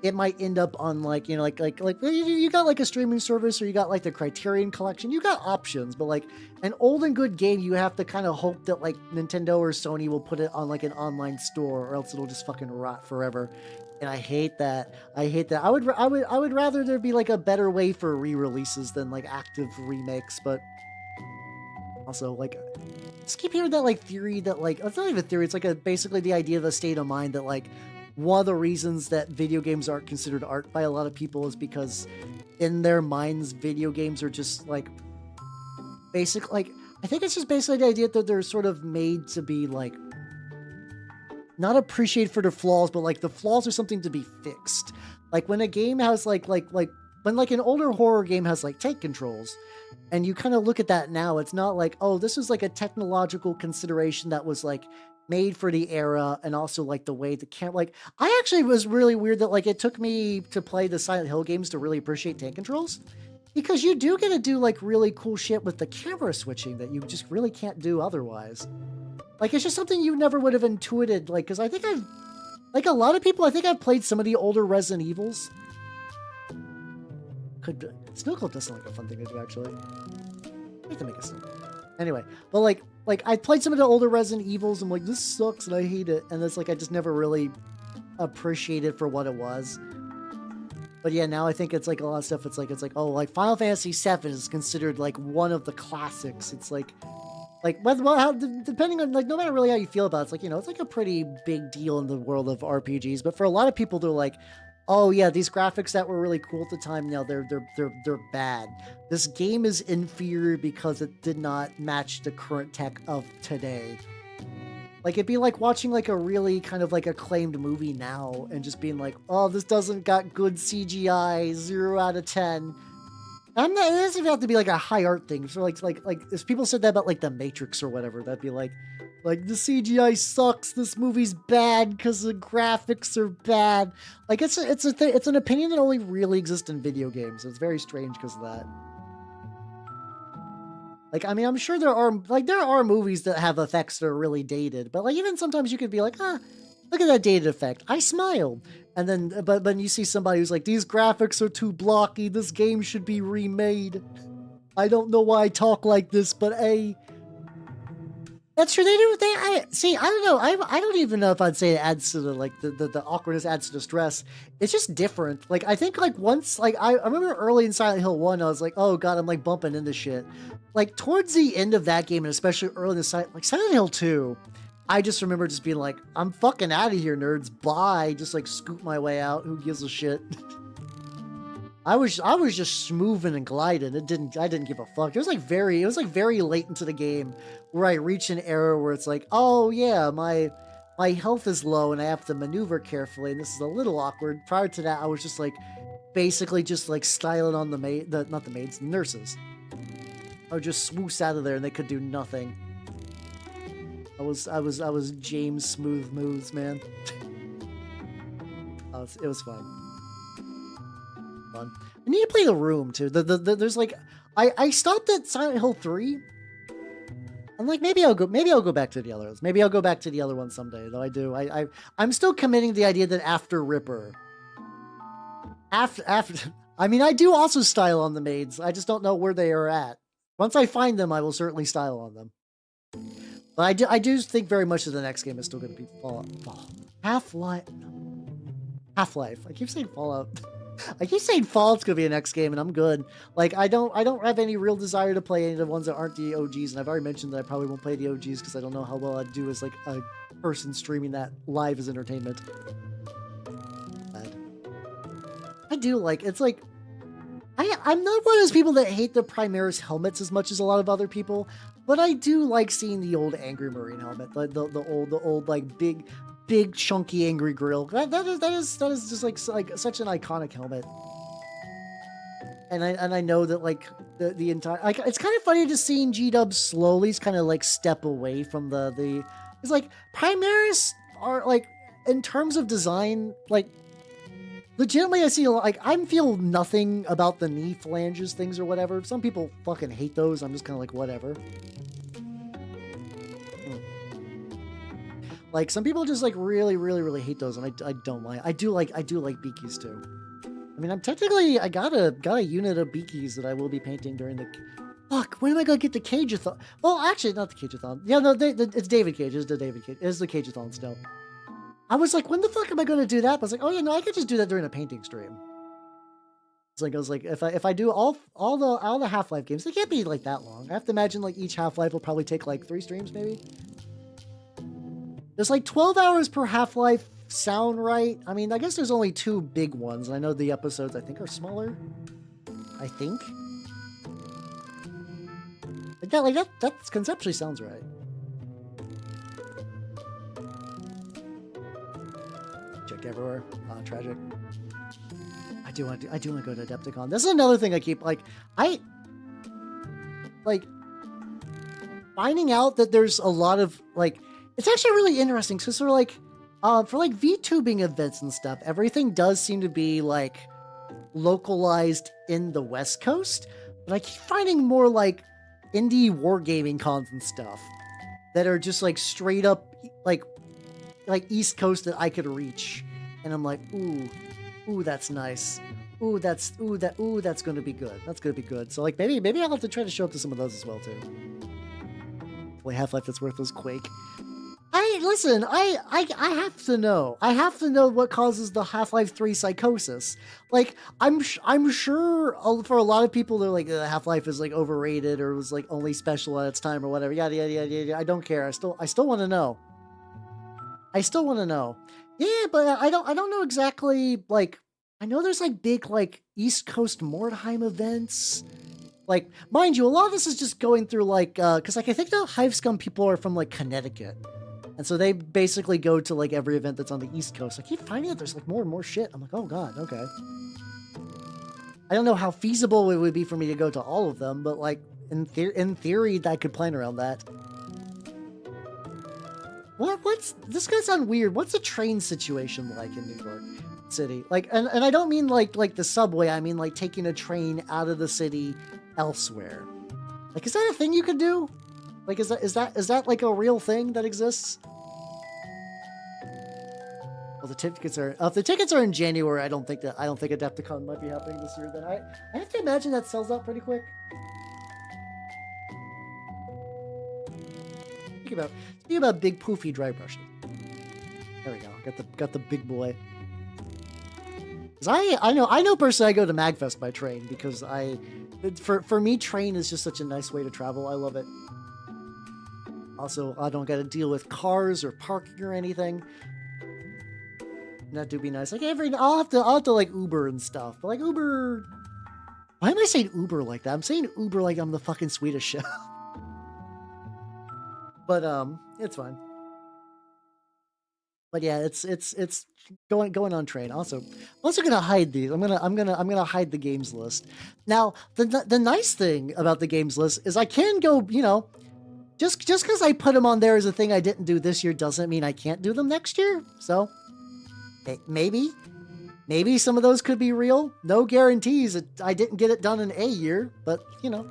it might end up on like, you got like a streaming service, or you got like the Criterion Collection. You got options, but like an old and good game, you have to kind of hope that like Nintendo or Sony will put it on like an online store, or else it'll just fucking rot forever. And I hate that. I would rather there be like a better way for re-releases than like active remakes. But also like, just keep hearing that like theory that like, it's not even a theory. It's like basically the idea of the state of mind that like one of the reasons that video games aren't considered art by a lot of people is because in their minds, video games are just like basic. Like, I think it's just basically the idea that they're sort of made to be like, not appreciated for their flaws, but like the flaws are something to be fixed. Like when a game has when like an older horror game has like tank controls, and you kind of look at that now, it's not like, oh, this is like a technological consideration that was like made for the era, and also like the way the camera, like I actually was really weird that like it took me to play the Silent Hill games to really appreciate tank controls, because you do get to do like really cool shit with the camera switching that you just really can't do otherwise. Like, it's just something you never would have intuited, like, because I think like, a lot of people, I think I've played some of the older Resident Evils. Snow Globe does sound like a fun thing to do, actually. I have to make a snow. Anyway, but, like, I played some of the older Resident Evils, and I'm like, this sucks, and I hate it, and it's like, I just never really appreciated it for what it was. But yeah, now I think it's like a lot of stuff, it's like, oh, like, Final Fantasy VII is considered, like, one of the classics. It's like, depending on, like, no matter really how you feel about it, it's like, it's like a pretty big deal in the world of RPGs. But for a lot of people, they're like, oh yeah, these graphics that were really cool at the time, now they're bad. This game is inferior because it did not match the current tech of today. Like, it'd be like watching like a really kind of like acclaimed movie now and just being like, oh, this doesn't got good CGI, 0 out of 10. It doesn't even have to be like a high art thing. So like if people said that about like The Matrix or whatever, that'd be like the CGI sucks. This movie's bad because the graphics are bad. Like it's an opinion that only really exists in video games. It's very strange because of that. Like, I mean, I'm sure there are movies that have effects that are really dated, but like even sometimes you could be like, look at that dated effect. I smiled. And then, but when you see somebody who's like, these graphics are too blocky, this game should be remade. I don't know why I talk like this, but that's true. I don't know. I don't even know if I'd say it adds to the awkwardness, adds to the stress. It's just different. Like, I think like once, like I remember early in Silent Hill 1, I was like, oh God, I'm like bumping into shit. Like towards the end of that game, and especially early in the Silent Hill 2, I just remember just being like, I'm fucking out of here, nerds. Bye. Just like scoot my way out. Who gives a shit? I was just smoothing and gliding. I didn't give a fuck. It was like very late into the game where I reach an era where it's like, oh yeah, my health is low and I have to maneuver carefully, and this is a little awkward. Prior to that, I was just like basically just like styling on the nurses. I would just swoosh out of there and they could do nothing. I was James Smooth Moves, man. It was fun. Fun. I need to play The Room too. There's like, I stopped at Silent Hill 3. I'm like, maybe I'll go back to the others. Maybe I'll go back to the other one someday. Though I'm still committing to the idea that after Ripper, after I mean, I do also style on the maids. I just don't know where they are at. Once I find them, I will certainly style on them. But I do think very much that the next game is still going to be Fallout. Half-Life. I keep saying Fallout. I keep saying Fallout's going to be the next game, and I'm good. Like, I don't have any real desire to play any of the ones that aren't the OGs, and I've already mentioned that I probably won't play the OGs because I don't know how well I'd do as, like, a person streaming that live as entertainment. I do like, it's like, I'm not one of those people that hate the Primaris helmets as much as a lot of other people, but I do like seeing the old Angry Marine helmet, like the old like big chunky Angry Grill. That is just like such an iconic helmet. And I know that like the entire, like, it's kind of funny just seeing G-Dub slowly kind of like step away from the it's like Primaris are like, in terms of design, like, legitimately, I see, like, I feel nothing about the knee flanges things or whatever. Some people fucking hate those. I'm just kind of like, whatever. Like, some people just, like, really hate those, and I don't like. I do like Beakies, too. I mean, I got a unit of Beakies that I will be painting during the... Fuck, when am I going to get the Cageathon? Well, actually, not the Cageathon. Yeah, no, it's David Cage. It's the Cageathon still. I was like, when the fuck am I going to do that? But I was like, oh yeah, no, I could just do that during a painting stream. I was like, if I do all the Half-Life games, they can't be like that long. I have to imagine like each Half-Life will probably take like 3 streams maybe. There's like 12 hours per Half-Life sound right. I mean, I guess there's only 2 big ones. I know the episodes I think are smaller. I think. Like that conceptually sounds right. Everywhere. Tragic. I do want to go to Adepticon. This is another thing I keep like finding out that there's a lot of like, it's actually really interesting because for like VTubing events and stuff, everything does seem to be like localized in the West Coast, but I keep finding more like indie wargaming cons and stuff that are just like straight up like East Coast that I could reach. And I'm like, ooh, that's nice. Ooh, that's going to be good. That's going to be good. So like maybe I'll have to try to show up to some of those as well too. Play Half-Life that's worth those Quake. Listen, I have to know. I have to know what causes the Half-Life 3 psychosis. Like, I'm sure for a lot of people they're like, Half-Life is like overrated or was like only special at its time or whatever. Yada. I don't care. I still want to know. Yeah, but I don't know exactly, like, I know there's, like, big, like, East Coast Mordheim events. Like, mind you, a lot of this is just going through, like, because, like, I think the Hive Scum people are from, like, Connecticut. And so they basically go to, like, every event that's on the East Coast. I keep finding that there's, like, more and more shit. I'm like, oh, God, okay. I don't know how feasible it would be for me to go to all of them, but, like, in theory, I could plan around that. What's this gonna sound weird? What's a train situation like in New York City? Like, and I don't mean like the subway. I mean like taking a train out of the city elsewhere. Like, is that a thing you could do? Like, is that like a real thing that exists? Well, the tickets are if the tickets are in January. I don't think Adepticon might be happening this year. Then I have to imagine that sells out pretty quick. Speaking about big poofy dry brushes. There we go. Got the big boy. I know personally I go to MagFest by train because for me train is just such a nice way to travel. I love it. Also, I don't got to deal with cars or parking or anything. That do be nice. Like I'll have to like Uber and stuff. But like Uber, why am I saying Uber like that? I'm saying Uber like I'm the fucking Swedish chef. But it's fine. But yeah, it's going on train. Also, I'm also gonna hide these. I'm gonna hide the games list. Now, the nice thing about the games list is I can go, you know, just because I put them on there as a thing I didn't do this year doesn't mean I can't do them next year. So maybe Maybe some of those could be real. No guarantees. I didn't get it done in a year, but you know.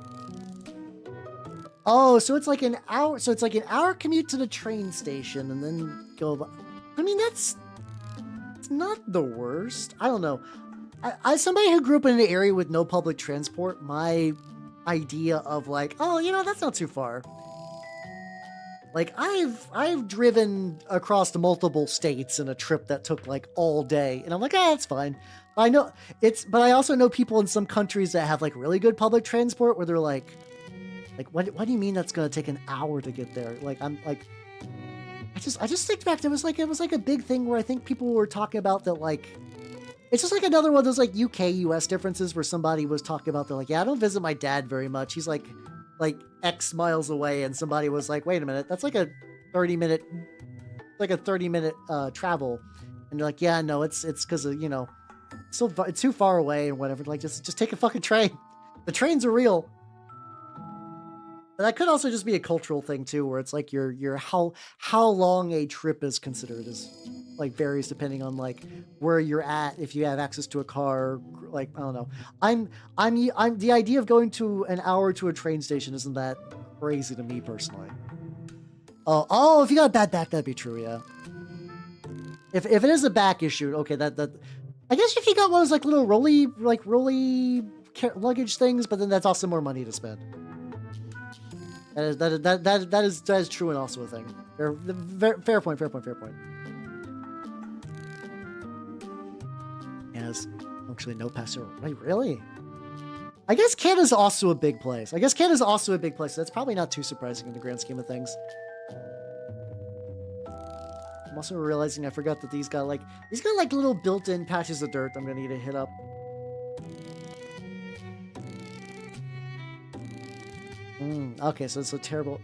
Oh, so it's like an hour. So it's like an hour commute to the train station and then go. I mean, it's not the worst. I don't know. As somebody who grew up in an area with no public transport, my idea of like, oh, you know, that's not too far. Like I've driven across the multiple states in a trip that took like all day, and I'm like, ah, that's fine. I know but I also know people in some countries that have like really good public transport where they're like, what do you mean that's gonna take an hour to get there? Like I'm like, I just think back. It was like a big thing where I think people were talking about that like. It's just like another one of those like UK US differences where somebody was talking about they're like, yeah, I don't visit my dad very much. He's like X miles away, and somebody was like, wait a minute, that's like a 30-minute travel, and they're like, yeah, no, it's because of, you know, it's too far away and whatever. Like just take a fucking train. The trains are real. But that could also just be a cultural thing too, where it's like your how long a trip is considered is like varies depending on like where you're at. If you have access to a car, like I don't know. I'm the idea of going to an hour to a train station isn't that crazy to me personally. Oh, if you got a bad back, that'd be true, yeah. If it is a back issue, okay, that I guess if you got one of those like little rolly luggage things, but then that's also more money to spend. That is true and also a thing. Fair point. Yes, actually no passer. Wait, really? I guess Canada's also a big place. So that's probably not too surprising in the grand scheme of things. I'm also realizing I forgot that these got like little built-in patches of dirt I'm gonna need to hit up. Okay, so it's so terrible.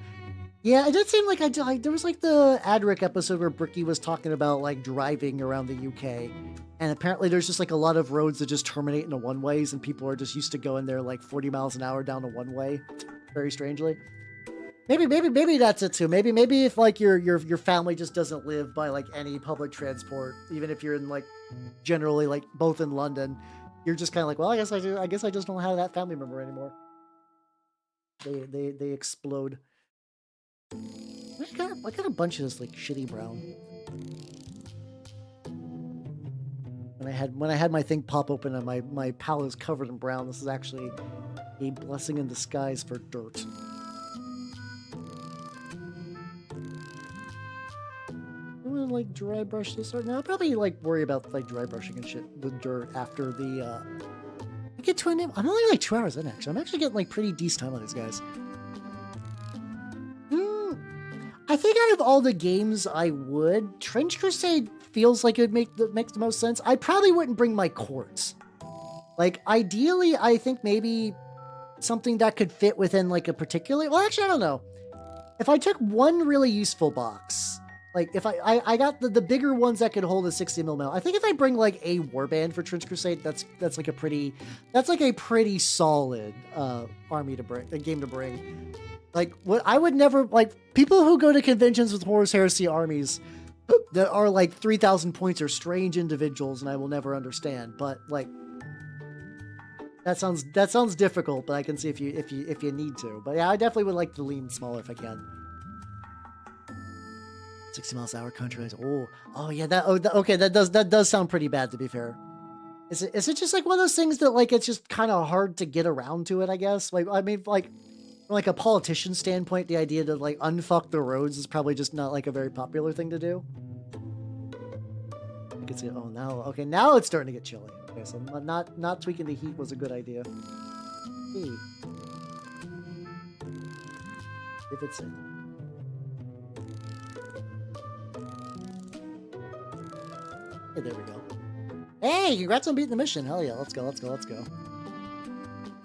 Yeah, it did seem like there was like the Adric episode where Bricky was talking about like driving around the UK, and apparently there's just like a lot of roads that just terminate into one-ways, and people are just used to going there like 40 miles an hour down a one-way. Very strangely. Maybe that's it too. Maybe if like your family just doesn't live by like any public transport, even if you're in like generally like both in London, you're just kind of like, well, I guess I just don't have that family member anymore. They explode. I got a bunch of this like shitty brown. When I had my thing pop open and my palette is covered in brown, this is actually a blessing in disguise for dirt. I'm gonna like dry brush this right now. I'll probably like worry about like dry brushing and shit the dirt after the I get to an I'm only like 2 hours in actually. I'm actually getting like pretty decent time on these guys. I think out of all the games I would, Trench Crusade feels like it would makes the most sense. I probably wouldn't bring my quartz. Like ideally, I think maybe something that could fit within like a particular, well actually I don't know. If I took one really useful box, like if I got the bigger ones that could hold a 60 mil, I think if I bring like a warband for Trench Crusade, that's like a pretty solid army to bring, a game to bring. Like what I would never like people who go to conventions with Horus Heresy armies that are like 3,000 points are strange individuals, and I will never understand. But like that sounds difficult, but I can see if you need to. But yeah, I definitely would like to lean smaller if I can. 60 miles an hour contrast. Oh yeah, okay, that does sound pretty bad, to be fair. Is it just like one of those things that like it's just kind of hard to get around to it, I guess? Like I mean like from like a politician standpoint, the idea to like unfuck the roads is probably just not like a very popular thing to do. You can see now it's starting to get chilly. Okay, so not tweaking the heat was a good idea. Hey. If it's Hey, there we go. Hey, congrats on beating the mission. Hell yeah, let's go.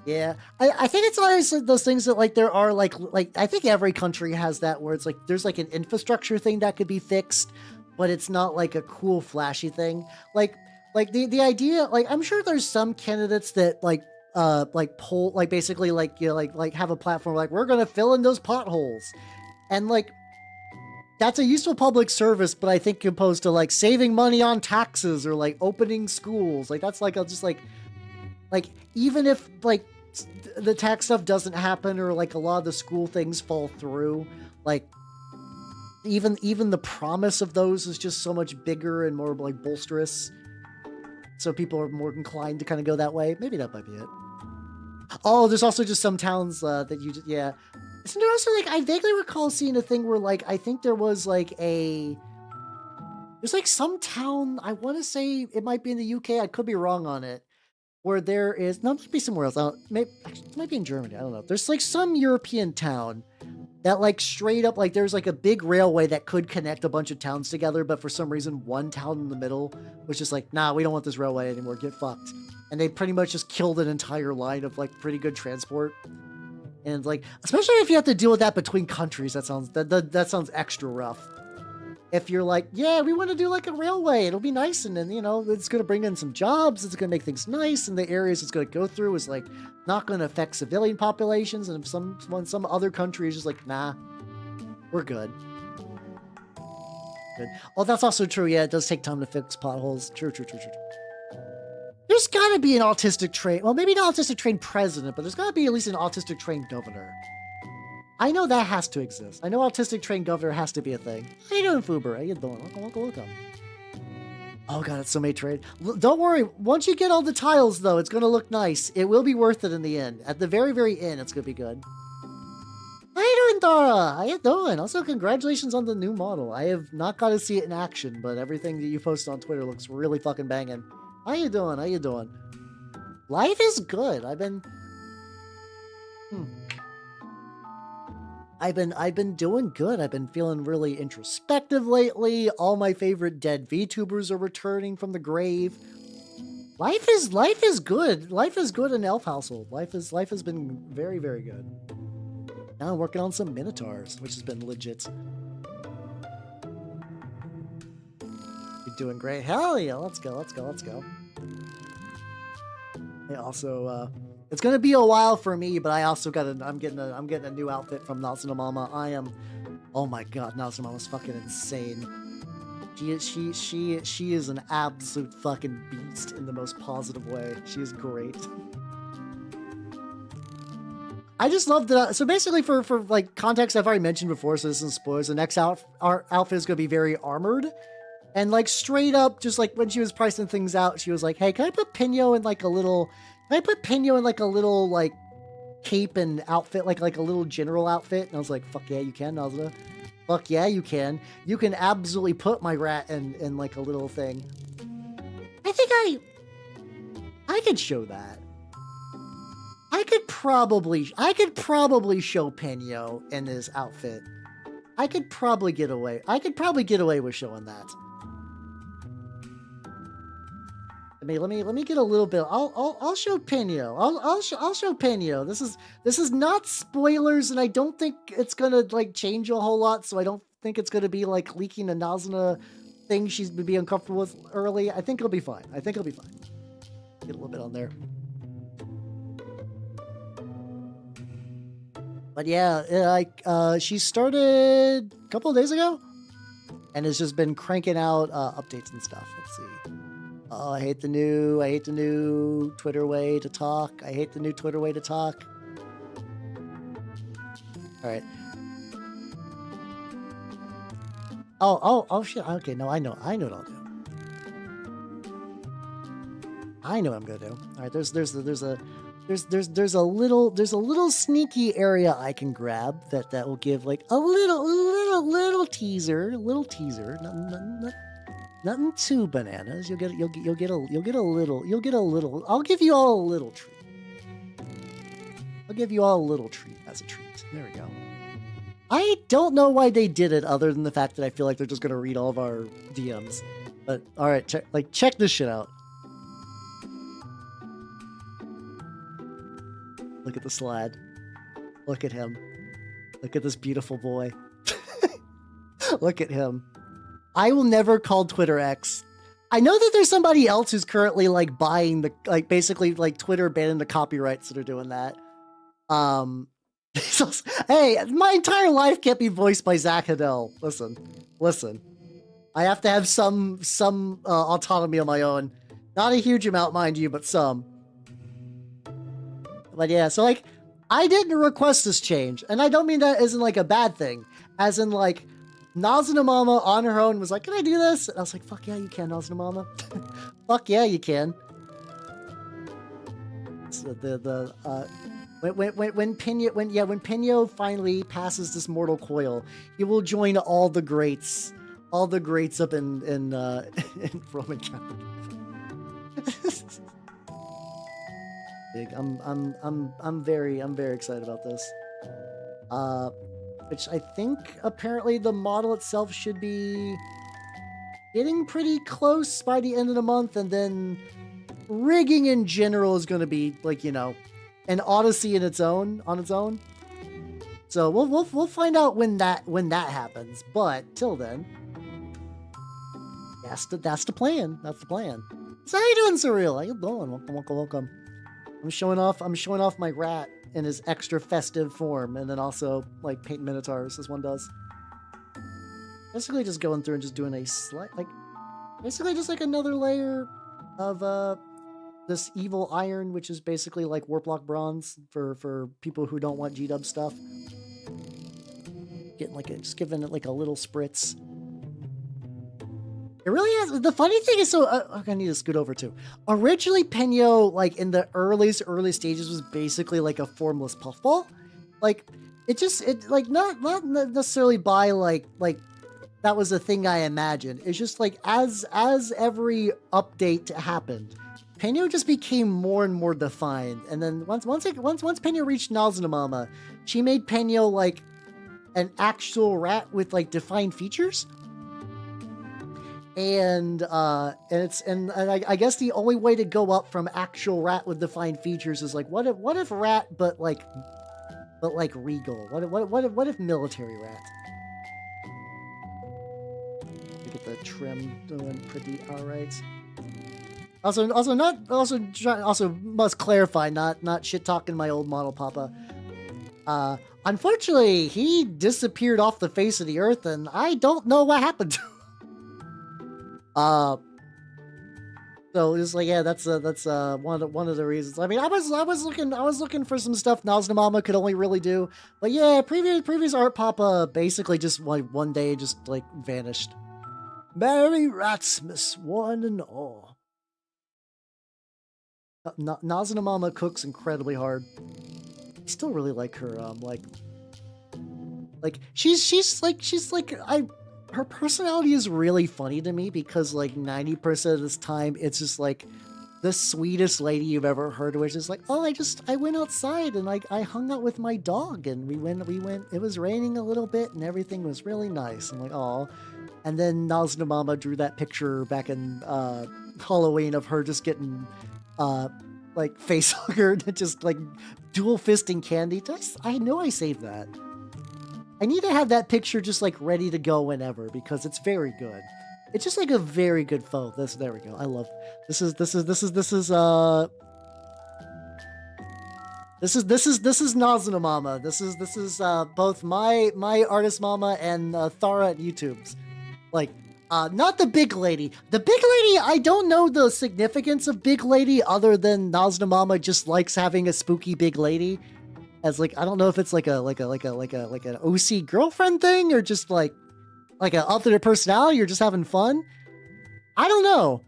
Yeah, I think it's always those things that like there are like I think every country has that where it's like there's like an infrastructure thing that could be fixed, but it's not like a cool flashy thing. Like the idea, like I'm sure there's some candidates that like pull like basically like you know, like have a platform like we're gonna fill in those potholes, and like that's a useful public service, but I think opposed to like saving money on taxes or like opening schools, like that's like I'll just like even if like the tax stuff doesn't happen or like a lot of the school things fall through, like even the promise of those is just so much bigger and more like bolsterous. So people are more inclined to kind of go that way. Maybe that might be it. Oh, there's also just some towns that you just, yeah. Isn't there also like, I vaguely recall seeing a thing where like, I think there was like there's like some town, I want to say it might be in the UK, I could be wrong on it, where there is, no, it might be somewhere else. Maybe, actually, it might be in Germany, I don't know. There's like some European town that like straight up, like there's like a big railway that could connect a bunch of towns together, but for some reason, one town in the middle was just like, nah, we don't want this railway anymore, get fucked. And they pretty much just killed an entire line of like pretty good transport. And like, especially if you have to deal with that between countries, that sounds extra rough. If you're like, yeah, we want to do like a railway, it'll be nice, and then, you know, it's going to bring in some jobs, it's going to make things nice, and the areas it's going to go through is like not going to affect civilian populations, and if some other country is just like, nah, we're good. Good. Oh, that's also true. Yeah, it does take time to fix potholes. True. There's got to be an autistic train. Well, maybe not autistic train president, but there's got to be at least an autistic train governor. I know that has to exist. I know autistic train governor has to be a thing. How you doing, Fuber? How you doing? Welcome. Oh god, it's so many trade. Don't worry. Once you get all the tiles, though, it's going to look nice. It will be worth it in the end. At the very, very end, it's going to be good. How you doing, Dara? How you doing? Also, congratulations on the new model. I have not got to see it in action, but everything that you posted on Twitter looks really fucking banging. How you doing? How you doing? Life is good. I've been doing good. I've been feeling really introspective lately. All my favorite dead VTubers are returning from the grave. Life is good. Life is good in Elf Household. Life has been very, very good. Now I'm working on some Minotaurs, which has been legit. You're doing great. Hell yeah, let's go. I also it's gonna be a while for me, but I also I'm getting a new outfit from Natsuna Mama. Oh my god, Natsuna Mama's fucking insane. She is an absolute fucking beast in the most positive way. She is great. I just love that. So basically, for like context, I've already mentioned before, so this isn't spoilers. The next outfit is gonna be very armored. And like straight up, just like when she was pricing things out, she was like, "Hey, can I put Pinyo in like a little like cape and outfit, like a little general outfit?" And I was like, "Fuck yeah, you can, Nazna. Fuck yeah, you can. You can absolutely put my rat in like a little thing." I think I could show that. I could probably show Pinyo in this outfit. I could probably get away with showing that. Let me get a little bit. I'll show Pinyo. I'll show Pinyo. This is not spoilers, and I don't think it's gonna like change a whole lot. So I don't think it's gonna be like leaking a Nazuna thing she's be uncomfortable with early. I think it'll be fine. Get a little bit on there. But yeah, she started a couple of days ago, and has just been cranking out updates and stuff. Let's see. Oh, I hate the new Twitter way to talk. All right. Oh shit. Okay, no, I know what I'll do. I know what I'm gonna do. All right, there's a little sneaky area I can grab that will give like a little teaser, nothing too bananas. You'll get a little. I'll give you all a little treat. As a treat. There we go. I don't know why they did it, other than the fact that I feel like they're just gonna read all of our DMs. But all right, check this shit out. Look at the slide. Look at him. Look at this beautiful boy. Look at him. I will never call Twitter X. I know that there's somebody else who's currently like buying the, like basically like Twitter banning the copyrights that are doing that. Hey, my entire life can't be voiced by Zach Hiddell. Listen. I have to have some autonomy on my own. Not a huge amount, mind you, but some. But yeah, so like, I didn't request this change, and I don't mean that as in like a bad thing, as in like, Nazunamama on her own was like, "Can I do this?" And I was like, "Fuck yeah, you can, Nazunamama. Fuck yeah, you can." So when Pinyo finally passes this mortal coil, he will join all the greats up in Roman Catholic. Big. I'm very excited about this. Which I think apparently the model itself should be getting pretty close by the end of the month, and then rigging in general is going to be like, you know, an odyssey on its own. So we'll find out when that happens. But till then, that's the plan. That's the plan. So how you doing, Surreal? How you doing? Welcome. I'm showing off my rat in his extra festive form, and then also like painting Minotaurs as one does. Basically just going through and just doing a slight, like, basically just like another layer of this evil iron, which is basically like Warplock bronze for people who don't want G-dub stuff. Just giving it like a little spritz. It really has. The funny thing is, I need to scoot over too. Originally, Penyo, like in the early stages, was basically like a formless puffball. Like it like not necessarily by like that was a thing I imagined. It's just like as every update happened, Penyo just became more and more defined. And then once Penyo reached Nazunamama, she made Penyo like an actual rat with like defined features. And I guess the only way to go up from actual rat with defined features is like, what if rat but like regal? What if military rat? Look at the trim doing pretty alright. Also must clarify, not shit talking my old model Papa. Unfortunately, he disappeared off the face of the earth, and I don't know what happened to him. So it's like, yeah, that's one of the reasons. I mean, I was looking for some stuff Nazunamama could only really do, but yeah, previous art Papa basically just like one day just like vanished. Merry Ratsmas, one and all. Nazunamama cooks incredibly hard. I still really like her. Her personality is really funny to me because like 90% of this time it's just like the sweetest lady you've ever heard, which is like, oh, I went outside and like I hung out with my dog and we went, it was raining a little bit and everything was really nice. I'm like, oh. And then Nazunamama drew that picture back in Halloween of her just getting like face huggered, just like dual fisting candy. I know I saved that. I need to have that picture just like ready to go whenever because it's very good. It's just like a very good photo. There we go. I love this is Nazunamama. This is Nazunamama. This is both my artist mama and Thara at YouTube's. Like not the big lady. The big lady, I don't know the significance of big lady other than Nazunamama just likes having a spooky big lady. As like, I don't know if it's like an OC girlfriend thing or just like an alternate personality or just having fun. I don't know.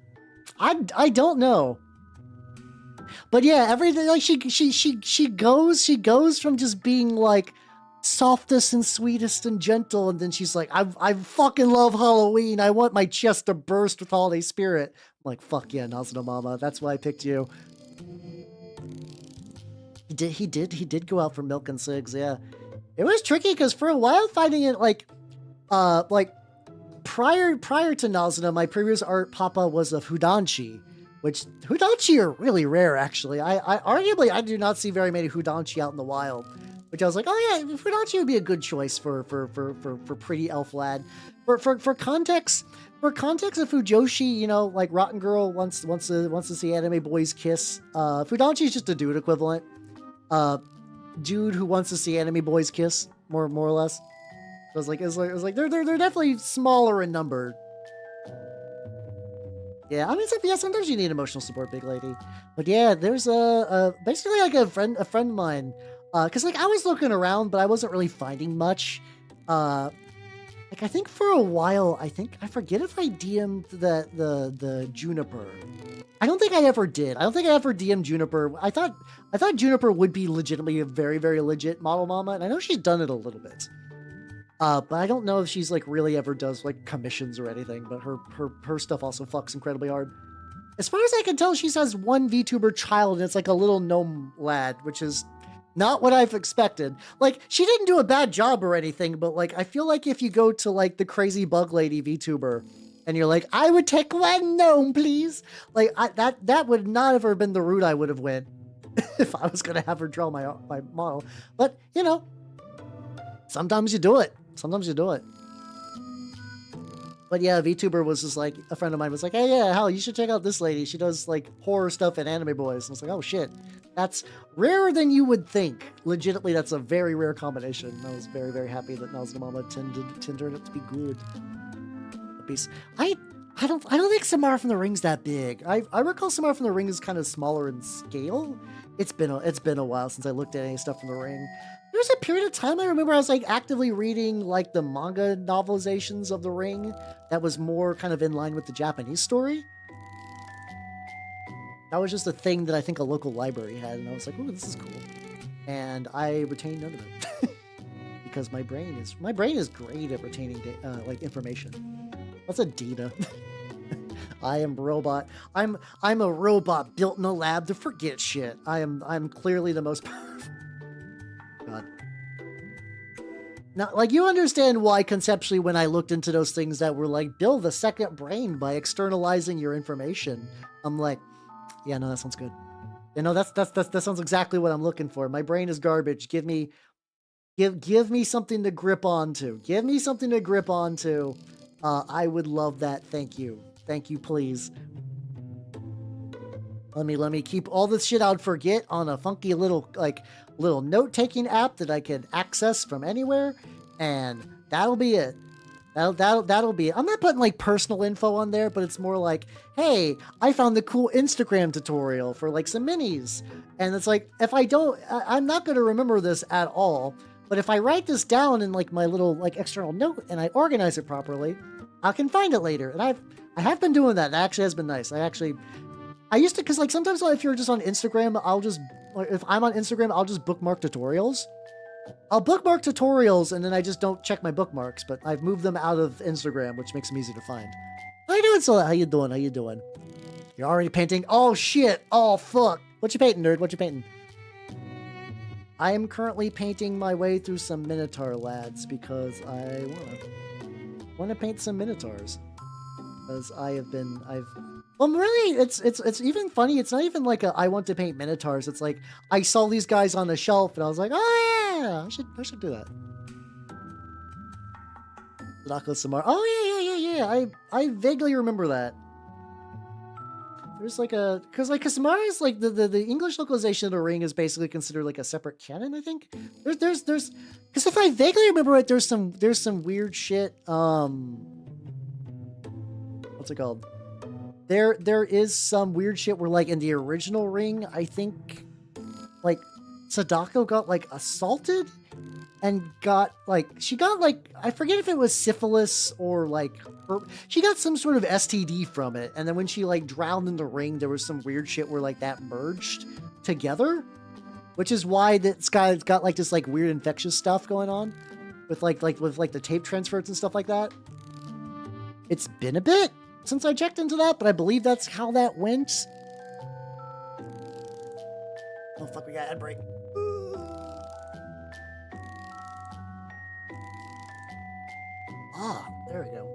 I don't know. But yeah, everything like she goes from just being like softest and sweetest and gentle, and then she's like, I fucking love Halloween. I want my chest to burst with holiday spirit. I'm like, fuck yeah, Nazunamama. That's why I picked you. He did go out for milk and cigs, yeah. It was tricky because for a while finding it like prior to Nazuna, my previous art Papa was of Hudanchi, which Hudanchi are really rare actually. I arguably I do not see very many Hudanchi out in the wild. Which I was like, oh yeah, Hudanchi would be a good choice for pretty elf lad. For context of Fujoshi, you know, like Rotten Girl wants to see anime boys kiss. Fudanchi is just a dude equivalent. dude who wants to see anime boys kiss, more or less. So it's like they're definitely smaller in number. Yeah, I mean, sometimes you need emotional support, big lady. But yeah, there's basically like a friend of mine, because like I was looking around, but I wasn't really finding much. Like I think for a while, I forget if I DM'd the Juniper. I don't think I ever did. I don't think I ever DM'd Juniper. I thought Juniper would be legitimately a very, very legit model mama, and I know she's done it a little bit. But I don't know if she's like really ever does like commissions or anything, but her stuff also fucks incredibly hard. As far as I can tell, she has one VTuber child, and it's like a little gnome lad, which is not what I've expected. Like, she didn't do a bad job or anything, but like, I feel like if you go to like the crazy bug lady VTuber, and you're like, I would take one gnome, please. Like, that would not have been the route I would have went if I was gonna have her draw my model. But you know, sometimes you do it. Sometimes you do it. But yeah, VTuber was just like, a friend of mine was like, hey, yeah, Hal, you should check out this lady. She does like horror stuff and anime boys. And I was like, oh shit, that's rarer than you would think. Legitimately, that's a very rare combination. I was very, very happy that Now's Mama turned out to be good. I don't think Samara from the Ring's that big. I recall Samara from the Ring is kind of smaller in scale. It's been a while since I looked at any stuff from the Ring. There was a period of time I remember I was like actively reading like the manga novelizations of the Ring that was more kind of in line with the Japanese story. That was just a thing that I think a local library had, and I was like, "Ooh, this is cool," and I retained none of it because my brain is great at retaining like information. What's a data? I am robot. I'm a robot built in a lab to forget shit. I'm clearly the most powerful. God. Now, like, you understand why conceptually when I looked into those things that were like build a second brain by externalizing your information, I'm like, yeah, no, that sounds good. You know, that sounds exactly what I'm looking for. My brain is garbage. Give me something to grip onto. Give me something to grip onto. I would love that. Thank you. Thank you, please. Let me keep all this shit I'd forget on a funky little note-taking app that I can access from anywhere, and that'll be it. That'll be it. I'm not putting like personal info on there, but it's more like, hey, I found the cool Instagram tutorial for like some minis, and it's like, if I don't, I'm not going to remember this at all. But if I write this down in like my little like external note and I organize it properly, I can find it later. And I have been doing that. That actually has been nice. I used to, because like sometimes if you're just on Instagram, if I'm on Instagram, I'll just bookmark tutorials. I'll bookmark tutorials and then I just don't check my bookmarks, but I've moved them out of Instagram, which makes them easy to find. How you doing, Sola? How you doing? You're already painting? Oh want Oh fuck. What you painting, nerd? What you painting? I am currently painting my way through some Minotaur lads because I want to paint some Minotaurs. Because really, it's even funny. It's not even like I want to paint Minotaurs. It's like I saw these guys on the shelf and I was like, oh yeah, I should do that. Sadako Samara. Oh yeah. I vaguely remember that. There's like because Samara is like the English localization of the Ring is basically considered like a separate canon. I think there's because if I vaguely remember right, there's some weird shit. What's it called? There is some weird shit where like in the original Ring, I think like Sadako got like assaulted and she got like, I forget if it was syphilis or like she got some sort of STD from it. And then when she like drowned in the Ring, there was some weird shit where like that merged together, which is why this guy's got like this like weird infectious stuff going on with like the tape transfers and stuff like that. It's been a bit since I checked into that, but I believe that's how that went. Oh fuck, we got ad break. Ah, there we go.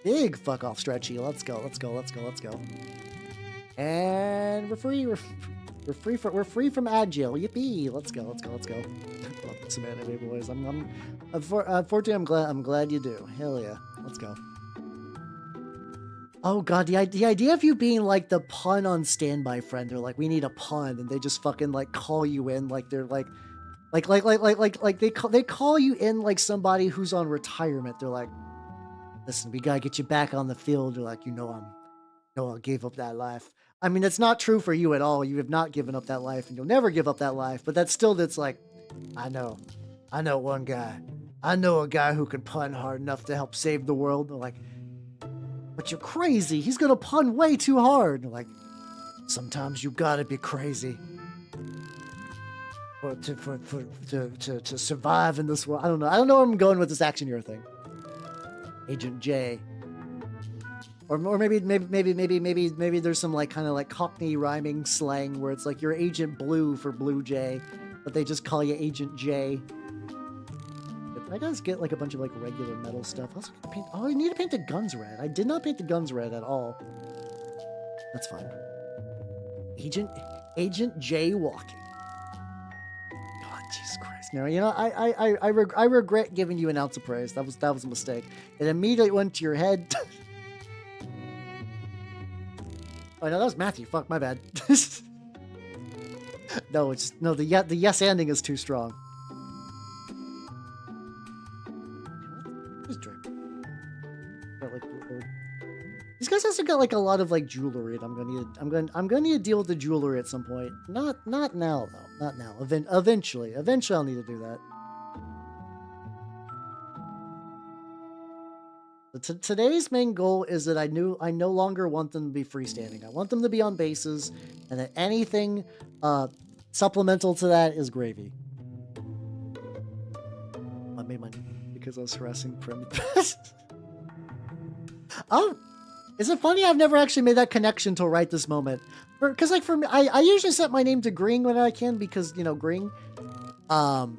Big fuck off stretchy. Let's go. And we're free. We're free from agile. Yippee! Let's go. Fuck some anime boys. Unfortunately, I'm glad you do. Hell yeah. Let's go. Oh god, the idea of you being like the pun on Standby friend, they're like, we need a pun, and they just fucking like call you in, like they're like, Like they call you in like somebody who's on retirement. They're like, listen, we gotta get you back on the field. They're like, I gave up that life. I mean, that's not true for you at all. You have not given up that life, and you'll never give up that life. But that's like, I know one guy. I know a guy who can pun hard enough to help save the world. They're like, but you're crazy. He's gonna pun way too hard. They're like, sometimes you gotta be crazy to survive in this world. I don't know where I'm going with this action hero thing. Agent J. Or maybe there's some like kind of like Cockney rhyming slang where it's like you're Agent Blue for Blue Jay, but they just call you Agent J. I gotta get like a bunch of like regular metal stuff. I also gotta paint. Oh, I need to paint the guns red. I did not paint the guns red at all. That's fine. Agent J walking. God, Jesus Christ! No, I regret giving you an ounce of praise. That was a mistake. It immediately went to your head. Oh no, that was Matthew. Fuck, my bad. No, the yes ending is too strong. These guys also got like a lot of like jewelry, and I'm gonna need to deal with the jewelry at some point. Not now though. Not now. Eventually I'll need to do that. Today's main goal is that I no longer want them to be freestanding. I want them to be on bases, and that anything supplemental to that is gravy. I made my because I was harassing Prim. Oh, is it funny? I've never actually made that connection till right this moment. Because like for me, I usually set my name to Green when I can because Green. Oh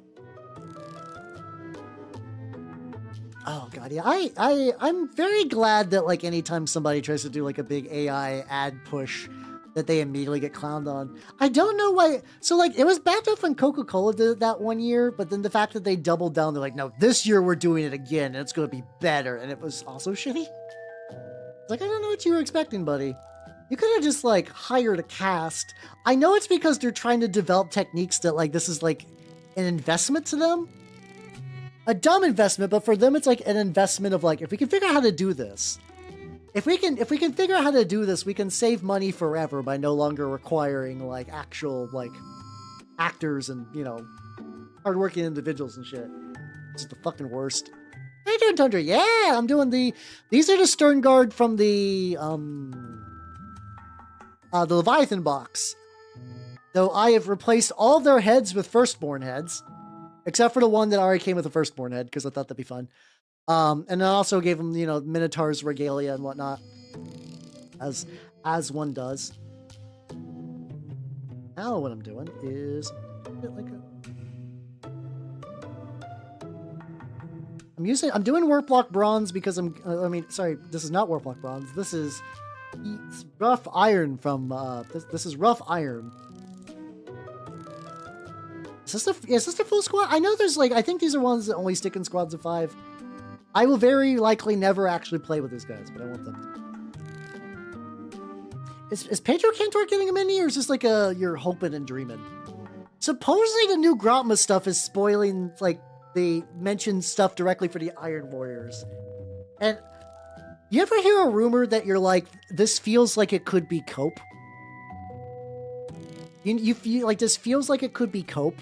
god, yeah. I'm very glad that like anytime somebody tries to do like a big AI ad push, that they immediately get clowned on. I don't know why. So like it was backed up when Coca-Cola did it that one year, but then the fact that they doubled down, they're like, no, this year we're doing it again, and it's going to be better, and it was also shitty. It's like, I don't know what you were expecting, buddy. You could have just like hired a cast. I know it's because they're trying to develop techniques that like this is like an investment to them. A dumb investment, but for them it's like an investment of like, if we can figure out how to do this, if we can figure out how to do this, we can save money forever by no longer requiring like actual like actors and hardworking individuals and shit. It's the fucking worst. How you doing, Tundra? Yeah, I'm doing these are the Sternguard from the Leviathan box. Though I have replaced all their heads with firstborn heads. Except for the one that already came with a firstborn head, because I thought that'd be fun. And I also gave him, Minotaurs regalia and whatnot. As one does. Now what I'm doing is I'm doing warp block bronze because this is not warp block bronze. This is rough iron from this is rough iron. Is this the full squad? I know there's like, I think these are ones that only stick in squads of 5. I will very likely never actually play with these guys, but I want them to. Is Pedro Cantor getting a mini, or is this like you're hoping and dreaming? Supposedly the new Grotma stuff is spoiling, like, they mention stuff directly for the Iron Warriors. And you ever hear a rumor that you're like, this feels like it could be Cope? You feel like this feels like it could be Cope?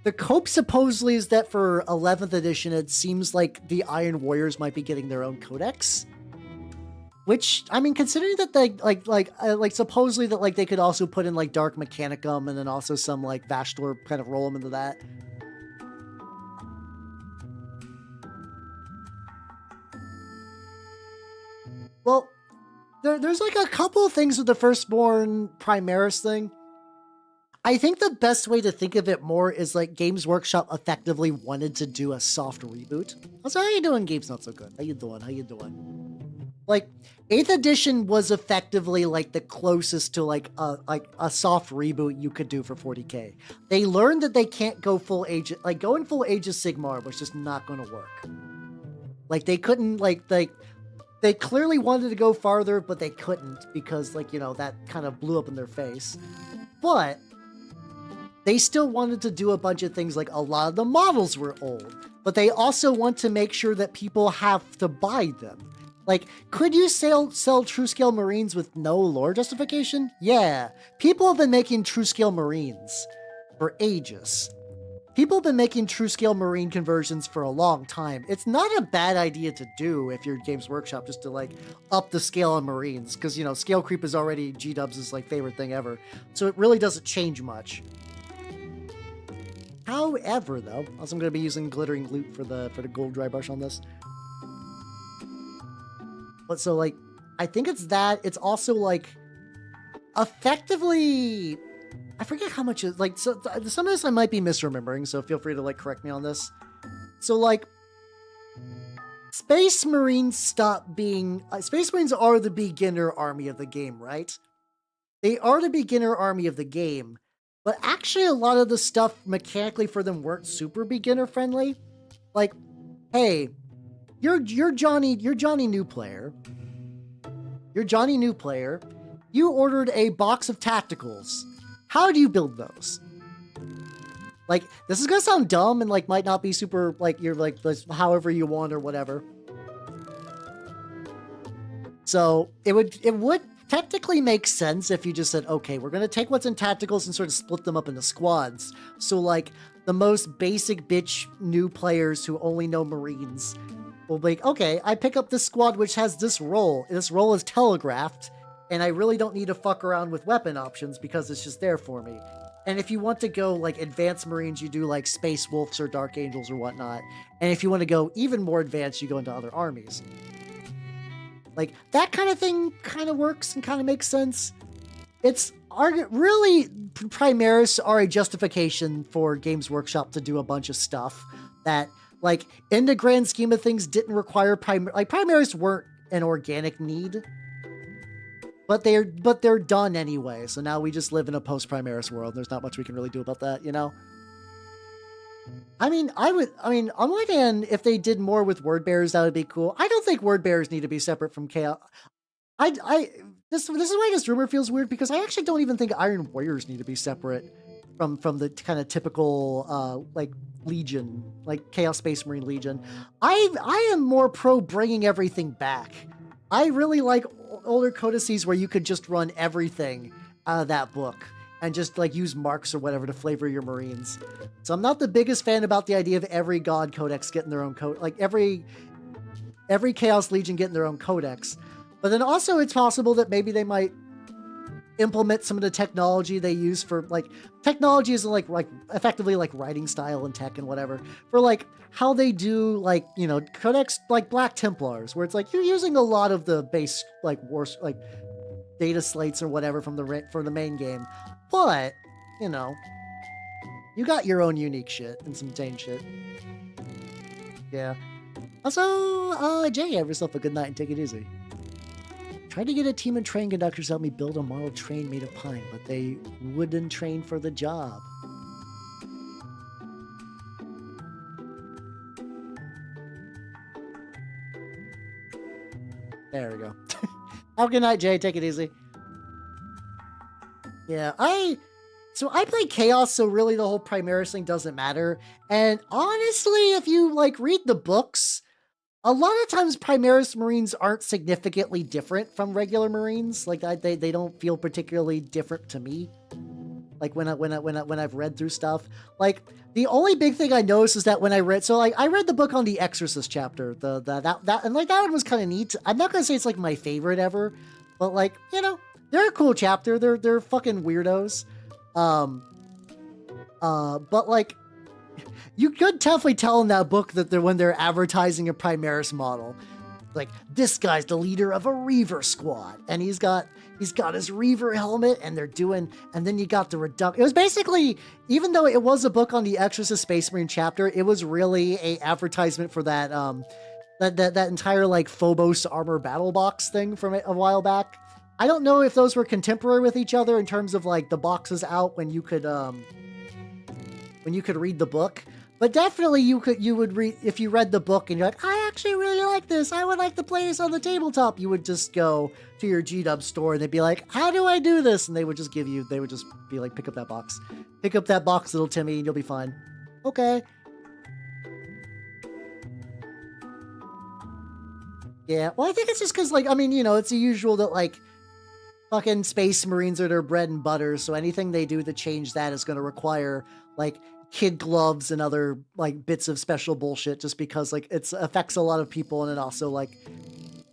The Cope supposedly is that for 11th edition, it seems like the Iron Warriors might be getting their own codex. Which, I mean, considering that they, like supposedly that, like, they could also put in, like, Dark Mechanicum and then also some, like, Vashtor kind of roll them into that. Well, there's, like, a couple of things with the Firstborn Primaris thing. I think the best way to think of it more is like Games Workshop effectively wanted to do a soft reboot. Also, how you doing, Gabe's Not So Good? How you doing? Like, 8th edition was effectively like the closest to like a soft reboot you could do for 40k. They learned that they can't go full Age, like going full Age of Sigmar was just not going to work. Like they couldn't they clearly wanted to go farther, but they couldn't because that kind of blew up in their face. But they still wanted to do a bunch of things, like a lot of the models were old, but they also want to make sure that people have to buy them. Like, could you sell true scale Marines with no lore justification? Yeah. People have been making true scale Marines for ages. People have been making true scale Marine conversions for a long time. It's not a bad idea to do if you're Games Workshop, just to like up the scale on Marines, because, you know, scale creep is already G-Dubs' like favorite thing ever. So it really doesn't change much. However, though, also I'm going to be using glittering loot for the gold dry brush on this. But so, like, I think it's that. It's also, like, effectively, I forget how much, like, so some of this I might be misremembering, so feel free to, like, correct me on this. So, like, Space Marines stop being, Space Marines are the beginner army of the game, right? They are the beginner army of the game, but actually a lot of the stuff mechanically for them weren't super beginner friendly. Like, hey, you're Johnny New Player. You're Johnny New Player. You ordered a box of tacticals. How do you build those? Like, this is gonna sound dumb and like might not be super, like, you're like however you want or whatever. So it would technically make sense if you just said, okay, we're gonna take what's in tacticals and sort of split them up into squads. So like the most basic bitch new players who only know Marines will be like, okay, I pick up this squad which has this role. This role is telegraphed, and I really don't need to fuck around with weapon options because it's just there for me. And if you want to go like advanced Marines, you do like Space Wolves or Dark Angels or whatnot. And if you want to go even more advanced, you go into other armies. Like, that kind of thing kind of works and kind of makes sense. It's really, Primaris are a justification for Games Workshop to do a bunch of stuff that, like, in the grand scheme of things, didn't require Primaris weren't an organic need. But they're done anyway, so now we just live in a post-Primaris world. There's not much we can really do about that, you know? I mean, on one hand, if they did more with word bearers, that would be cool. I don't think word bearers need to be separate from chaos. This is why this rumor feels weird, because I actually don't even think Iron Warriors need to be separate from the kind of typical like Legion, like Chaos Space Marine Legion. I am more pro bringing everything back. I really like older codices where you could just run everything out of that book and just like use marks or whatever to flavor your Marines. So I'm not the biggest fan about the idea of every God Codex getting their own like every Chaos Legion getting their own codex. But then also it's possible that maybe they might implement some of the technology they use for, like, technology is like effectively like writing style and tech and whatever, for like how they do, like, you know, codex like Black Templars, where it's like you're using a lot of the base like like data slates or whatever from the main game, but you know, you got your own unique shit and some tame shit. Yeah. Also, Jay, have yourself a good night and take it easy. Tried to get a team of train conductors to help me build a model train made of pine, but they wouldn't train for the job. There we go. Have a good night, Jay. Take it easy. Yeah, I play Chaos, so really the whole Primaris thing doesn't matter. And honestly, if you like read the books, a lot of times Primaris Marines aren't significantly different from regular Marines. Like, they don't feel particularly different to me. Like when I've read through stuff, like the only big thing I noticed is that when I read the book on the Exorcist chapter, and like that one was kind of neat. I'm not gonna say it's like my favorite ever, but like, you know, they're a cool chapter. They're fucking weirdos. But like, you could definitely tell in that book that when they're advertising a Primaris model, like, this guy's the leader of a Reaver squad, and he's got his Reaver helmet, and then you got the reduction. It was basically, even though it was a book on the Exorcist Space Marine chapter, it was really a advertisement for that that entire like Phobos armor battle box thing from a while back. I don't know if those were contemporary with each other in terms of like the boxes out when you could read the book. But definitely you would read, if you read the book and you're like, I actually really like this, I would like to play this on the tabletop, you would just go to your G-Dub store and they'd be like, how do I do this? And they would just be like, pick up that box. Pick up that box, little Timmy, and you'll be fine. Okay. Yeah, well, I think it's just because, like, I mean, you know, it's the usual that, like, fucking Space Marines are their bread and butter, so anything they do to change that is going to require, like, kid gloves and other, like, bits of special bullshit, just because, like, it affects a lot of people, and it also, like,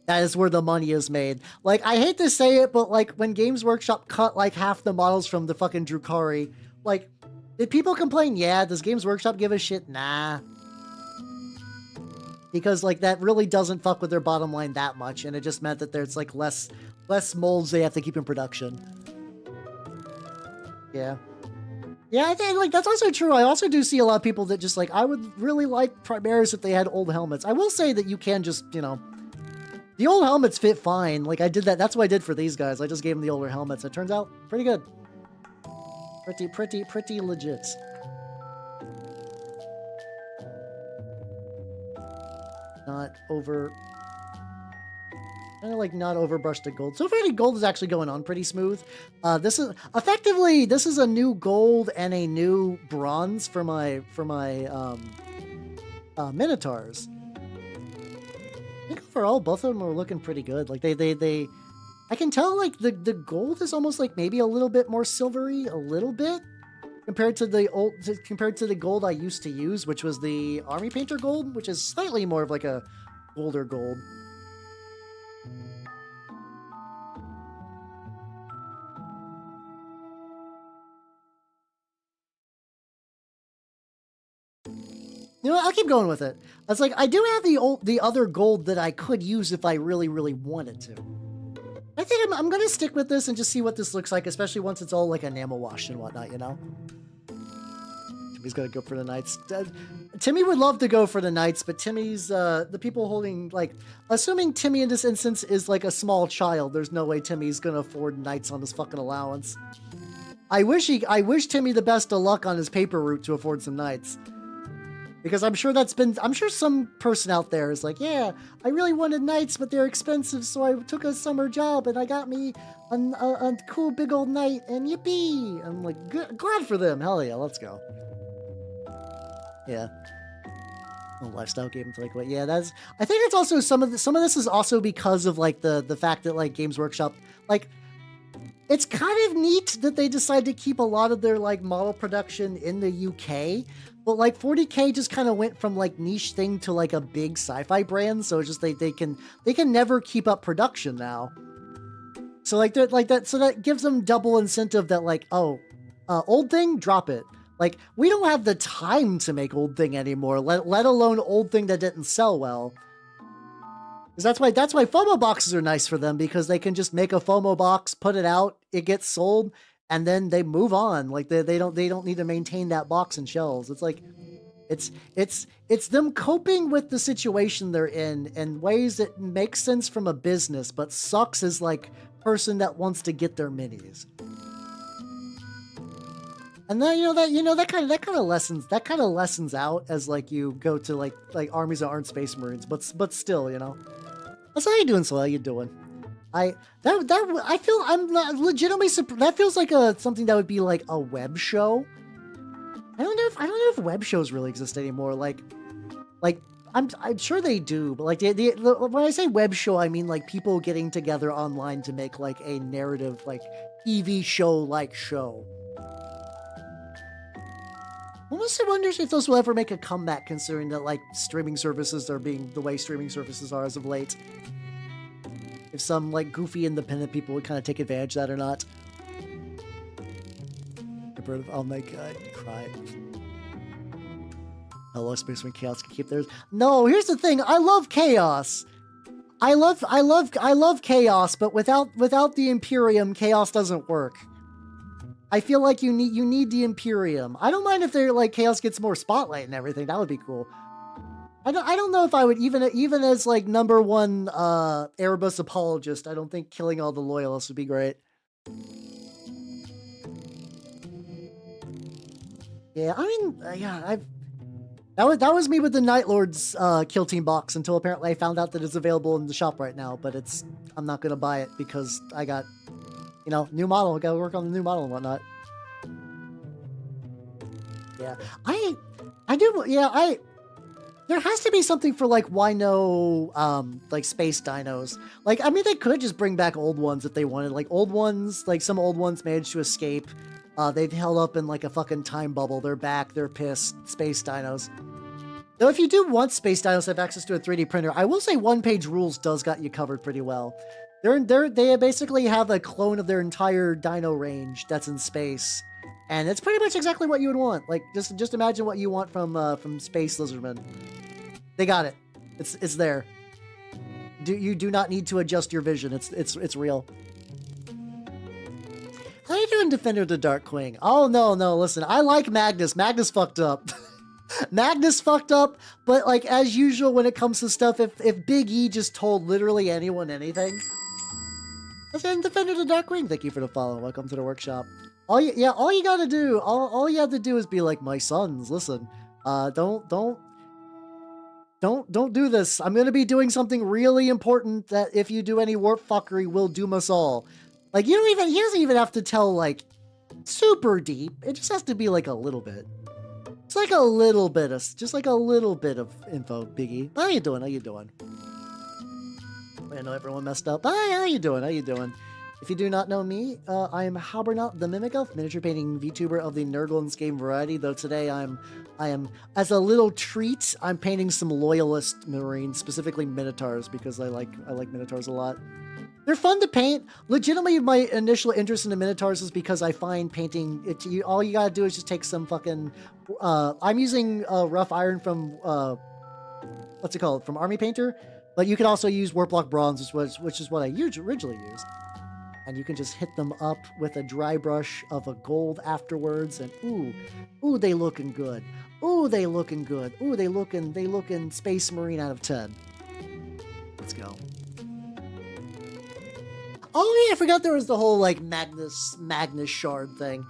that is where the money is made. Like, I hate to say it, but, like, when Games Workshop cut, like, half the models from the fucking Drukhari, like, did people complain? Yeah. Does Games Workshop give a shit? Nah. Because, like, that really doesn't fuck with their bottom line that much, and it just meant that there's, like, less molds they have to keep in production. Yeah. Yeah, I think, like, that's also true. I also do see a lot of people that just, like, I would really like Primaris if they had old helmets. I will say that you can just, you know, the old helmets fit fine. Like, I did that. That's what I did for these guys. I just gave them the older helmets. It turns out pretty good. Pretty legit. Not over... kind of like not overbrushed the gold. So far the gold is actually going on pretty smooth. This is effectively, this is a new gold and a new bronze for my Minotaurs. I think overall both of them are looking pretty good. Like they I can tell like the gold is almost like maybe a little bit more silvery, a little bit compared to the gold I used to use, which was the Army Painter gold, which is slightly more of like a older gold. You know what? I'll keep going with it. It's like I do have the other gold that I could use if I really wanted to. I think I'm gonna stick with this and just see what this looks like, especially once it's all like enamel washed and whatnot, you know? Timmy's gonna go for the Knights. Timmy would love to go for the Knights, but Timmy's the people holding, like, assuming Timmy in this instance is like a small child, there's no way Timmy's gonna afford Knights on his fucking allowance. I wish Timmy the best of luck on his paper route to afford some Knights. Because I'm sure some person out there is like, yeah, I really wanted Knights, but they're expensive, so I took a summer job and I got me a cool big old Knight, and yippee! I'm like, glad for them. Hell yeah, let's go. Yeah. A lifestyle game to like what? Yeah, that's. I think it's also some of this is also because of like the fact that like Games Workshop, like, it's kind of neat that they decide to keep a lot of their like model production in the UK. But like 40K just kind of went from like niche thing to like a big sci-fi brand, so it's just they can never keep up production now. So like they're like that, so that gives them double incentive that like, oh, old thing, drop it. Like, we don't have the time to make old thing anymore, let alone old thing that didn't sell well. Because that's why FOMO boxes are nice for them, because they can just make a FOMO box, put it out, it gets sold, and then they move on. Like they don't need to maintain that box and shelves. It's like it's them coping with the situation they're in ways that make sense from a business, but sucks as like person that wants to get their minis. And then that kind of lessens out as like you go to like armies that aren't Space Marines, but still, you know. That's how you doing, so how you doing? I feel I'm not legitimately surprised. That feels like something that would be like a web show. I don't know if web shows really exist anymore. Like I'm sure they do, but like when I say web show, I mean like people getting together online to make like a narrative like TV show like show. Almost wonders if those will ever make a comeback, considering that like streaming services are being the way streaming services are as of late. If some like goofy independent people would kind of take advantage of that or not. Oh my god, you cry. Hello, Space Marine Chaos can keep theirs. No, here's the thing. I love chaos. I love chaos, but without the Imperium, chaos doesn't work. I feel like you need the Imperium. I don't mind if they're like chaos gets more spotlight and everything. That would be cool. I don't know if I would even as like number one Erebus apologist. I don't think killing all the loyalists would be great. Yeah, I mean, yeah, That was me with the Night Lords Kill Team box until apparently I found out that it's available in the shop right now, but I'm not gonna buy it because I got, new model. I gotta work on the new model and whatnot. Yeah, I do. Yeah, there has to be something for like why no like space dinos. Like, I mean, they could just bring back old ones if they wanted. Like old ones, like some old ones managed to escape. They've held up in like a fucking time bubble. They're back. They're pissed. Space dinos. Though if you do want space dinos to have access to a 3D printer, I will say One Page Rules does got you covered pretty well. They basically have a clone of their entire dino range that's in space. And it's pretty much exactly what you would want. Like, just imagine what you want from Space Lizardman. They got it. It's there. You do not need to adjust your vision. It's real. How you doing, Defender of the Darkwing? Oh no, listen, I like Magnus. Magnus fucked up. Magnus fucked up, but like as usual when it comes to stuff, if Big E just told literally anyone anything. Defender of the Darkwing, thank you for the follow. Welcome to the workshop. All you gotta do, all you have to do is be like, my sons, listen, don't do this. I'm gonna be doing something really important that if you do any warp fuckery will doom us all. Like, he doesn't even have to tell like super deep. It just has to be like a little bit. It's like a little bit of, just like a little bit of info, Biggie. How you doing? I know everyone messed up. Hi, how you doing? If you do not know me, I am Halbernaut the Mimic Elf, miniature painting VTuber of the Nurgle's game variety, though today I am, as a little treat, I'm painting some Loyalist Marines, specifically Minotaurs, because I like Minotaurs a lot. They're fun to paint. Legitimately, my initial interest in the Minotaurs is because I find painting, all you gotta do is just take some fucking, I'm using rough iron from, what's it called, from Army Painter, but you can also use Warplock Bronze, which is what I originally used. And you can just hit them up with a dry brush of a gold afterwards, and ooh, they looking good. Ooh, they looking Space Marine out of 10. Let's go. Oh yeah, I forgot there was the whole like Magnus shard thing.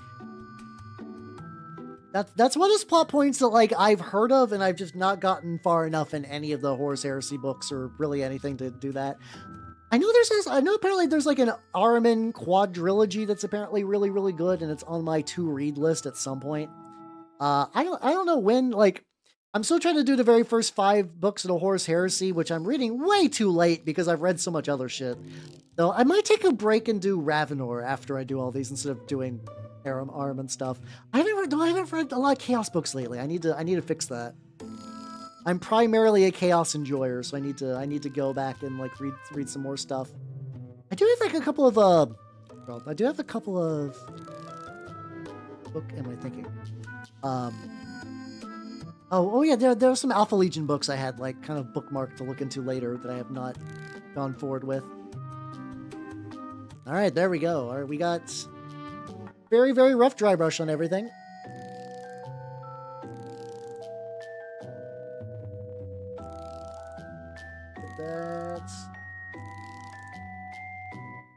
That's one of those plot points that like I've heard of, and I've just not gotten far enough in any of the Horus Heresy books or really anything to do that. I know apparently there's like an Ahriman quadrilogy that's apparently really, really good, and it's on my to-read list at some point. I don't know when, like, I'm still trying to do the very first 5 books of the Horus Heresy, which I'm reading way too late because I've read so much other shit. So I might take a break and do Ravenor after I do all these instead of doing Ahriman stuff. I haven't read a lot of Chaos books lately. I need to fix that. I'm primarily a Chaos enjoyer, so I need to go back and like read some more stuff. I do have like a couple of book am I thinking? Oh yeah, there are some Alpha Legion books I had like kind of bookmarked to look into later that I have not gone forward with. All right, there we go. All right, we got very, very rough dry brush on everything.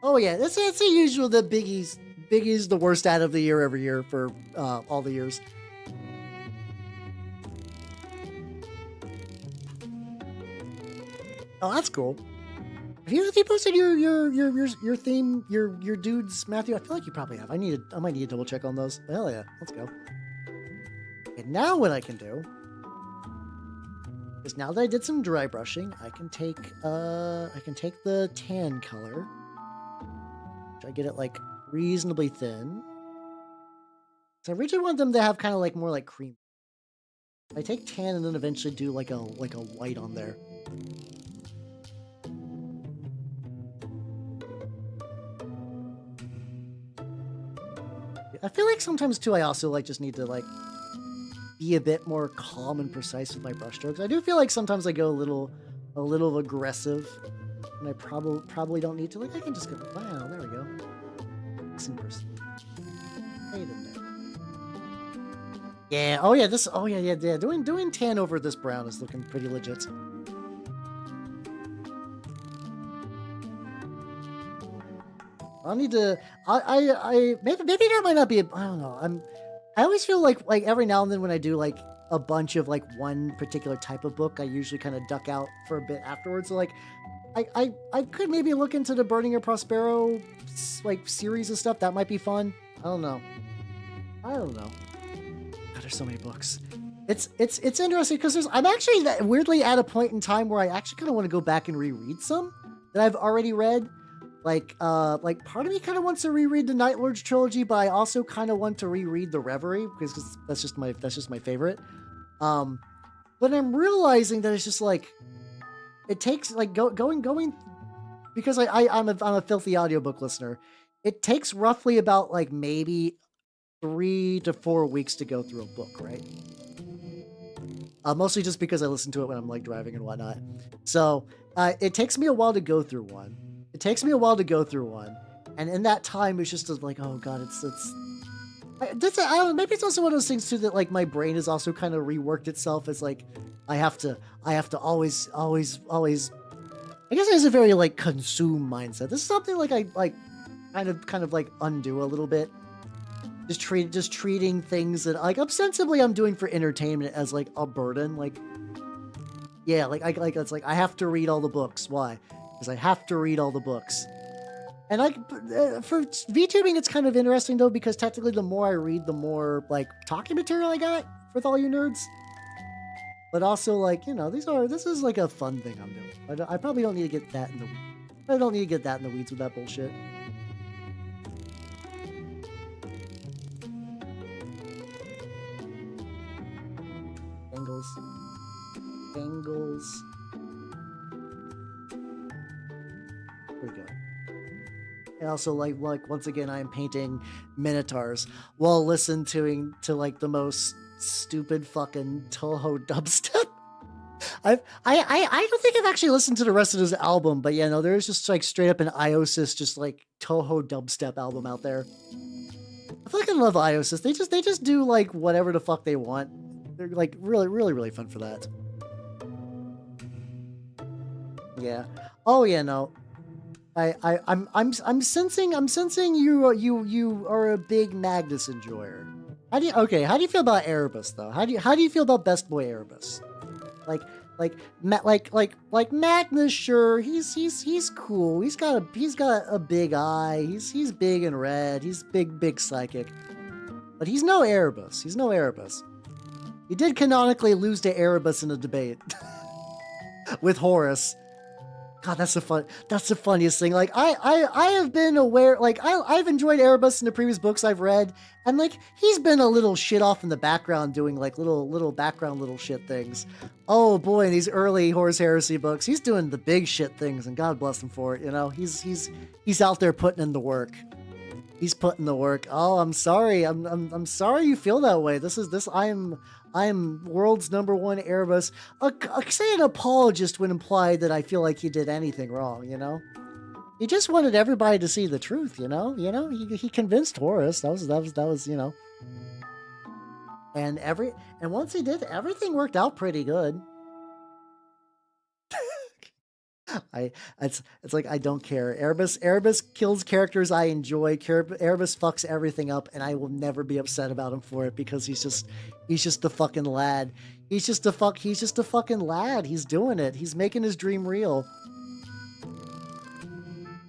Oh yeah, it's the usual. The Biggie's the worst ad of the year every year for all the years. Oh, that's cool. Have you posted your theme, your dudes, Matthew? I feel like you probably have. I might need to double check on those. Hell yeah, let's go. And now what I can do is, now that I did some dry brushing, I can take the tan color. I get it like reasonably thin. So I originally want them to have kind of like more like cream. I take tan and then eventually do like a white on there. I feel like sometimes too I also like just need to like be a bit more calm and precise with my brushstrokes. I do feel like sometimes I go a little aggressive. And I probably don't need to. Like, I can just go, wow, there we go. Some person. Wait a minute. Yeah, oh yeah, yeah. Doing tan over this brown is looking pretty legit. I'll need to, maybe that might not be, I don't know. I always feel like every now and then when I do like a bunch of like one particular type of book, I usually kind of duck out for a bit afterwards. So like I could maybe look into the Burning of Prospero like series of stuff. That might be fun. I don't know. God, there's so many books. It's interesting because I'm actually weirdly at a point in time where I actually kind of want to go back and reread some that I've already read. Like part of me kind of wants to reread the Night Lords trilogy, but I also kind of want to reread the Reverie because that's just my favorite. But I'm realizing that it's just like it takes like going because I'm a filthy audiobook listener. It takes roughly about like maybe 3 to 4 weeks to go through a book, right? Mostly just because I listen to it when I'm like driving and whatnot. So it takes me a while to go through one. And in that time, it's just like, oh god, I don't know, maybe it's also one of those things too that like my brain has also kind of reworked itself as like I have to always. I guess it is a very like consume mindset. This is something like I like kind of like undo a little bit. Just treating things that like ostensibly I'm doing for entertainment as like a burden. Like, yeah, it's like I have to read all the books. Why? Because I have to read all the books. And like for VTubing, it's kind of interesting though because technically the more I read, the more like talking material I got with all you nerds. But also like this is like a fun thing I'm doing. I probably don't need to get that in the weeds with that bullshit. Angles. Where we go? And also like once again I'm painting Minotaurs while listening to like the most stupid fucking Toho dubstep. I don't think I've actually listened to the rest of this album, but yeah, no, there's just like straight up an Iosis just like Toho dubstep album out there. I fucking love Iosis. They just do like whatever the fuck they want. They're like really fun for that. Yeah. Oh yeah, no. I'm sensing you are a big Magnus enjoyer. How do you feel about Erebus though? How do you feel about Best Boy Erebus? Like Magnus, sure, he's cool. He's got a big eye. He's big and red. He's big psychic. But he's no Erebus. He did canonically lose to Erebus in a debate with Horus. God, that's the funniest thing. Like I have been aware, like I've enjoyed Erebus in the previous books I've read, and like he's been a little shit off in the background doing like little background little shit things. Oh boy, in these early Horus Heresy books, he's doing the big shit things, and God bless him for it. You know, he's out there putting in the work. He's putting the work. Oh, I'm sorry. I'm sorry you feel that way. I'm world's #1 Erebus. Say an apologist would imply that I feel like he did anything wrong, you know? He just wanted everybody to see the truth, you know? He convinced Horus. That was, you know. And once he did, everything worked out pretty good. It's like I don't care. Erebus kills characters I enjoy. Erebus fucks everything up, and I will never be upset about him for it because he's just the fucking lad. He's just a fucking lad. He's doing it. He's making his dream real.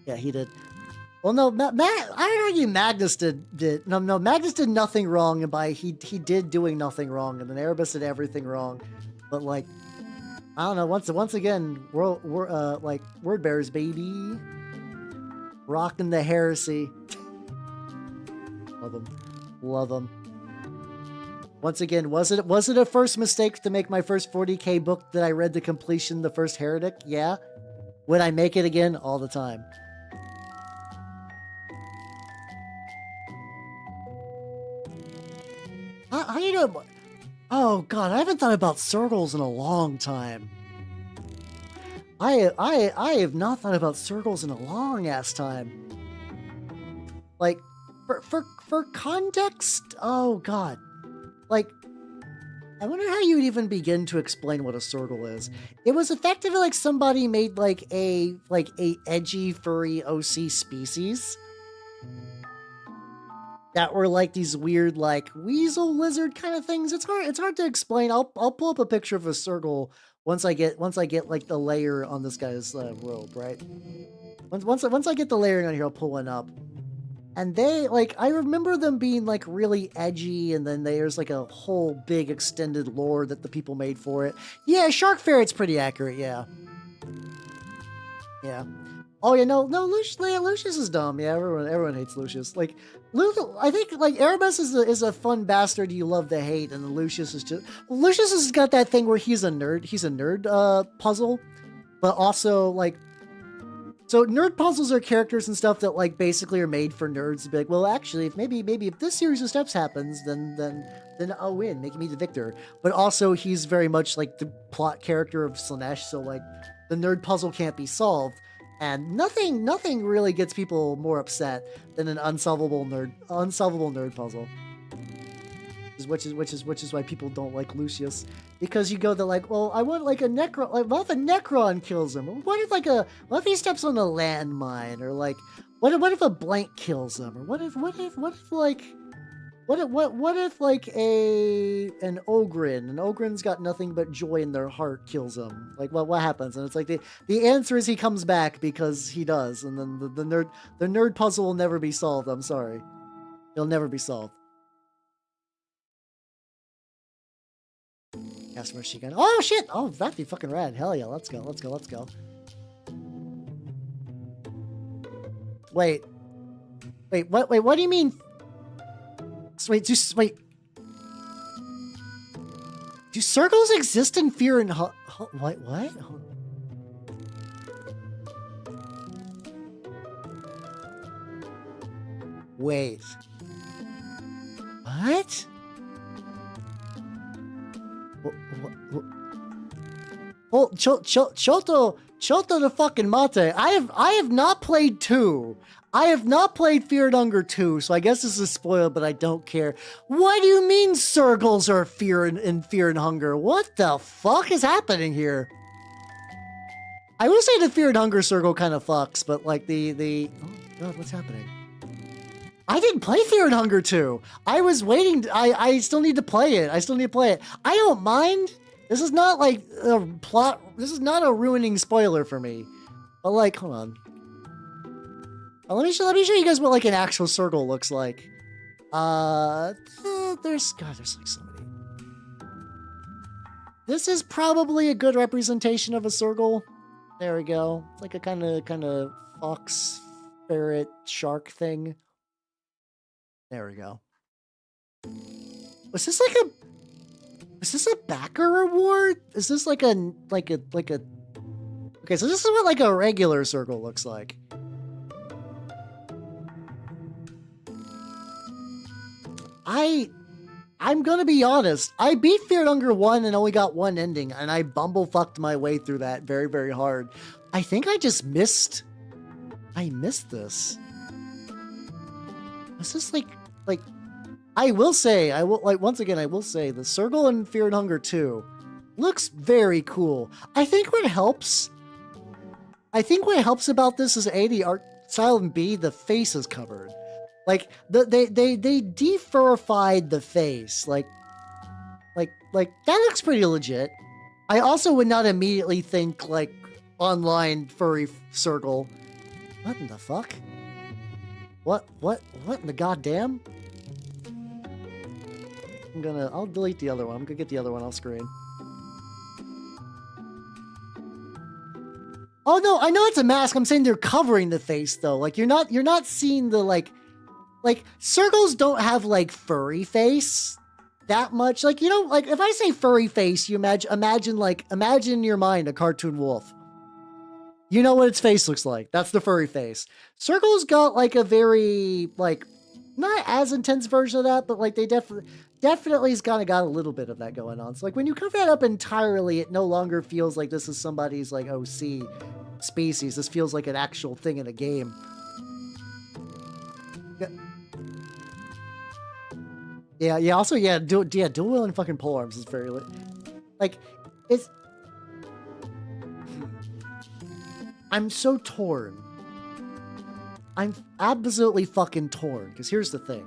Yeah, he did. Well, no, I argue Magnus did. No, Magnus did nothing wrong, and he did doing nothing wrong, and then Erebus did everything wrong. But like, I don't know. Once again, like word bearers, baby, rocking the heresy. Love them. Once again, was it a first mistake to make my first 40K book that I read to completion, The First Heretic? Yeah. Would I make it again? All the time. How you know? Oh god, I haven't thought about circles in a long time. I have not thought about circles in a long ass time. Like for context, oh god. Like I wonder how you would even begin to explain what a circle is. It was effectively like somebody made like a edgy furry OC species. that were like these weird like weasel lizard kind of things. It's hard to explain. I'll pull up a picture of a circle once I get like the layer on this guy's robe, right? Once I get the layering on here, I'll pull one up. And they like I remember them being like really edgy, and then there's like a whole big extended lore that the people made for it. Yeah, Shark Ferret's pretty accurate. Yeah. Yeah. Oh yeah, no, Lucius is dumb. Yeah, everyone hates Lucius. Like, I think like Erebus is a fun bastard you love to hate, and Lucius is just Lucius has got that thing where he's a nerd. He's a nerd puzzle, but also like, so nerd puzzles are characters and stuff that like basically are made for nerds to be like, well, actually, if maybe if this series of steps happens, then I'll win, making me the victor. But also, he's very much like the plot character of Slanesh, so like the nerd puzzle can't be solved. And nothing really gets people more upset than an unsolvable nerd puzzle. Which is why people don't like Lucius, because you go to like, well, I want like a Necron. Like, what if a Necron kills him? Or what if he steps on a landmine? Or like, what if a blank kills him? Or what if like an Ogren's got nothing but joy in their heart kills him? Like, what happens? And it's like the answer is he comes back because he does, and then the nerd puzzle will never be solved. I'm sorry, it'll never be solved. Cast machine gun. Oh shit! Oh, that'd be fucking rad. Hell yeah! Let's go. Wait. What do you mean? Wait. Do circles exist in Fear and what? Wait. What? Oh, Choto the fucking mate. I have not played 2. I have not played Fear and Hunger 2, so I guess this is spoiled, but I don't care. What do you mean circles are Fear and Hunger? What the fuck is happening here? I will say the Fear and Hunger circle kind of fucks, but like the oh god, what's happening? I didn't play Fear and Hunger 2. I was waiting. I still need to play it. I don't mind. This is not like a plot. This is not a ruining spoiler for me. But like, hold on. Let me show you guys what like an actual circle looks like. There's like so many. This is probably a good representation of a circle. There we go. It's like a kind of fox, ferret, shark thing. There we go. Was this a backer reward? Is this like a okay, so this is what like a regular circle looks like. I'm gonna be honest. I beat Fear and Hunger 1 and only got one ending, and I bumblefucked my way through that very, very hard. I think I just missed this. Was this like I will say the circle in Fear and Hunger 2 looks very cool. I think what helps about this is A, the art style, and B, the face is covered. Like they defurified the face. Like that looks pretty legit. I also would not immediately think like online furry circle. What in the fuck? What in the goddamn? I'll delete the other one. I'm gonna get the other one off screen. Oh no, I know it's a mask. I'm saying they're covering the face though. Like you're not seeing the like circles don't have like furry face that much. Like, you know, like if I say furry face, you imagine in your mind a cartoon wolf. You know what its face looks like. That's the furry face. Circles got like a very like not as intense version of that, but like they definitely has kind of got a little bit of that going on. So like when you cover that up entirely, it no longer feels like this is somebody's like OC species. This feels like an actual thing in a game. Yeah. Also, dual wielding fucking polearms is very like it's. I'm so torn. I'm absolutely fucking torn because here's the thing.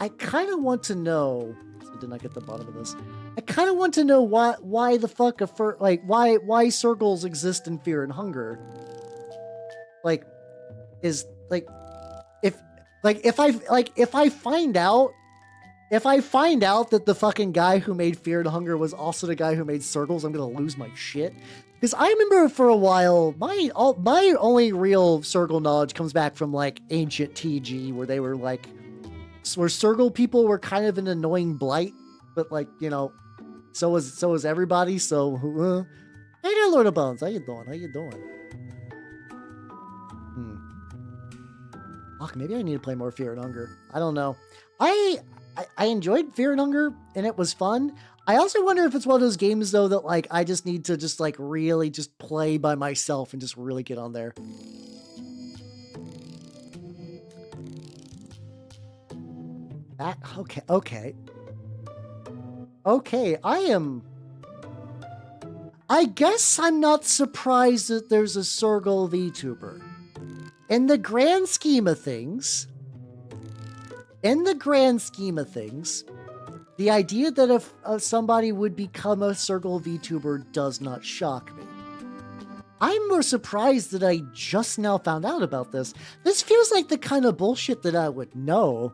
I kind of want to know. So did not get the bottom of this. I kind of want to know why the fuck why circles exist in Fear and Hunger. Like, is like if I find out that the fucking guy who made Fear and Hunger was also the guy who made Circles, I'm gonna lose my shit. Because I remember for a while, my only real Circle knowledge comes back from like ancient TG, where they were like, where Circle people were kind of an annoying blight, but like, you know, so was everybody. So, hey there, Lord of Bones, how you doing? Fuck, maybe I need to play more Fear and Hunger. I don't know. I enjoyed Fear and Hunger, and it was fun. I also wonder if it's one of those games, though, that, like, I just need to just, like, really just play by myself and just really get on there. Okay, I guess I'm not surprised that there's a Sergal VTuber. In the grand scheme of things, the idea that if somebody would become a Sergal VTuber does not shock me. I'm more surprised that I just now found out about this. This feels like the kind of bullshit that I would know.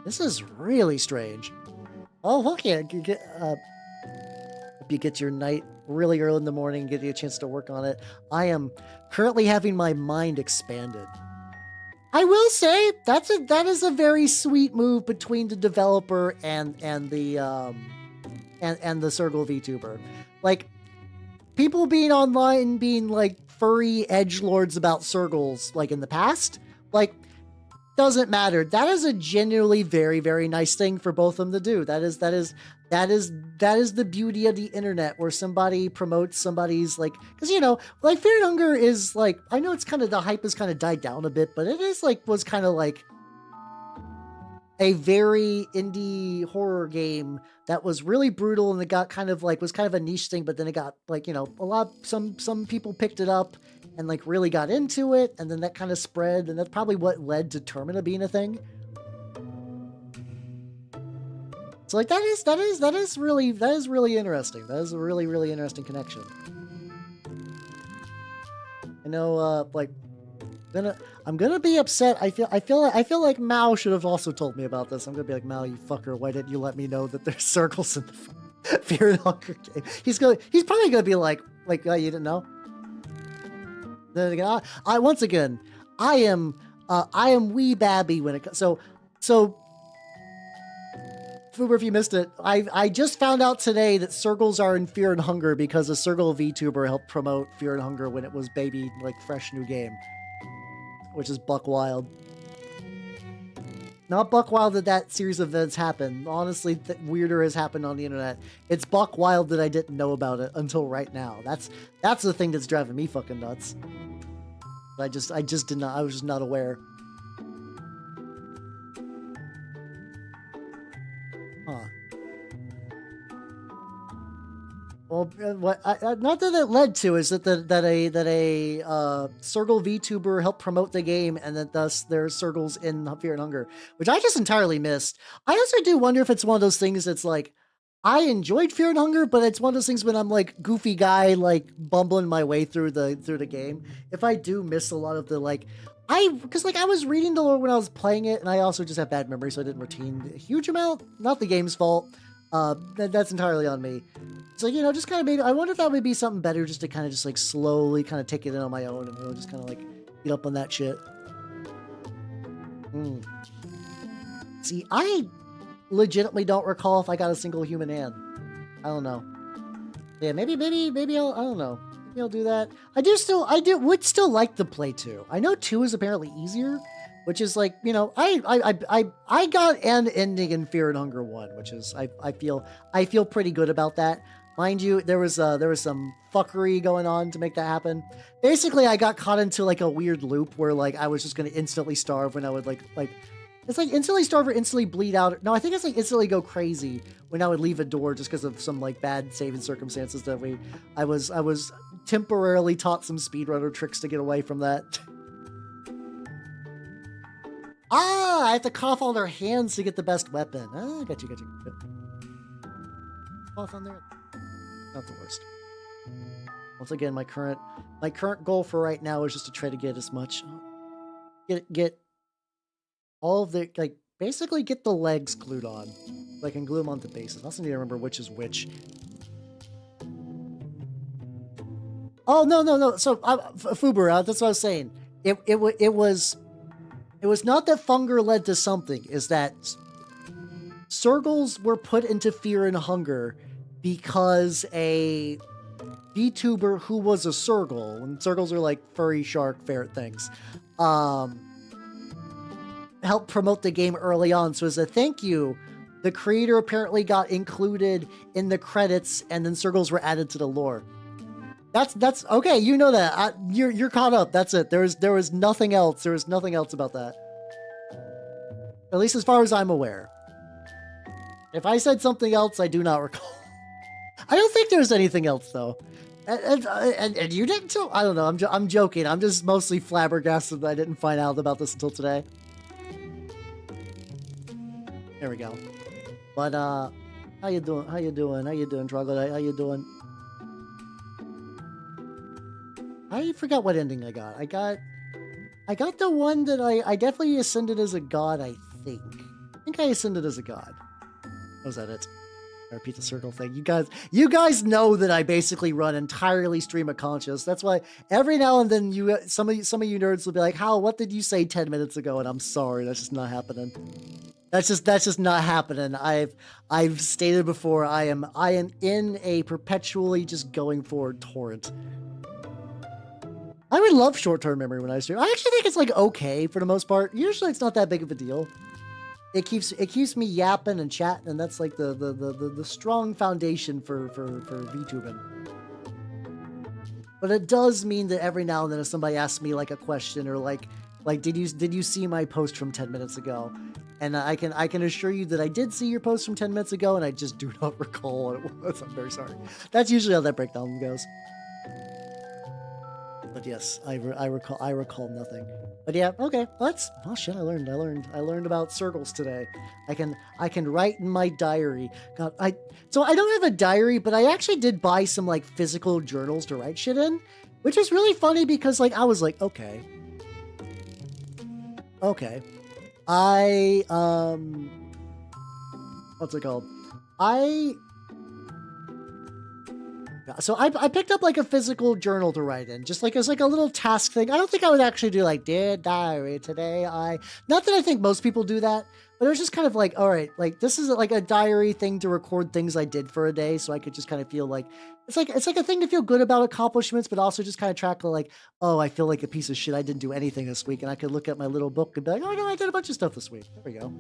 This is really strange. Oh, okay. Hope you get your night really early in the morning and get you a chance to work on it. I am currently having my mind expanded. I will say that is a very sweet move between the developer and the Sergal VTuber. Like, people being online being like furry edgelords about Sergals like in the past, like, doesn't matter. That is a genuinely very, very nice thing for both of them to do. That is the beauty of the internet, where somebody promotes somebody's, like, because, you know, like, Fear and Hunger is like, I know it's kind of, the hype has kind of died down a bit, but it is like, was kind of like a very indie horror game that was really brutal, and it got kind of like, was kind of a niche thing, but then it got like, you know, some people picked it up and like really got into it, and then that kind of spread, and that's probably what led to Termina being a thing. So like that is really interesting. That is a really, really interesting connection. I know, like, I'm gonna be upset. I feel like Mao should have also told me about this. I'm gonna be like, Mao, you fucker, why didn't you let me know that there's circles in the Fear and Hunger game? He's probably gonna be like, oh, you didn't know? Then again, I am wee babby when it comes. So, Fuber, if you missed it, I just found out today that Circles are in Fear and Hunger because a Sergal VTuber helped promote Fear and Hunger when it was baby, like, fresh new game, which is buck wild. Not buck wild that series of events happened. Honestly, weirder has happened on the internet. It's buck wild that I didn't know about it until right now. That's the thing that's driving me fucking nuts. I just did not. I was just not aware. Huh. Well, not that it led to is that a Sergal VTuber helped promote the game, and that thus there's Sergals in Fear and Hunger, which I just entirely missed. I also do wonder if it's one of those things that's like, I enjoyed Fear and Hunger, but it's one of those things when I'm like goofy guy, like bumbling my way through the game. If I do miss a lot of the because I was reading the lore when I was playing it, and I also just have bad memory, so I didn't retain a huge amount. Not the game's fault. That's entirely on me. So, you know, just kind of I wonder if that would be something better, just to kind of just like slowly kind of take it in on my own and really just kind of like get up on that shit. See, I legitimately don't recall if I got a single human hand. I don't know. Yeah, maybe I'll, I don't know. Maybe I'll do that. I would still like to play 2. I know 2 is apparently easier, which is like, you know, I got an ending in Fear and Hunger 1, which is, I feel pretty good about that. Mind you, there was some fuckery going on to make that happen. Basically, I got caught into like a weird loop where like I was just going to instantly starve when I would like it's like instantly starve or instantly bleed out. No, I think it's like instantly go crazy when I would leave a door just because of some like bad saving circumstances that I was temporarily taught some speedrunner tricks to get away from that. I have to cough on their hands to get the best weapon. Ah, got you. Cough on there. Not the worst. Once again, my current goal for right now is just to try to get as much, get all of the, like, basically get the legs glued on. So I can glue them onto bases. I also need to remember which is which. Oh, no. So, Fuber, that's what I was saying. It was not that Funger led to something. Is that Sergals were put into fear and hunger because a VTuber who was a Sergal, and Sergals are like furry shark ferret things, helped promote the game early on. So as a thank you, the creator apparently got included in the credits, and then Sergals were added to the lore. That's okay. You know that. You're caught up. That's it. There was nothing else. There was nothing else about that. At least as far as I'm aware. If I said something else, I do not recall. I don't think there's anything else though. And you didn't too? I don't know. I'm joking. I'm just mostly flabbergasted that I didn't find out about this until today. There we go. But how you doing? How you doing, Troglodyte? How you doing? I forgot what ending I got. I got the one that I definitely ascended as a god, I think. I think I ascended as a god. Was that it? I repeat the circle thing. You guys know that I basically run entirely stream of conscious. That's why every now and then some of you nerds will be like, "How? What did you say 10 minutes ago?" And I'm sorry, that's just not happening. That's just not happening. I've stated before, I am in a perpetually just going forward torrent. I would love short-term memory when I stream. I actually think it's like okay for the most part. Usually it's not that big of a deal. It keeps me yapping and chatting, and that's like the strong foundation for VTubing. But it does mean that every now and then if somebody asks me like a question or like did you see my post from 10 minutes ago? And I can assure you that I did see your post from 10 minutes ago, and I just do not recall what it was. I'm very sorry. That's usually how that breakdown goes. But yes, I recall nothing. But yeah, okay. Oh shit, I learned about circles today. I can write in my diary. God, so I don't have a diary, but I actually did buy some like physical journals to write shit in, which is really funny because like I was like, okay. What's it called? So I picked up like a physical journal to write in, just like as like a little task thing. I don't think I would actually do like, dear diary, today not that I think most people do that, but it was just kind of like, all right, like this is like a diary thing to record things I did for a day. So I could just kind of feel like, it's like a thing to feel good about accomplishments, but also just kind of track like, oh, I feel like a piece of shit. I didn't do anything this week. And I could look at my little book and be like, oh no, I did a bunch of stuff this week. There we go.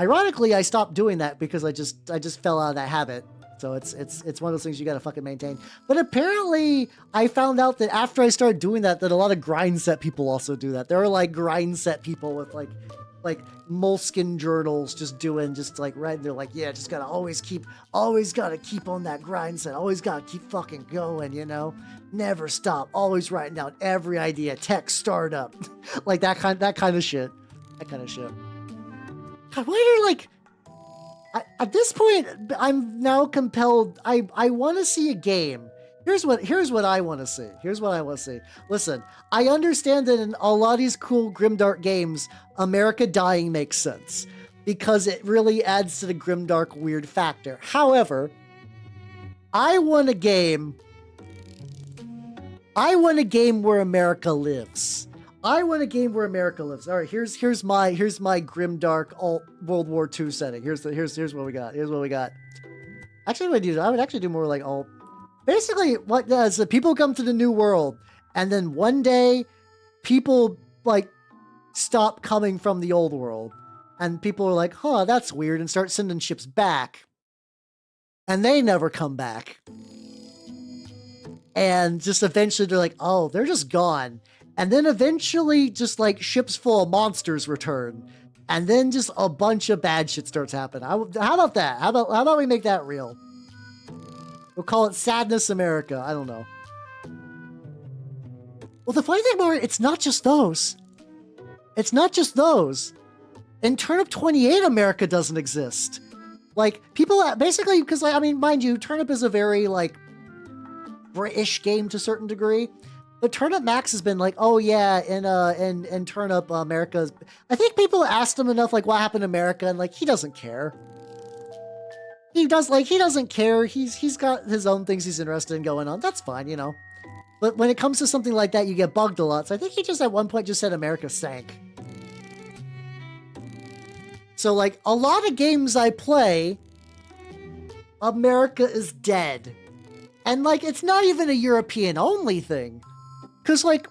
Ironically, I stopped doing that because I just fell out of that habit. So it's one of those things you gotta fucking maintain. But apparently, I found out that after I started doing that a lot of grind set people also do that. There are like grind set people with like moleskin journals just like writing. They're like, yeah, just always gotta keep on that grind set. Always gotta keep fucking going, you know? Never stop. Always writing down every idea, tech startup, like that kind of shit. That kind of shit. God, why are like? At this point, I'm now compelled. I want to see a game. Here's what I want to see. Listen, I understand that in a lot of these cool grimdark games, America dying makes sense because it really adds to the grimdark weird factor. However, I want a game where America lives. All right, here's my grimdark alt World War II setting. Here's what we got. Actually, I would actually do more like alt. Basically, what does the people come to the new world, and then one day, people like stop coming from the old world, and people are like, "Huh, that's weird," and start sending ships back, and they never come back, and just eventually they're like, "Oh, they're just gone." And then eventually just like ships full of monsters return. And then just a bunch of bad shit starts happening. How about that? How about we make that real? We'll call it Sadness America. I don't know. Well, the funny thing about it, it's not just those. it's not just those. In Turnip 28, America doesn't exist. Like, people basically, because, like, I mean, mind you, Turnip is a very, like, British game to a certain degree. But Turnip Max has been like, oh yeah, in Turnip America's. I think people asked him enough, like, what happened to America, and like, he doesn't care. He doesn't care. He's got his own things he's interested in going on. That's fine, you know. But when it comes to something like that, you get bugged a lot. So I think he just at one point just said America sank. So like a lot of games I play, America is dead. And like, it's not even a European only thing. Cause like,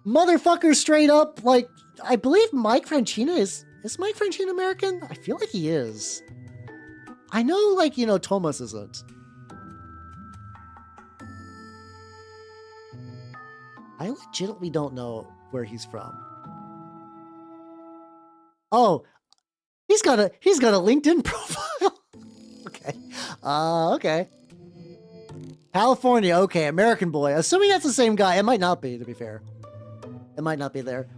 motherfucker straight up, like, I believe Mike Francina is Mike Francina American? I feel like he is. I know, like, you know, Thomas isn't. I legitimately don't know where he's from. Oh, he's got a LinkedIn profile. Okay. Okay. California, okay, American boy. Assuming that's the same guy. It might not be, to be fair. It might not be there.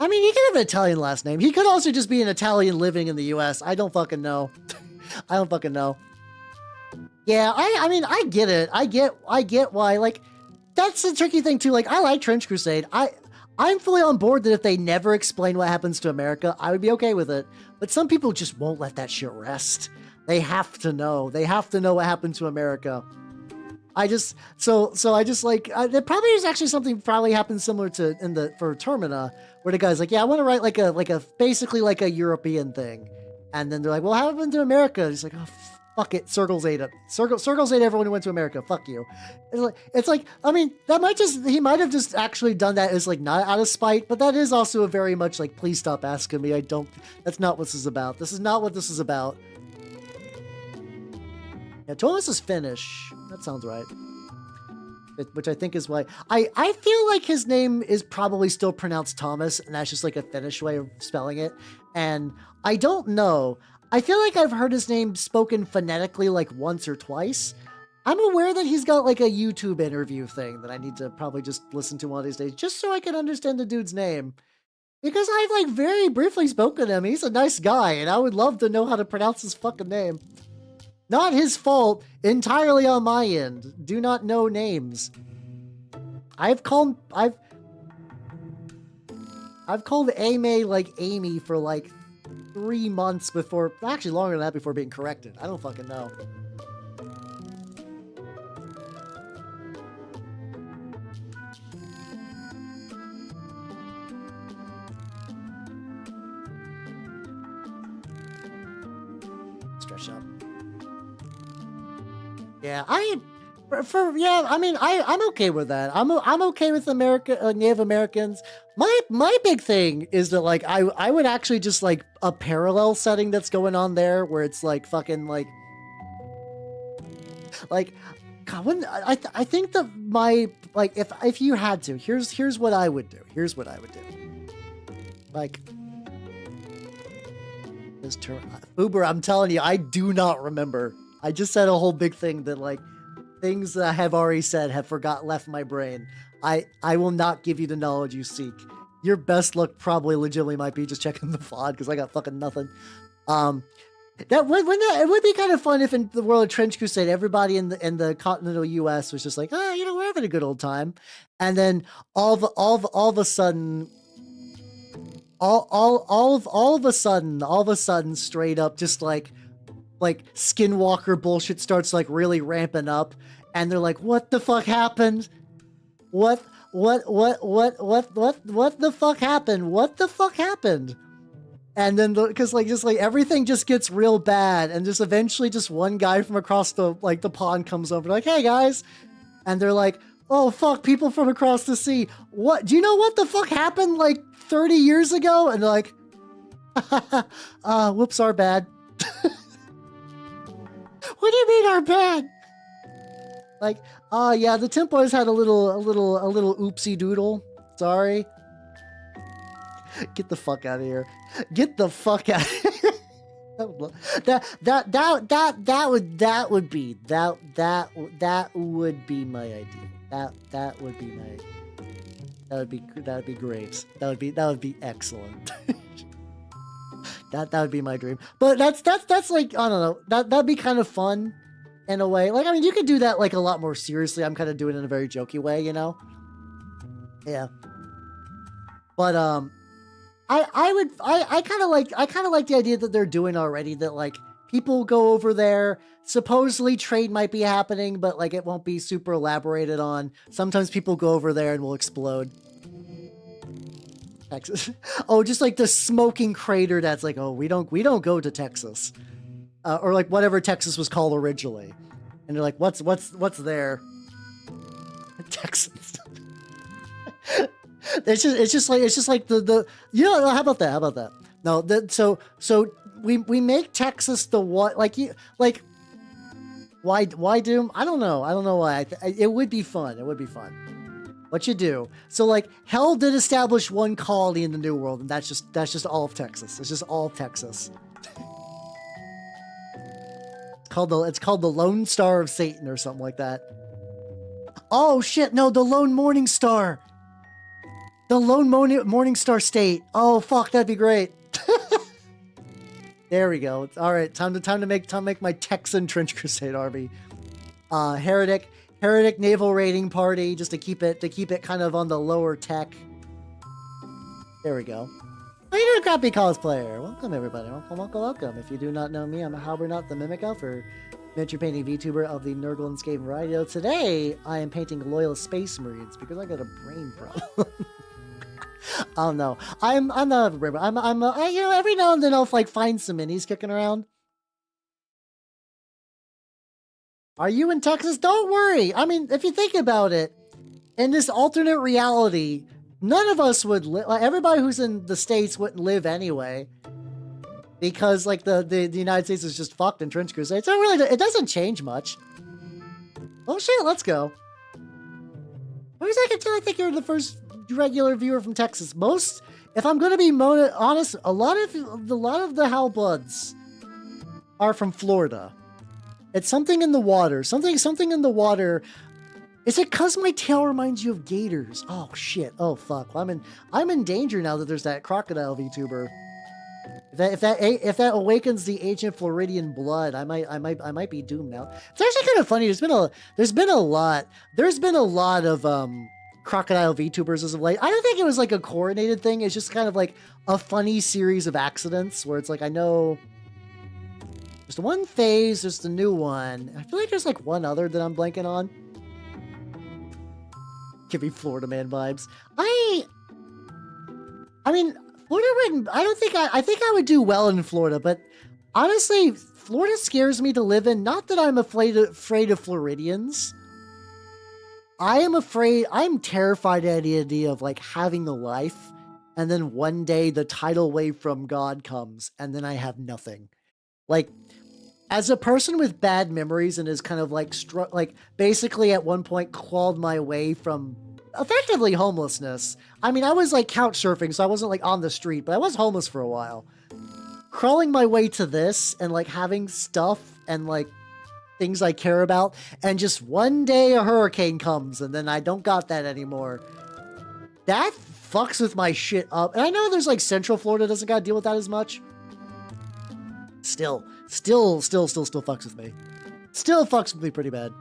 I mean, he could have an Italian last name. He could also just be an Italian living in the US. I don't fucking know. I don't fucking know. Yeah, I mean, I get it. I get why. Like, that's the tricky thing too. Like, I like Trench Crusade. I'm fully on board that if they never explain what happens to America, I would be okay with it. But some people just won't let that shit rest. They have to know. They have to know what happened to America. I just like, there probably is actually something probably happened similar to for Termina, where the guy's like, yeah, I want to write like a basically like a European thing. And then they're like, well, what happened to America? He's like, oh, fuck it. Circles ate it. Circles ate everyone who went to America. Fuck you. It's like, I mean, he might have just actually done that as like not out of spite, but that is also a very much like, please stop asking me. That's not what this is about. This is not what this is about. Yeah, Thomas is Finnish. That sounds right. Which I think is why I feel like his name is probably still pronounced Thomas, and that's just like a Finnish way of spelling it. And I don't know. I feel like I've heard his name spoken phonetically like once or twice. I'm aware that he's got like a YouTube interview thing that I need to probably just listen to one of these days, just so I can understand the dude's name. Because I've like very briefly spoken to him. He's a nice guy, and I would love to know how to pronounce his fucking name. Not his fault, entirely on my end. Do not know names. I've called Amy like Amy for like 3 months before, actually longer than that, before being corrected. I don't fucking know. Stretch up. Yeah, I'm okay with that. I'm okay with Native Americans. My big thing is that like I would actually just like a parallel setting that's going on there where it's like fucking like God, I think that my like if you had to, here's what I would do. Here's what I would do. Like this term Uber, I'm telling you, I do not remember. I just said a whole big thing that like things that I have already said have left my brain. I will not give you the knowledge you seek. Your best luck probably legitimately might be just checking the VOD because I got fucking nothing. It would be kind of fun if in the world of Trench Crusade, everybody in the continental U.S. was just like, oh, you know, we're having a good old time, and then all of a sudden, straight up, just like Skinwalker bullshit starts like really ramping up, and they're like, what the fuck happened? What the fuck happened? What the fuck happened? And then because like just like everything just gets real bad, and just eventually just one guy from across the pond comes over like, hey guys, and they're like, oh fuck, people from across the sea, what do you know what the fuck happened like 30 years ago? And they're like, whoops, our bad. What do you mean our bad? Like, yeah, the Templars had a little oopsie doodle. Sorry. Get the fuck out of here. Get the fuck out of here. that would be my idea. That would be my idea. That would be great. That would be excellent. That would be my dream. But that's like, I don't know. That'd be kind of fun in a way. Like, I mean, you could do that like a lot more seriously. I'm kind of doing it in a very jokey way, you know? Yeah. But I kind of like the idea that they're doing already, that like people go over there, supposedly trade might be happening, but like it won't be super elaborated on. Sometimes people go over there and will explode. Texas. Oh, just like the smoking crater that's like, oh, we don't go to Texas. Or like whatever Texas was called originally. And they're like, what's there? Texas. It's just like the you know, how about that? No, so we make Texas the what, like you like why Doom? I don't know why. It would be fun. It would be fun. What you do? So like Hell did establish one colony in the New World, and that's just all of Texas. It's just all of Texas. It's called the Lone Star of Satan or something like that. Oh shit! No, the Lone Morning Star. The Lone Morning Star State. Oh fuck, that'd be great. There we go. All right, time to make my Texan Trench Crusade army. Heretic naval raiding party, just to keep it kind of on the lower tech. There we go. How you doing, crappy cosplayer? Welcome everybody. Welcome. If you do not know me, I'm Halbernot the Mimic Elf, or miniature painting VTuber of the Nurgle and Skaven variety. Today I am painting Loyal Space Marines because I got a brain problem. Oh no, I'm not a brain problem. You know, every now and then I'll like find some minis kicking around. Are you in Texas? Don't worry. I mean, if you think about it, in this alternate reality, none of us would live. Like, everybody who's in the States wouldn't live anyway, because like the United States is just fucked in Trench Crusade. So it doesn't change much. Oh shit, let's go. Wait a second until I think you're the first regular viewer from Texas. If I'm going to be honest, a lot of the Hellbloods are from Florida. It's something in the water. Something in the water. Is it because my tail reminds you of gators? Oh shit. Oh fuck. Well, I'm in danger now that there's that crocodile VTuber. If that awakens the ancient Floridian blood, I might be doomed now. It's actually kind of funny. There's been a lot of crocodile VTubers as of late. I don't think it was like a coordinated thing. It's just kind of like a funny series of accidents where it's like, I know there's the one phase, there's the new one. I feel like there's like one other that I'm blanking on. Give me Florida man vibes. I mean, Florida wouldn't, I think I would do well in Florida, but honestly, Florida scares me to live in. Not that I'm afraid of Floridians. I'm terrified at the idea of like having a life, and then one day the tidal wave from God comes, and then I have nothing. Like, as a person with bad memories and is kind of like basically at one point clawed my way from effectively homelessness. I mean, I was like couch surfing, so I wasn't like on the street, but I was homeless for a while. Crawling my way to this and like having stuff and like things I care about, and just one day a hurricane comes and then I don't got that anymore. That fucks with my shit up. And I know there's like Central Florida doesn't gotta deal with that as much. Still fucks with me. Still fucks with me pretty bad.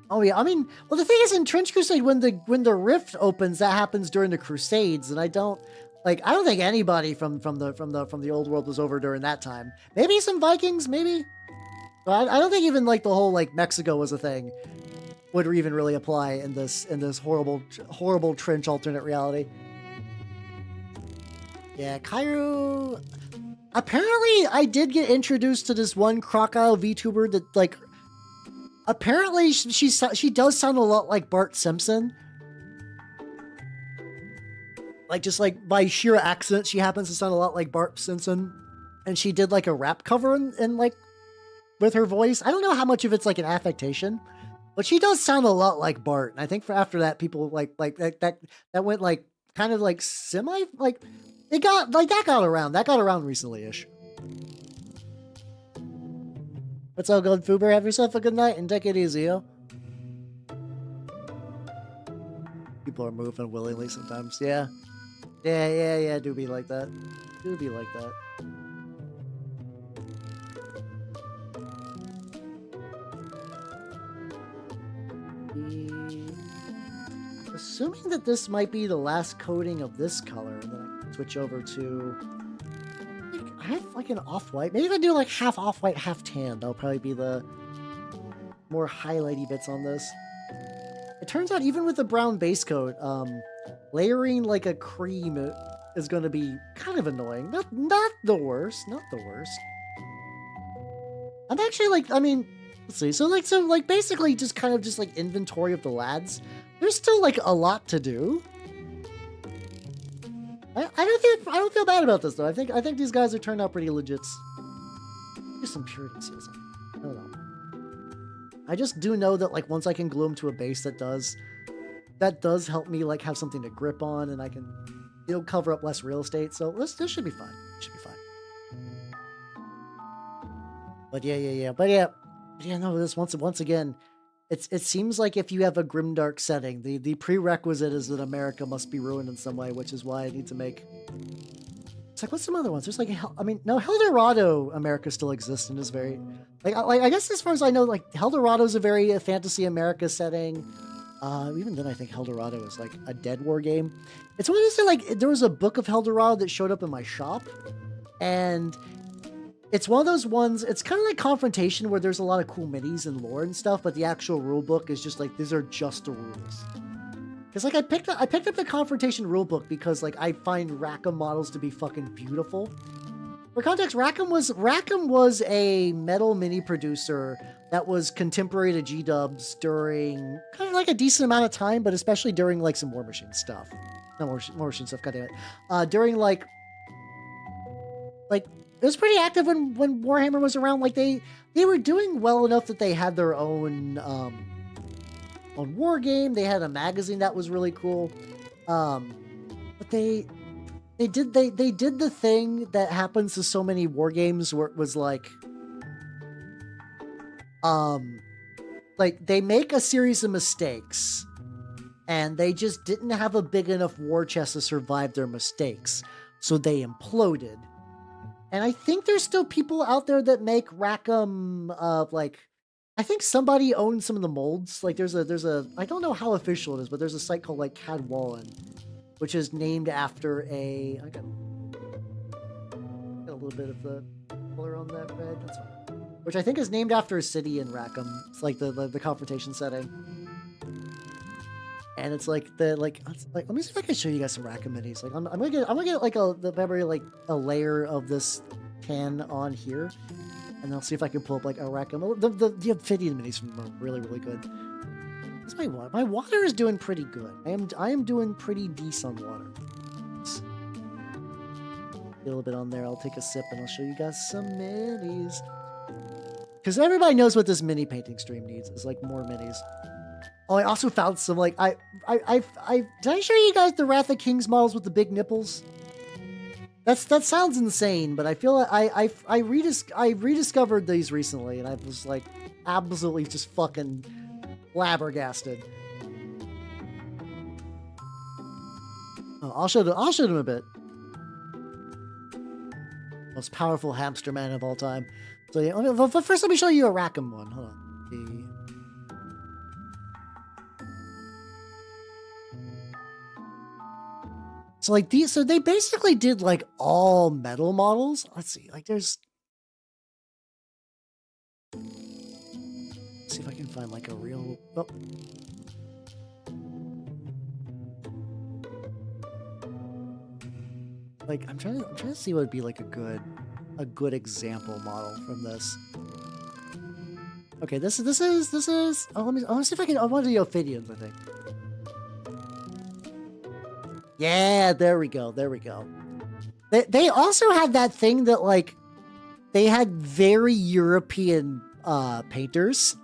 Oh yeah, I mean, well the thing is in Trench Crusade, when the rift opens, that happens during the Crusades, and I don't think anybody from the old world was over during that time. Maybe some Vikings, maybe. But I don't think even like the whole like Mexico was a thing would even really apply in this horrible trench alternate reality. Yeah, Cairo. Apparently, I did get introduced to this one crocodile VTuber that, like, apparently she does sound a lot like Bart Simpson. Like, just like by sheer accident, she happens to sound a lot like Bart Simpson. And she did like a rap cover and like with her voice. I don't know how much of it's like an affectation, but she does sound a lot like Bart. And I think after that, people like that went like kind of like semi like. It got, like, that got around recently-ish. What's up, Gold Fuber? Have yourself a good night and take it easy, yo. people are moving willingly sometimes. Yeah. Yeah, do be like that. Do be like that. Assuming that this might be the last coating of this color, and then I can switch over to... I have like an off-white. Maybe if I do like half off-white, half tan, that'll probably be the more highlighty bits on this. It turns out even with the brown base coat, layering like a cream is going to be kind of annoying. Not the worst. Not the worst. I'm actually like, I mean, let's see. So basically just kind of just like inventory of the lads. There's still like a lot to do. I don't feel bad about this though. I think these guys are turned out pretty legit. There's some purity seals. I don't know. I just do know that like once I can glue them to a base, that does help me like have something to grip on, and it'll cover up less real estate. So this should be fine. It should be fine. But yeah. No, this once again, it seems like if you have a grimdark setting, the prerequisite is that America must be ruined in some way, which is why I need to make. It's like, what's some other ones? There's like, no, Eldorado America still exists and is very, I guess as far as I know, like, Eldorado is a very fantasy America setting. Even then, I think Eldorado is like a Dead War game. It's one of those, like, there was a book of Eldorado that showed up in my shop, and it's one of those ones, it's kind of like Confrontation, where there's a lot of cool minis and lore and stuff, but the actual rule book is just like, these are just the rules. Because like I picked up the Confrontation rulebook because like I find Rackham models to be fucking beautiful. For context, Rackham was a metal mini producer that was contemporary to G-dubs during kind of like a decent amount of time, but especially during like some War Machine stuff. Not War Machine stuff, goddamn it. During like it was pretty active when Warhammer was around. Like they were doing well enough that they had their own war game. They had a magazine that was really cool, but they did the thing that happens to so many war games, where it was like they make a series of mistakes and they just didn't have a big enough war chest to survive their mistakes, so they imploded. And I think there's still people out there that make Rackham I think somebody owns some of the molds. Like there's a I don't know how official it is, but there's a site called like Cadwallon, which is named after I got a little bit of the color on that red. That's fine. Which I think is named after a city in Rackham. It's like the Confrontation setting. And it's like let me see if I can show you guys some Rackham minis. Like I'm gonna get like a layer of this tan on here. And I'll see if I can pull up like a Rackham. The Obsidian minis from them are really, really good. What's my water? My water is doing pretty good. I am doing pretty decent on water. A little bit on there. I'll take a sip and I'll show you guys some minis. Because everybody knows what this mini painting stream needs. Is like more minis. Oh, I also found some like did I show you guys the Wrath of Kings models with the big nipples? That sounds insane, but I feel like I rediscovered these recently, and I was like absolutely just fucking flabbergasted. Oh, I'll show them a bit. Most powerful hamster man of all time. So yeah, first let me show you a Rackham one. Hold on. So like they basically did like all metal models. Let's see, like let's see if I can find like a real. Oh. Like I'm trying to see what would be like a good example model from this. Okay, this is. Oh, let me see if I can. I want the Ophidians, I think. Yeah, there we go. They also had that thing that like they had very European painters.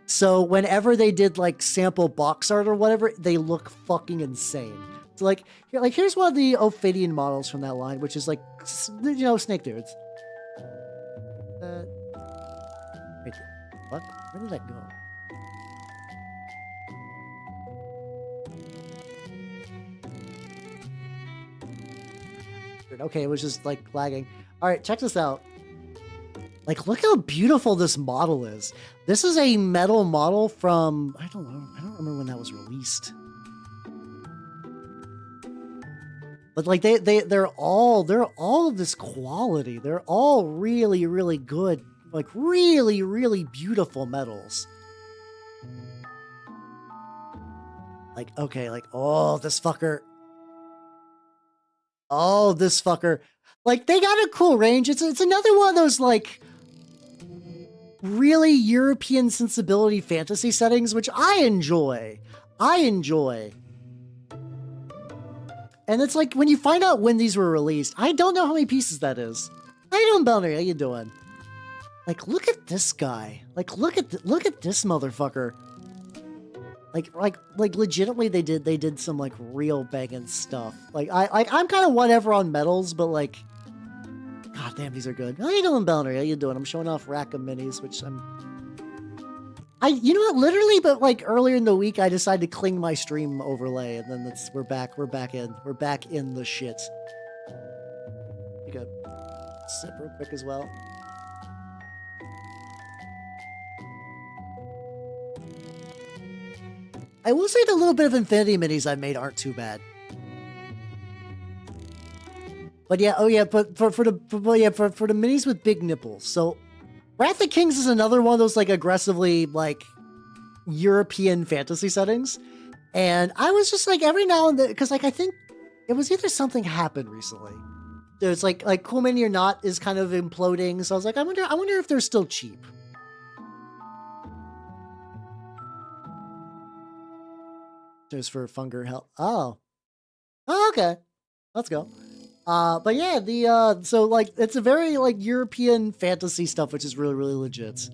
So whenever they did like sample box art or whatever, they look fucking insane. So here's one of the Ophidian models from that line, which is like, you know, snake dudes. Wait, what? Where did that go? Okay, it was just like lagging. All right, check this out. Like, look how beautiful this model is. This is a metal model from, I don't know, I don't remember when that was released. But like they're all of this quality. They're all really, really good, like really, really beautiful metals. Like, okay, like, oh, this fucker. Oh, this fucker. Like, they got a cool range. It's another one of those, like, really European sensibility fantasy settings, which I enjoy. And it's like, when you find out when these were released, I don't know how many pieces that is. How you doing, Belner? How you doing? Like, look at this guy. Like, look at this motherfucker. Like legitimately they did some like real banging stuff. Like I'm kind of whatever on metals, but like, god damn, these are good. How you doing, Belner? How you doing? I'm showing off rack of minis, which you know what, literally, but like earlier in the week I decided to cling my stream overlay, and then we're back in the shit. Take a sip real quick as well. I will say the little bit of Infinity minis I made aren't too bad. But yeah, oh yeah, but for the minis with big nipples. So Wrath of Kings is another one of those like aggressively like European fantasy settings. And I was just like every now and then, because like I think it was either something happened recently. There's like Cool Mini or Not is kind of imploding. So I was like, I wonder if they're still cheap. There's for Funger Hell. Oh, okay. Let's go. But yeah, so like it's a very like European fantasy stuff, which is really, really legit.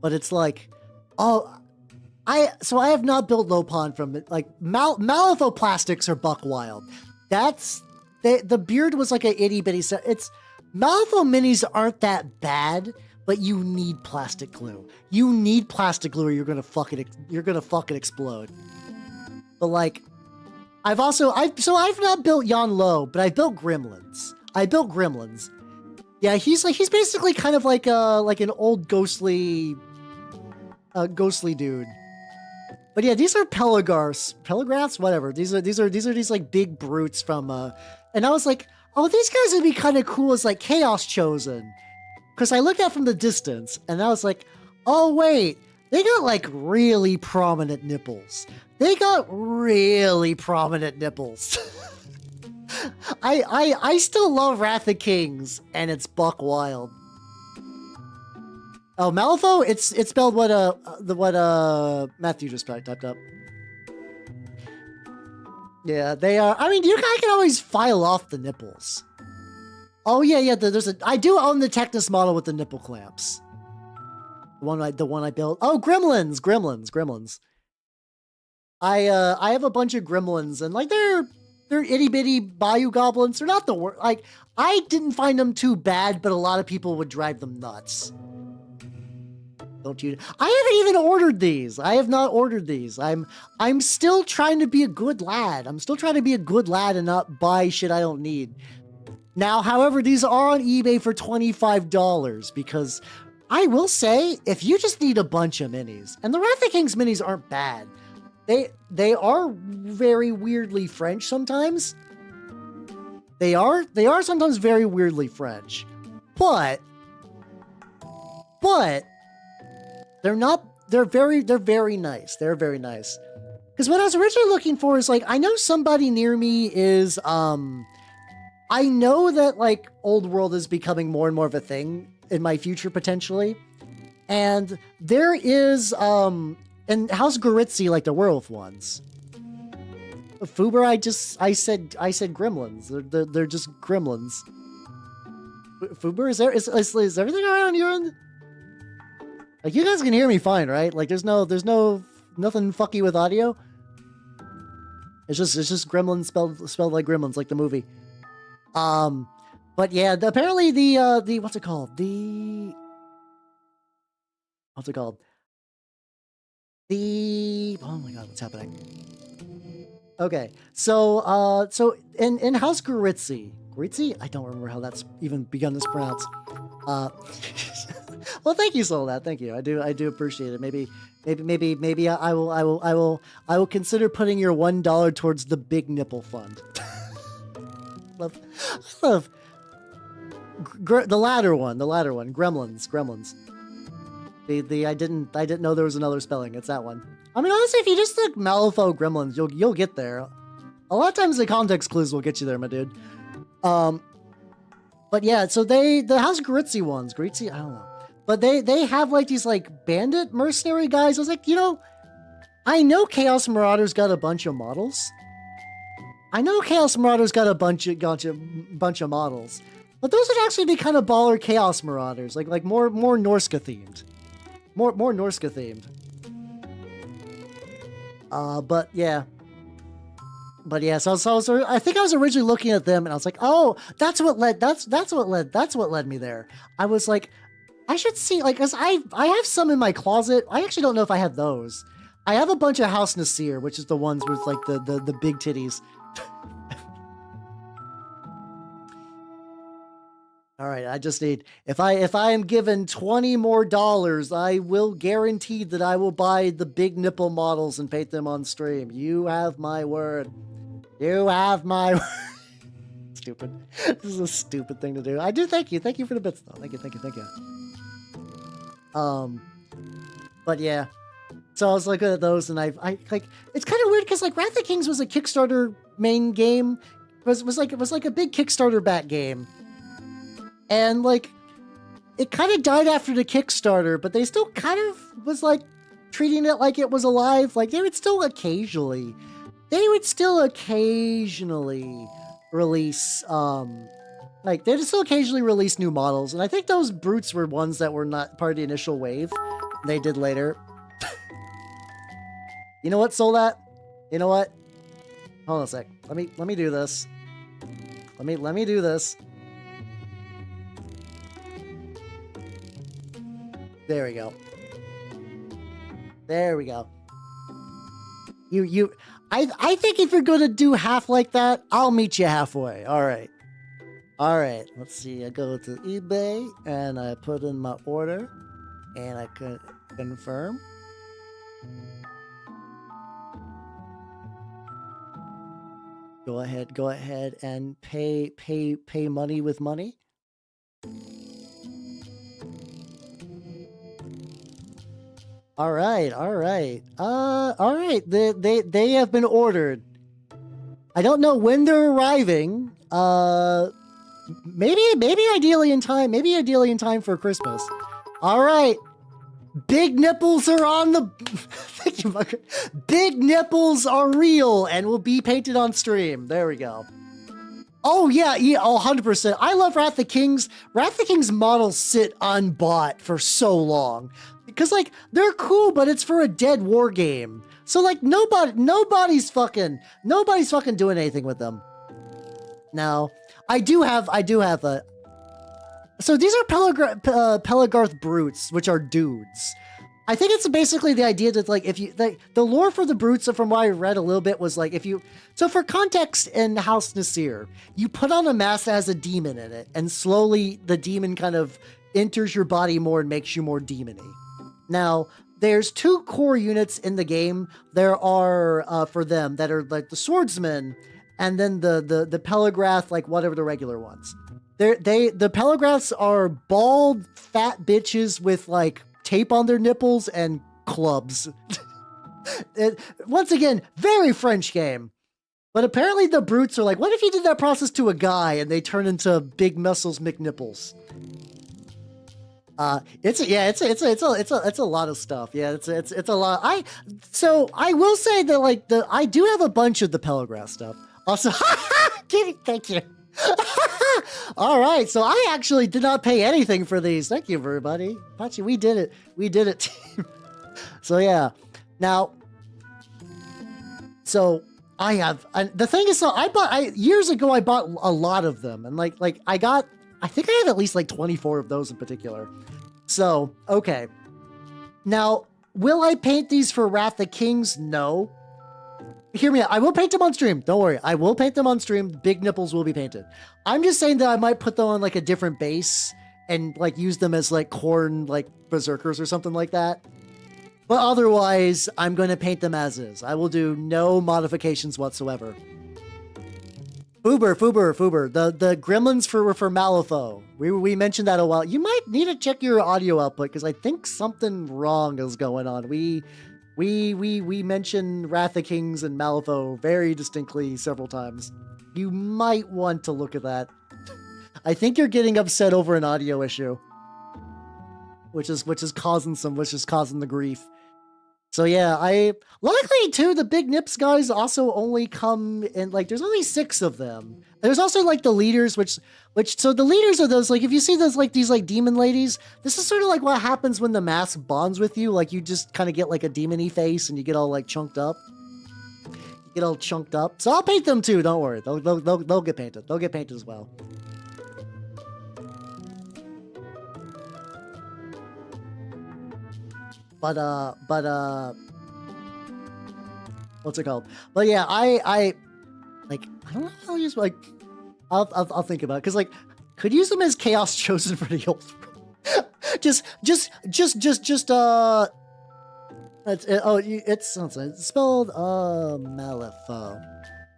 But it's like, oh, I have not built Lopon from it. Like Malathoplastics are buck wild. That's the beard was like a itty bitty set. It's Malatho minis aren't that bad, but you need plastic glue. You need plastic glue, or you're gonna fucking explode. But like, I've not built Yan Lo, but I built Gremlins. Yeah, he's basically kind of like an old ghostly dude. But yeah, these are Pelagraths, whatever. These are like big brutes from and I was like, oh, these guys would be kind of cool as like Chaos Chosen. Because I looked at from the distance and I was like, oh wait, they got like really prominent nipples. I still love Wrath of Kings, and it's buck wild. Oh, Malifaux, it's spelled what Matthew just typed up. Yeah, they are. I mean, I can always file off the nipples. Oh yeah. I do own the Technos model with the nipple clamps. The one I built. Oh, Gremlins. I have a bunch of Gremlins, and like they're itty bitty bayou goblins. They're not the worst. Like, I didn't find them too bad, but a lot of people would drive them nuts. Don't you? I haven't even ordered these. I have not ordered these. I'm still trying to be a good lad. I'm still trying to be a good lad and not buy shit I don't need. Now, however, these are on eBay for $25 because I will say, if you just need a bunch of minis, and the Wrath of Kings minis aren't bad. They are very weirdly French sometimes. They are sometimes very weirdly French. But they're very nice. They're very nice. Because what I was originally looking for is like, I know somebody near me is I know that like Old World is becoming more and more of a thing in my future potentially. And there is and House Goritzi, like the werewolf ones. Vtuber, I said gremlins. They're just gremlins. Vtuber, is everything all right on your end? Like, you guys can hear me fine, right? Like, there's nothing fucky with audio. It's just gremlins spelled like gremlins, like the movie. But yeah, apparently the what's it called? Oh my god, what's happening? Okay, so in House Goritzi, Gritzy? I don't remember how that's even begun to pronounce. Well, thank you, Soldat. Thank you. I do appreciate it. Maybe I will consider putting your $1 towards the Big Nipple Fund. I love the latter one. Gremlins. I didn't know there was another spelling. It's that one. I mean, honestly, if you just look Malifaux Gremlins, you'll get there. A lot of times the context clues will get you there, my dude. But yeah, so the House Gritzy ones, I don't know. But they have like these like bandit mercenary guys. I was like, I know Chaos Marauders got a bunch of models. But those would actually be kind of baller Chaos Marauders, like more Norska themed. More Norska themed. But yeah, so I think I was originally looking at them and I was like, oh, that's what led me there. I was like, I should see, like, cause I have some in my closet. I actually don't know if I have those. I have a bunch of House Nasir, which is the ones with like the big titties. All right, I just need, if I am given $20 more, I will guarantee that I will buy the big nipple models and paint them on stream. You have my word. Stupid. This is a stupid thing to do. I do thank you. Thank you for the bits though. Thank you. But yeah. So I was looking at those and I like, it's kind of weird because like Wrath of Kings was a Kickstarter main game. It was like a big Kickstarter back game. And like, it kind of died after the Kickstarter, but they still kind of was like treating it like it was alive. Like they would still occasionally release, new models. And I think those brutes were ones that were not part of the initial wave. They did later. You know what, Soldat? You know what? Hold on a sec. Let me do this. Let me do this. There we go. I think if you're gonna do half like that, I'll meet you halfway. All right. Let's see. I go to eBay and I put in my order, and I can confirm. Go ahead and pay money with money. All right. They have been ordered. I don't know when they're arriving. Maybe ideally in time for Christmas. All right. Big nipples are on the Thank you, Bucker. Big nipples are real and will be painted on stream. There we go. Oh yeah, 100%. I love Wrath of Kings. Wrath of Kings models sit unbought for so long. Because like they're cool, but it's for a dead war game. So like nobody's fucking doing anything with them. Now, I do have a. So these are Pelagarth brutes, which are dudes. I think it's basically the idea that like if you the lore for the brutes, from what I read a little bit, was like so for context in House Nasir, you put on a mask that has a demon in it, and slowly the demon kind of enters your body more and makes you more demony. Now, there's two core units in the game. There are for them that are like the swordsmen, and then the Pelagrath, like whatever the regular ones. The Pelagraths are bald, fat bitches with like tape on their nipples and clubs. Once again, very French game. But apparently the brutes are like, what if you did that process to a guy and they turn into big muscles McNipples? It's a lot of stuff. Yeah, it's a lot. I will say that like I do have a bunch of the Pelagrath stuff. Also, thank you. All right, so I actually did not pay anything for these. Thank you, everybody. Pachi, we did it, team. So yeah, now, so I have, and the thing is, so years ago I bought a lot of them, and like I think I have at least like 24 of those in particular. So okay, now will I paint these for Wrath of Kings? No. hear me out. I will paint them on stream. Don't worry. I will paint them on stream. Big nipples will be painted. I'm just saying that I might put them on like a different base and like use them as like corn, like berserkers or something like that. But otherwise, I'm going to paint them as is. I will do no modifications whatsoever. Fuber. The gremlins for Malifaux. We mentioned that a while. You might need to check your audio output because I think something wrong is going on. We mentioned Wrath of Kings and Malifaux very distinctly several times. You might want to look at that. I think you're getting upset over an audio issue, which is causing the grief. So yeah, luckily too, the big nips guys also only come in, like, there's only 6 of them. There's also like the leaders, so the leaders are those, like, if you see those, like, these like demon ladies, this is sort of like what happens when the mask bonds with you. Like, you just kind of get like a demon-y face and you get all like chunked up. So I'll paint them too, don't worry. They'll get painted. They'll get painted as well. But what's it called? But yeah, I don't know how I'll use, like, I'll think about it. Cause like, could use them as Chaos Chosen for the old it's spelled, Malifaux.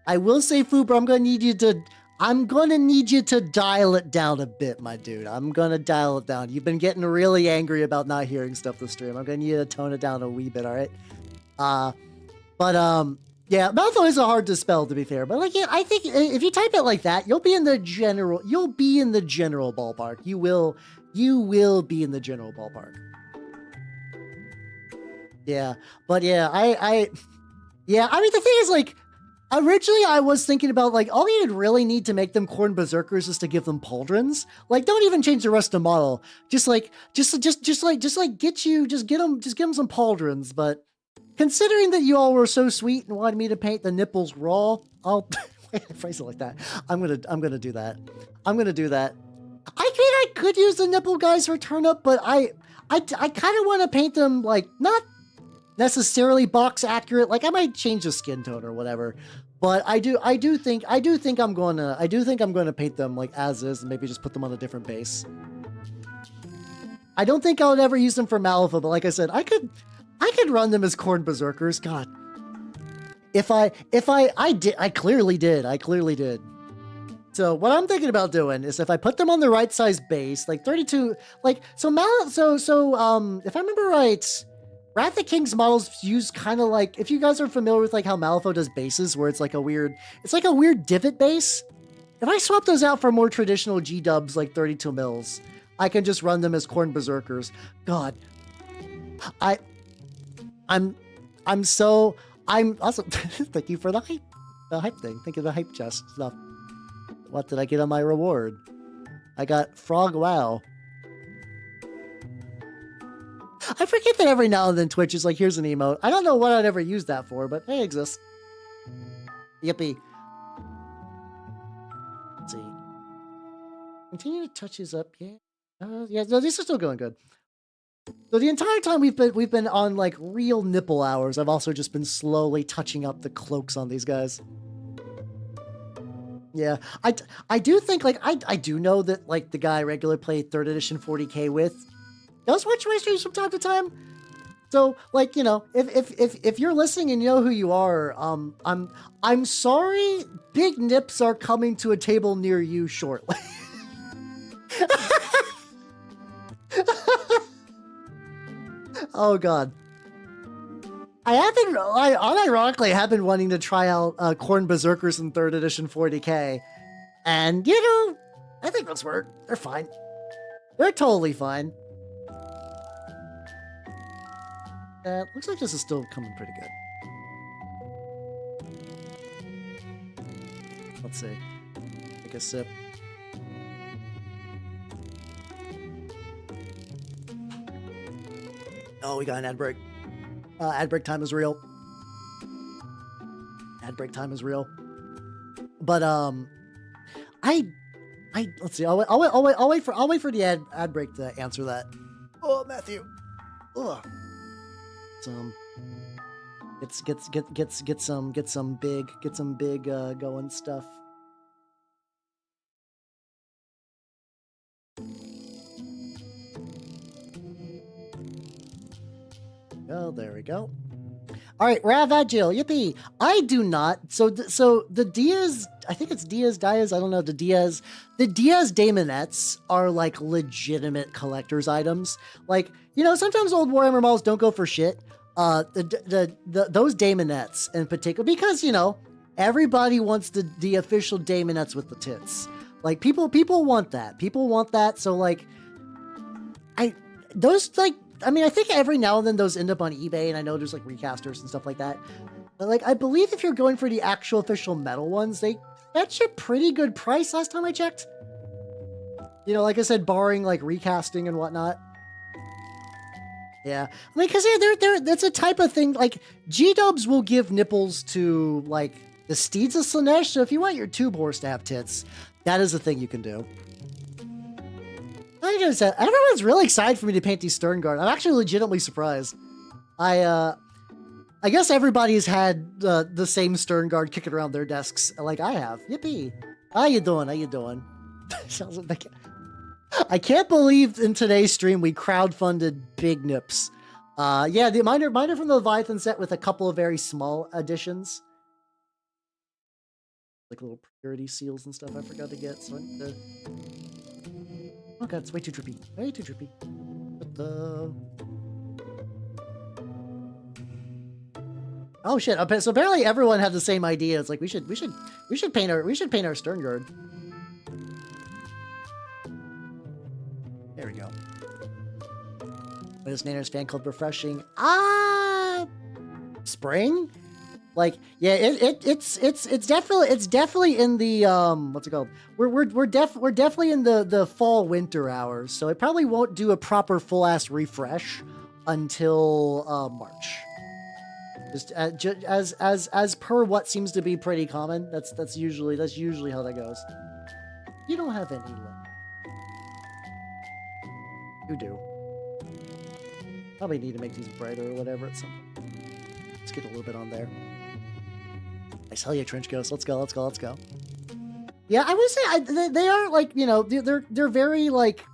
I will say, Fuber, I'm gonna need you to dial it down a bit, my dude. I'm gonna dial it down. You've been getting really angry about not hearing stuff this stream. I'm gonna need you to tone it down a wee bit, all right? Yeah, Malifaux is hard to spell, to be fair. But like, yeah, I think if you type it like that, you'll be in the general ballpark. You will be in the general ballpark. Yeah, but yeah, I mean, the thing is, like, originally I was thinking about, like, all you'd really need to make them corn berserkers is to give them pauldrons. Like, don't even change the rest of the model. Just get them some pauldrons. But considering that you all were so sweet and wanted me to paint the nipples raw, I'll phrase it like that. I'm gonna do that. I mean, I could use the nipple guys for turnip, but I kind of want to paint them, like, not necessarily box accurate. Like, I might change the skin tone or whatever, but I do think I'm gonna paint them like as is and maybe just put them on a different base. I don't think I would ever use them for Malifaux, but like I said, I could run them as corn berserkers. God, I clearly did. So what I'm thinking about doing is, if I put them on the right size base, like 32, like, so if I remember right, Wrath of King's models use kind of like, if you guys are familiar with like how Malifaux does bases, where it's like a weird divot base. If I swap those out for more traditional G-dubs, like 32 mils, I can just run them as corn berserkers. God, I'm also, thank you for the hype thing. Thank you for the hype chest stuff. What did I get on my reward? I got Frog Wow. I forget that every now and then Twitch is like, here's an emote. I don't know what I'd ever use that for, but hey, it exists. Yippee. Let's see. Continue to touch his up. Yeah. Yeah, no, these are still going good. So the entire time we've been on like real nipple hours, I've also just been slowly touching up the cloaks on these guys. Yeah, I do think, like, I do know that, like, the guy I regularly play 3rd edition 40k with does watch my streams from time to time. So, like, you know, if you're listening and you know who you are, I'm sorry, big nips are coming to a table near you shortly. Oh God. I unironically have been wanting to try out Corn Berserkers in 3rd edition 40k. And, you know, I think those work. They're fine. They're totally fine. Looks like this is still coming pretty good. Let's see. Take a sip. Oh, we got an ad break. Ad break time is real. Ad break time is real. But let's see. I'll wait for the ad break to answer that. Oh, Matthew. Ugh. Get some big going stuff. Oh, there we go. All right, Ravagil, yippee! I do not. So the Diaz, I think it's Diaz. I don't know, the Diaz Daemonettes are like legitimate collector's items. Like, you know, sometimes old Warhammer models don't go for shit. Those Daemonettes in particular, because, you know, everybody wants the official Daemonettes with the tits. Like, people want that. People want that. So like, I think every now and then those end up on eBay, and I know there's like recasters and stuff like that. But like, I believe if you're going for the actual official metal ones, they fetch a pretty good price last time I checked. You know, like I said, barring like recasting and whatnot. Yeah, I mean, because yeah, that's a type of thing. Like, G-dubs will give nipples to like the steeds of Slanesh. So if you want your tube horse to have tits, that is a thing you can do. Everyone's really excited for me to paint these Sternguard. I'm actually legitimately surprised. I guess everybody's had the same Sternguard kicking around their desks like I have. Yippee! How you doing? Sounds like I can't believe in today's stream we crowdfunded Big Nips. Yeah, the minor from the Leviathan set with a couple of very small additions, like little purity seals and stuff. I forgot to get. So I need to... Oh god, it's way too drippy. Way too drippy. Oh shit! So apparently everyone had the same idea. It's like we should paint our Sternguard. There we go. This Nanner's fan club refreshing. Spring. Like, yeah, it's definitely in the what's it called? We're definitely in the fall winter hours, so it probably won't do a proper full ass refresh until March. Just as per what seems to be pretty common. That's usually how that goes. You don't have any left. You do. Probably need to make these brighter or whatever at some point. Let's get a little bit on there. Nice, hell yeah, Trench Ghost. Let's go. Yeah, I would say they are like, you know, they're very like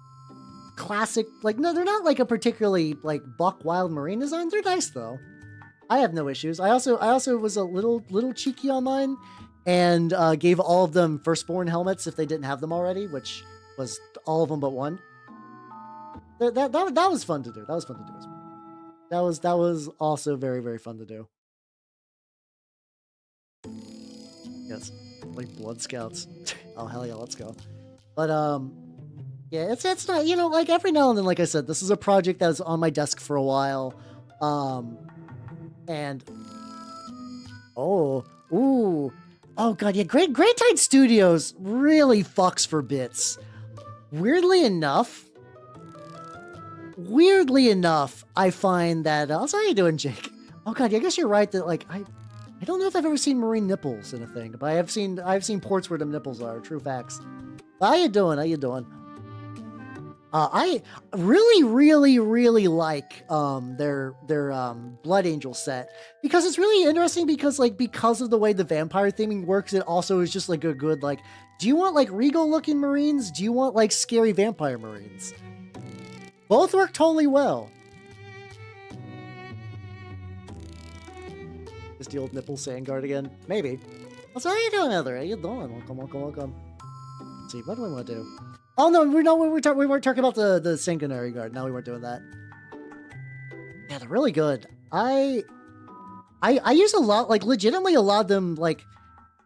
classic. Like, no, they're not like a particularly like buck wild marine design. They're nice though. I have no issues. I also was a little cheeky on mine and gave all of them firstborn helmets if they didn't have them already, which was all of them but one. That was fun to do. That was fun to do as well. That was also very, very fun to do. Yes, like Blood Scouts. Oh hell yeah, let's go. But yeah, it's not, you know, like every now and then, like I said, this is a project that was on my desk for a while. And oh god, yeah, Great Tide Studios really fucks for bits. Weirdly enough, I find that also, how you doing, Jake? Oh god, yeah, I guess you're right that like I don't know if I've ever seen marine nipples in a thing, but I've seen ports where them nipples are. True facts. How you doing? I really like their Blood Angel set because it's really interesting because of the way the vampire theming works, it also is just like a good like, do you want like regal looking marines? Do you want like scary vampire marines? Both work totally well. Is the old nipple Sternguard again? Maybe. So how you doing, Heather? How you doing? Welcome. Let's see, what do I want to do? Oh no, we weren't talking about the Sanguinary Guard. No, we weren't doing that. Yeah, they're really good. I use a lot, like legitimately a lot of them, like,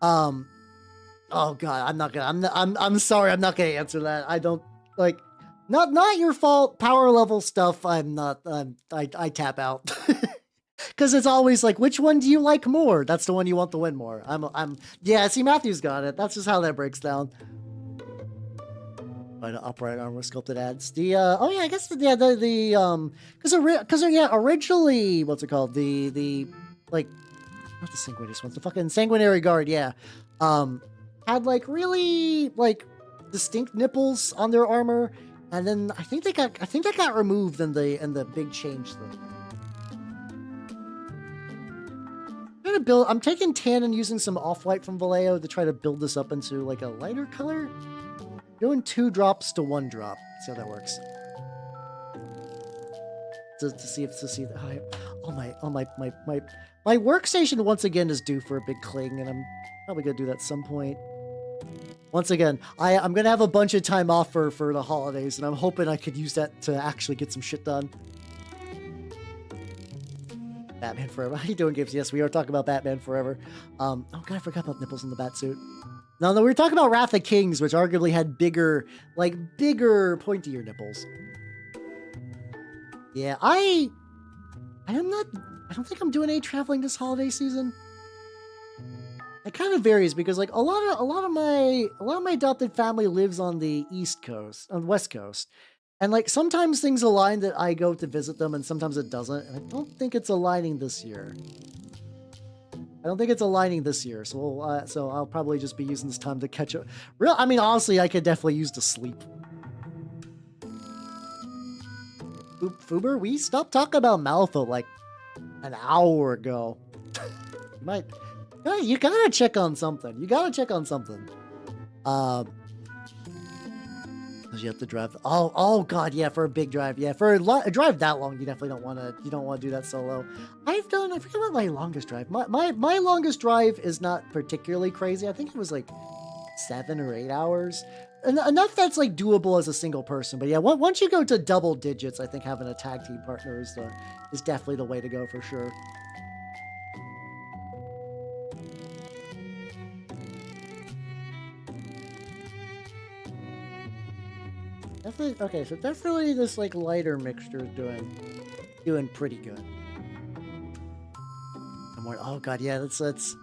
oh god, I'm sorry, I'm not gonna answer that. I don't like, not your fault. Power level stuff, I tap out. Because it's always like, which one do you like more? That's the one you want to win more. Yeah, see, Matthew's got it. That's just how that breaks down. By the upright armor sculpted ads. Oh yeah, I guess because originally, what's it called? The like, not the sanguineous ones, the fucking Sanguinary Guard, yeah. Had like really like distinct nipples on their armor, and then I think that got removed in the big change thing. trying to build. I'm taking tan and using some off-white from Vallejo to try to build this up into like a lighter color. Doing 2 drops to 1 drop. See how that works. To see my workstation once again is due for a big cling, and I'm probably gonna do that at some point. Once again, I'm gonna have a bunch of time off for the holidays, and I'm hoping I could use that to actually get some shit done. Batman Forever. How you doing, Gibbs? Yes, we are talking about Batman Forever. Oh god, I forgot about nipples in the Batsuit. No, we were talking about Wrath of Kings, which arguably had bigger, pointier nipples. Yeah, I don't think I'm doing any traveling this holiday season. It kind of varies because like a lot of my adopted family lives on the West Coast. And like sometimes things align that I go to visit them and sometimes it doesn't. And I don't think it's aligning this year. So I'll probably just be using this time to catch up. Honestly, I could definitely use to sleep. Fuber, we stopped talking about Malifaux like an hour ago. You gotta check on something. You have to drive. Oh god, yeah, for a big drive. Yeah, for a drive that long, you definitely don't want to do that solo. I forget what my longest drive. My longest drive is not particularly crazy. I think it was like 7 or 8 hours. Enough that's like doable as a single person. But yeah, once you go to double digits, I think having a tag team partner is definitely the way to go for sure. Definitely, okay, so definitely this like lighter mixture is doing pretty good. Oh god, yeah, that's.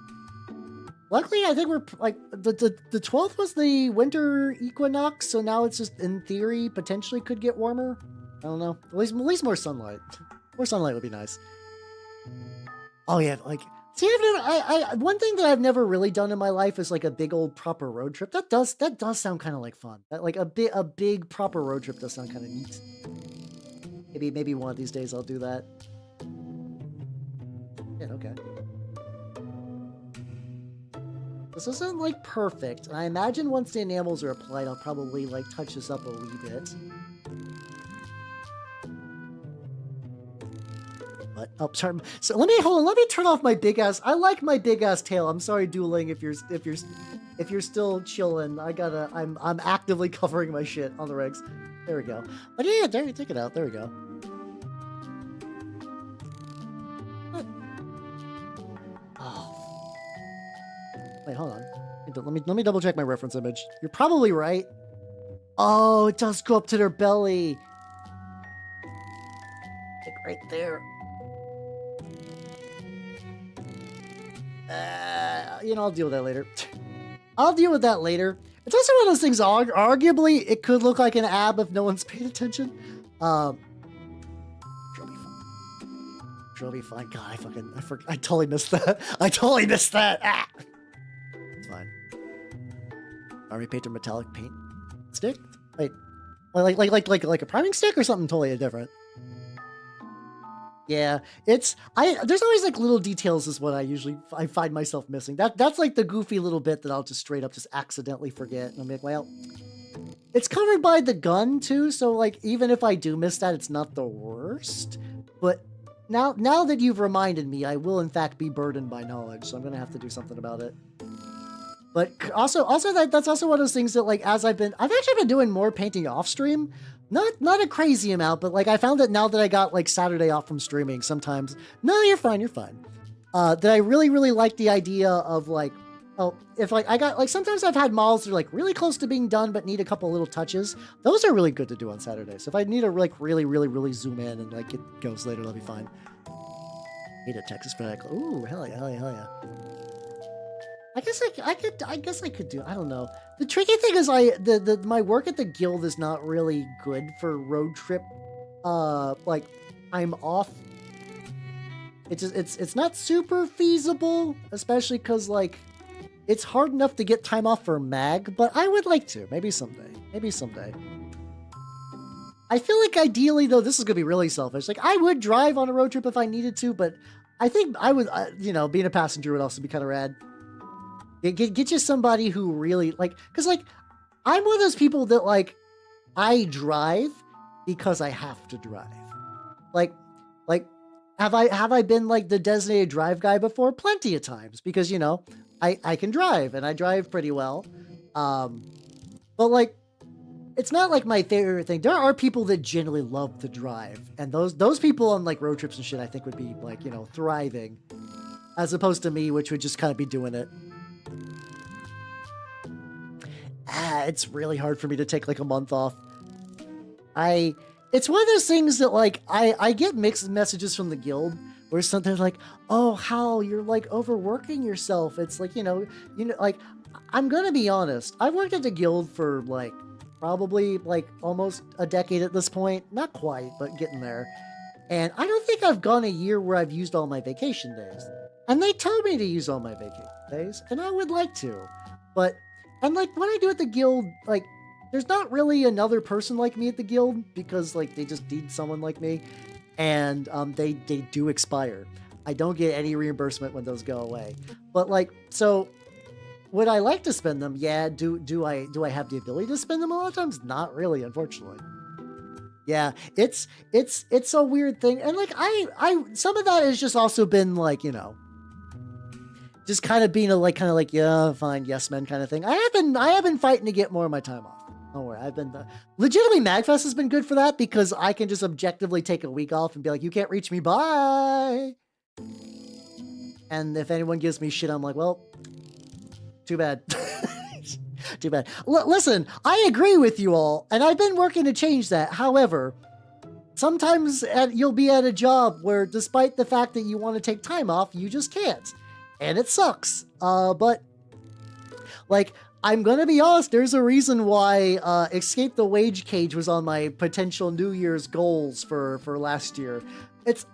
Luckily, I think we're like the 12th was the winter equinox, so now it's just in theory potentially could get warmer. I don't know. At least more sunlight. More sunlight would be nice. Oh yeah, like see, one thing that I've never really done in my life is like a big old proper road trip. That does sound kind of like fun. Like a big proper road trip does sound kind of neat. Maybe one of these days I'll do that. Yeah, okay. This isn't like perfect, and I imagine once the enamels are applied, I'll probably like touch this up a wee bit. But sorry. So let me turn off my big ass. I like my big ass tail. I'm sorry, Dueling, if you're still chilling. I'm actively covering my shit on the regs. There we go. But yeah, there, take it out. There we go. What? Oh. Wait, hold on. Let me double check my reference image. You're probably right. Oh, it does go up to their belly. Like right there. I'll deal with that later. It's also one of those things, arguably, it could look like an ab if no one's paying attention. She'll be fine. God, I totally missed that. Ah! It's fine. Army painter metallic paint stick? Wait, like a priming stick or something totally different? Yeah, there's always like little details is what I find myself missing. That's like the goofy little bit that I'll just straight up just accidentally forget. And I'm like, well, it's covered by the gun too, so like even if I do miss that, it's not the worst. But now that you've reminded me, I will in fact be burdened by knowledge, so I'm gonna have to do something about it. But also that's also one of those things that like I've actually been doing more painting off stream. Not a crazy amount, but like I found that now that I got like Saturday off from streaming sometimes. No, you're fine. That I really like the idea of like, oh, if like I got like sometimes I've had models that are like really close to being done but need a couple little touches. Those are really good to do on Saturday. So if I need to like really zoom in and like it goes later, that'll be fine. Need a Texas flag. Ooh, hell yeah. I guess I could do. I don't know. The tricky thing is my work at the guild is not really good for road trip. Like I'm off. It's not super feasible, especially because like it's hard enough to get time off for mag. But I would like to. Maybe someday. I feel like ideally though, this is gonna be really selfish. Like I would drive on a road trip if I needed to, but I think I would, being a passenger would also be kind of rad. Get you somebody who really like, because like I'm one of those people that like I drive because I have to drive. Like have I been like the designated drive guy before? Plenty of times, because I can drive and I drive pretty well. But like it's not like my favorite thing. There are people that generally love to drive, and those people on like road trips and shit I think would be like, thriving, as opposed to me, which would just kind of be doing it. It's really hard for me to take like a month off. It's one of those things that like I get mixed messages from the guild where something like, oh, Hal, you're like overworking yourself. It's like, like I'm gonna be honest. I've worked at the guild for like probably like almost a decade at this point. Not quite, but getting there. And I don't think I've gone a year where I've used all my vacation days. And they told me to use all my vacation days, and I would like to. And like what I do at the guild, like there's not really another person like me at the guild, because like they just need someone like me, and they do expire. I don't get any reimbursement when those go away. But like, so would I like to spend them? Yeah. Do I have the ability to spend them a lot of times? Not really, unfortunately. Yeah, it's a weird thing, and like I some of that has just also been like, just kind of being a kind of yeah, fine, yes men kind of thing. I have been fighting to get more of my time off. Don't worry, I've been legitimately MagFest has been good for that, because I can just objectively take a week off and be like, you can't reach me, bye. And if anyone gives me shit, I'm like, well, too bad. Too bad. Listen, I agree with you all, and I've been working to change that. However, sometimes you'll be at a job where, despite the fact that you want to take time off, you just can't. And it sucks. But, like, I'm gonna be honest, there's a reason why Escape the Wage Cage was on my potential New Year's goals for last year. It's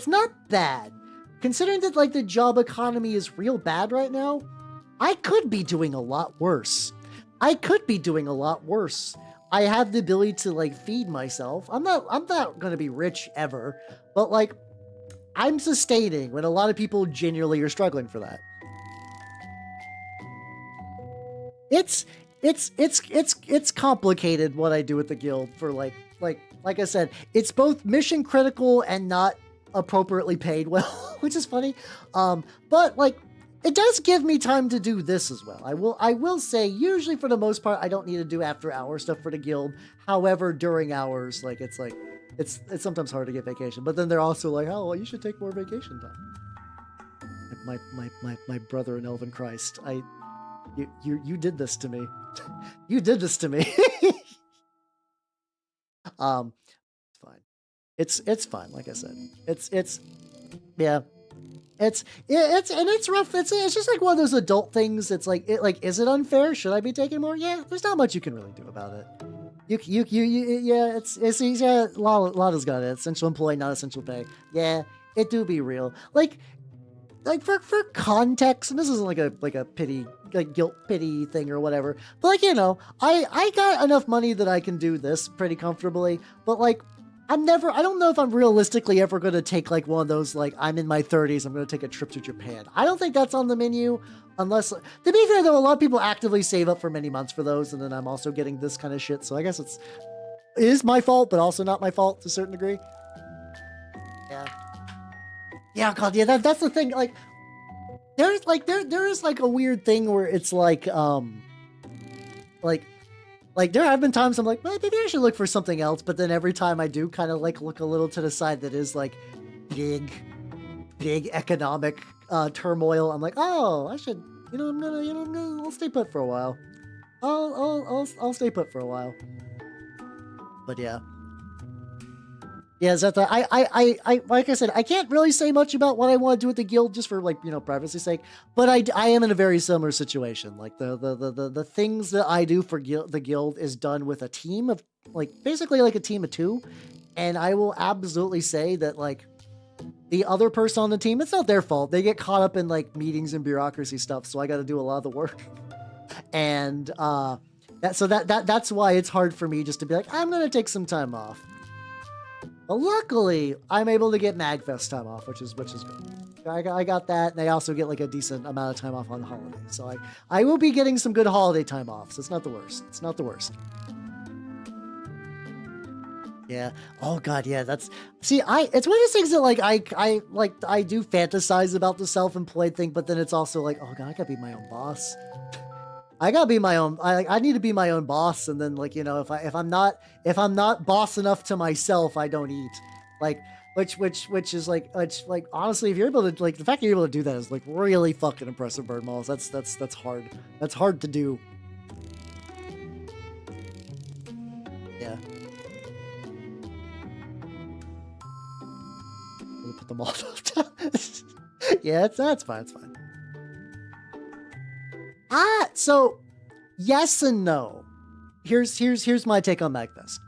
not bad. Considering that, like, the job economy is real bad right now, I could be doing a lot worse. I have the ability to, like, feed myself. I'm not gonna be rich ever, but, like, I'm sustaining when a lot of people genuinely are struggling for that. It's complicated what I do at the guild for like I said, it's both mission critical and not appropriately paid well, which is funny. But like it does give me time to do this as well. I will say, usually for the most part, I don't need to do after hour stuff for the guild. However, during hours, like it's sometimes hard to get vacation. But then they're also like, oh well, you should take more vacation time. My brother in Elven Christ, you did this to me. You did this to me. It's fine. It's fine. Like I said, yeah. It's rough. It's just like one of those adult things. It's like is it unfair? Should I be taking more? Yeah, there's not much you can really do about it. Yeah, it's yeah. Lada's got it. Essential employee, not essential pay. Yeah, it do be real. Like for context, and this isn't like a pity, like guilt pity thing or whatever. But like I got enough money that I can do this pretty comfortably. But like I don't know if I'm realistically ever going to take like one of those, like, I'm in my 30s, I'm going to take a trip to Japan. I don't think that's on the menu, unless, to be fair though, a lot of people actively save up for many months for those, and then I'm also getting this kind of shit, so I guess it is my fault, but also not my fault to a certain degree. Yeah, God, yeah, that's the thing, like, there is like a weird thing where it's like there have been times I'm like, well, maybe I should look for something else. But then every time I do kind of like look a little to the side that is like big economic turmoil. I'm like, oh, I should, I'll stay put for a while. I'll stay put for a while. But yeah. Yeah, Zeta, I like I said, I can't really say much about what I want to do with the guild just for like, privacy's sake, but I am in a very similar situation. Like the things that I do for the guild is done with a team of basically a team of two. And I will absolutely say that like the other person on the team, it's not their fault. They get caught up in like meetings and bureaucracy stuff. So I got to do a lot of the work. And that's why it's hard for me just to be like, I'm going to take some time off. But luckily, I'm able to get MagFest time off, which is good. I got that, and I also get like a decent amount of time off on holidays. So I will be getting some good holiday time off. So it's not the worst. It's not the worst. Yeah. Oh God. Yeah. It's one of those things that like I do fantasize about the self-employed thing, but then it's also like, oh God, I gotta be my own boss. I gotta be my own. I need to be my own boss, and then like if I'm not boss enough to myself, I don't eat. Like which is like honestly, if you're able to like the fact that you're able to do that is like really fucking impressive, Bird Malls. That's hard. That's hard to do. Yeah. Put them all down. Yeah, that's fine. It's fine. So yes and no. Here's my take on MagFest.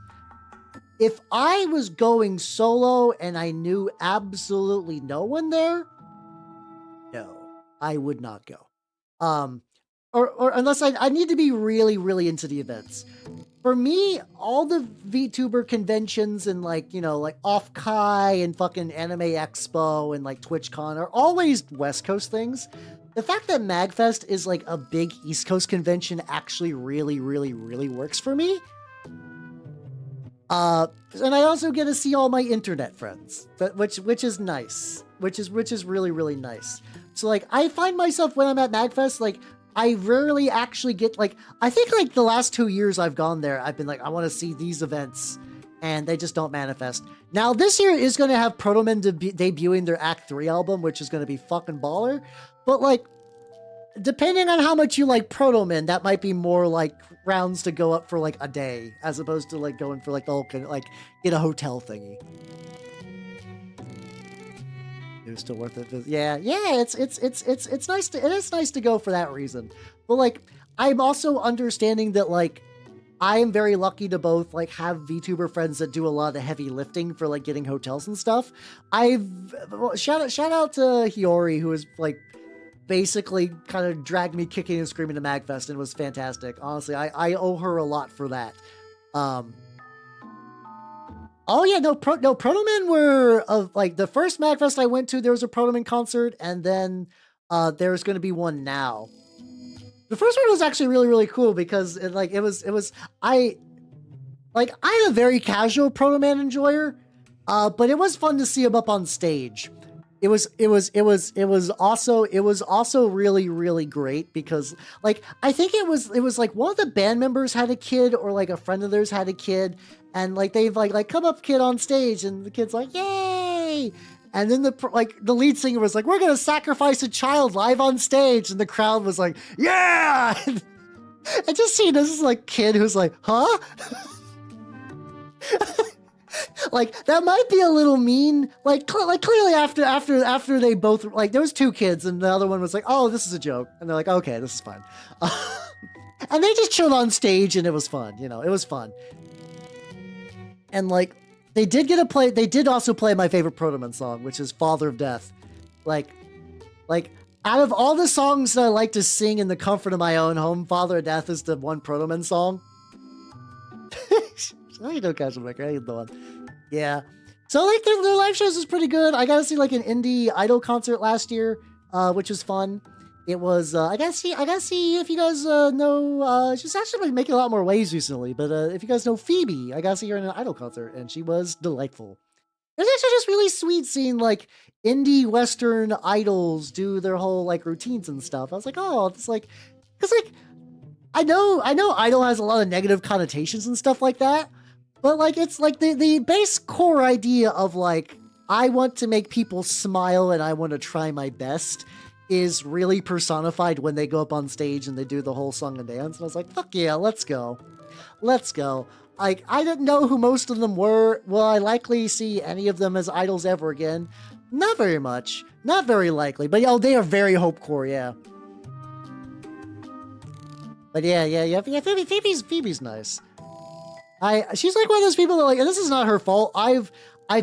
If I was going solo and I knew absolutely no one there, no, I would not go. Or unless I need to be really, really into the events. For me, all the VTuber conventions and like Off-Kai and fucking Anime Expo and like TwitchCon are always West Coast things. The fact that MagFest is like a big East Coast convention actually really, really, really works for me. And I also get to see all my internet friends, which is nice, which is really, really nice. So like, I find myself when I'm at MagFest, like, I rarely actually get like, I think like the last 2 years I've gone there, I've been like, I want to see these events, and they just don't manifest. Now this year is going to have Protomen debuting their Act 3 album, which is going to be fucking baller. But like, depending on how much you like Protomen, that might be more like rounds to go up for like a day, as opposed to like going for like the whole like in a hotel thingy. It was still worth it. Yeah. It's nice to, it is nice to go for that reason. But like, I'm also understanding that like, I am very lucky to both like have VTuber friends that do a lot of the heavy lifting for like getting hotels and stuff. Shout out to Hiyori, who is like basically kind of dragged me kicking and screaming to MagFest, and it was fantastic. Honestly, I owe her a lot for that. Oh yeah, no, Protomen were like the first MagFest I went to, there was a Protomen concert, and then there's going to be one now. The first one was actually really, really cool because I'm a very casual Protoman enjoyer, but it was fun to see him up on stage. It was also really, really great because like, I think it was like one of the band members had a kid, or like a friend of theirs had a kid, and like they've like come up kid on stage, and the kid's like, yay! And then the lead singer was like, we're gonna sacrifice a child live on stage, and the crowd was like, yeah! I just see this like kid who's like, huh? Like, that might be a little mean. Like clearly after they both, like, there was two kids, and the other one was like, oh, this is a joke. And they're like, okay, this is fine. And they just chilled on stage, and it was fun. It was fun. And like, they did also play my favorite Protoman song, which is Father of Death. Like, out of all the songs that I like to sing in the comfort of my own home, Father of Death is the one Protoman song. I know Casual Maker, I ain't the one. Yeah. So like their live shows is pretty good. I got to see like an indie idol concert last year, which was fun. It was I gotta see if you guys know. She's actually been making a lot more waves recently. But if you guys know Phoebe, I gotta see her in an idol concert, and she was delightful. It was actually just really sweet seeing like indie Western idols do their whole like routines and stuff. I was like, oh, it's like, because like I know idol has a lot of negative connotations and stuff like that. But like, it's like the base core idea of like, I want to make people smile and I want to try my best is really personified when they go up on stage and they do the whole song and dance. And I was like, fuck yeah, let's go. Let's go. Like, I didn't know who most of them were. Will I likely see any of them as idols ever again? Not very much. Not very likely. But oh, they are very hopecore, yeah. But yeah. Phoebe's nice. She's like one of those people that like, and this is not her fault. I've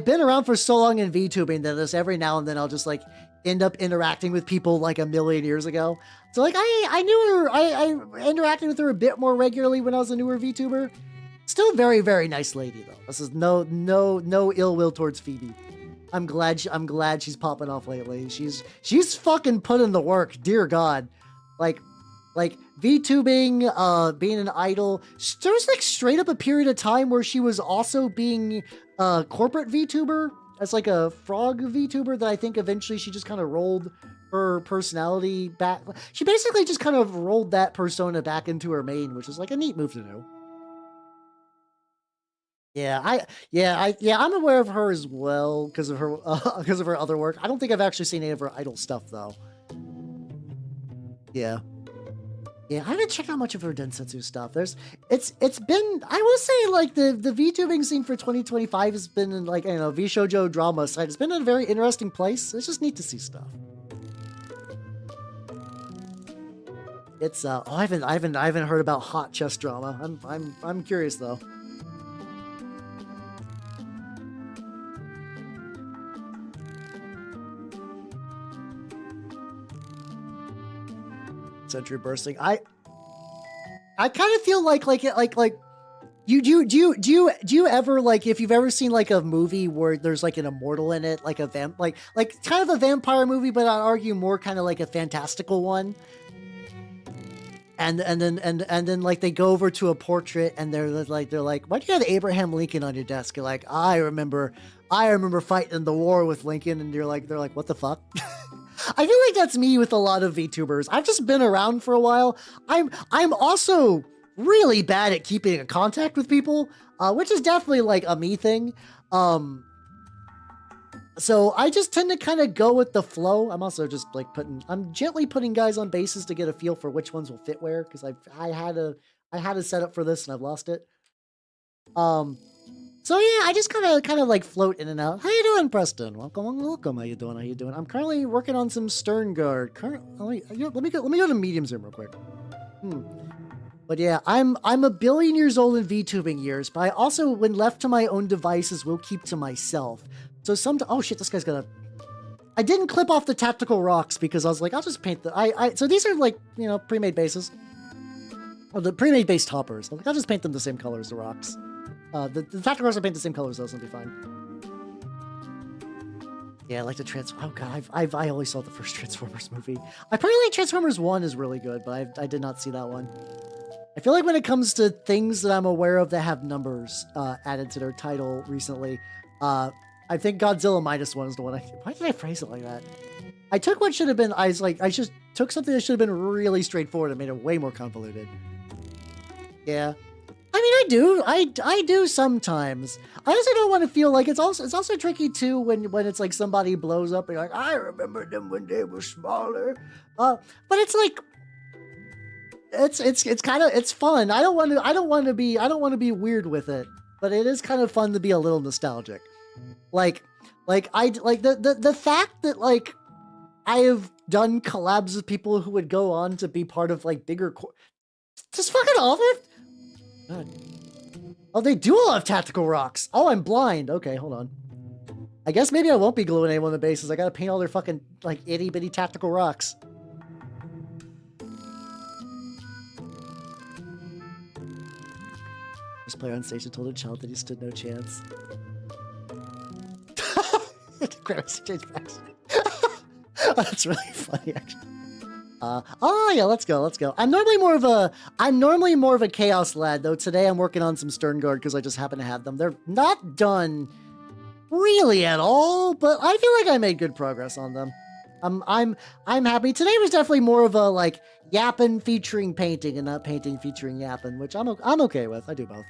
been around for so long in VTubing that this every now and then I'll just like end up interacting with people like a million years ago. So like I knew her, I interacted with her a bit more regularly when I was a newer VTuber. Still very, very nice lady though. This is no ill will towards Phoebe. I'm glad she's popping off lately. She's fucking putting the work. Dear God, like VTubing, being an idol. There was like straight up a period of time where she was also being a corporate VTuber as like a frog VTuber that I think eventually she just kind of rolled her personality back. She basically just kind of rolled that persona back into her main, which is like a neat move to do. I'm aware of her as well because of her other work. I don't think I've actually seen any of her idol stuff though. Yeah. Yeah, I haven't checked out much of her Densetsu stuff. It's been, I will say, like the VTubing scene for 2025 has been in like, you know, VShojo drama side. It's been in a very interesting place. It's just neat to see stuff. It's I haven't heard about hot chess drama. I'm curious though. Century bursting. I kind of feel like you do you ever, like, if you've ever seen like a movie where there's like an immortal in it, like a like kind of a vampire movie, but I'd argue more kind of like a fantastical one. And then like they go over to a portrait and they're like, why do you have Abraham Lincoln on your desk? You're like, I remember fighting the war with Lincoln, and they're like, what the fuck? I feel like that's me with a lot of VTubers. I've just been around for a while. I'm also really bad at keeping in contact with people, which is definitely like a me thing. So I just tend to kind of go with the flow. I'm also just like I'm gently putting guys on bases to get a feel for which ones will fit where, because I had a setup for this and I've lost it. So yeah, I just kind of like float in and out. How you doing, Preston? Welcome. How you doing? I'm currently working on some Sternguard. Let me go to medium zoom real quick. But yeah, I'm a billion years old in VTubing years, but I also, when left to my own devices, will keep to myself. So oh shit, this guy's gonna. I didn't clip off the tactical rocks because I was like, I'll just paint so these are like, you know, pre-made bases. Oh, the pre-made base toppers. I'll just paint them the same color as the rocks. The tactical rocks are painted the same colors, though, so it'll be fine. Yeah, I like the oh god, I always saw the first Transformers movie. Apparently Transformers 1 is really good, but I did not see that one. I feel like when it comes to things that I'm aware of that have numbers added to their title recently, I think Godzilla -1 is the one. Why did I phrase it like that? I took what should have been. I just took something that should have been really straightforward and made it way more convoluted. Yeah, I mean, I do sometimes. I also don't want to feel like it's also tricky too when it's like somebody blows up and you're like, I remember them when they were smaller. But it's like. It's kind of, it's fun. I don't want to be weird with it, but it is kind of fun to be a little nostalgic. Like the fact that like I have done collabs with people who would go on to be part of like bigger just fucking all of it. Oh, they do all have tactical rocks. Oh, I'm blind. Okay, hold on. I guess maybe I won't be gluing anyone on the bases. I gotta paint all their fucking like itty bitty tactical rocks. First player on station told a child that he stood no chance. That's really funny, actually. Oh yeah, let's go. I'm normally more of a chaos lad, though today I'm working on some Sternguard because I just happen to have them. They're not done really at all, but I feel like I made good progress on them. I'm happy. Today was definitely more of a like yappin featuring painting and not painting featuring yappin, which I'm okay with. I do both.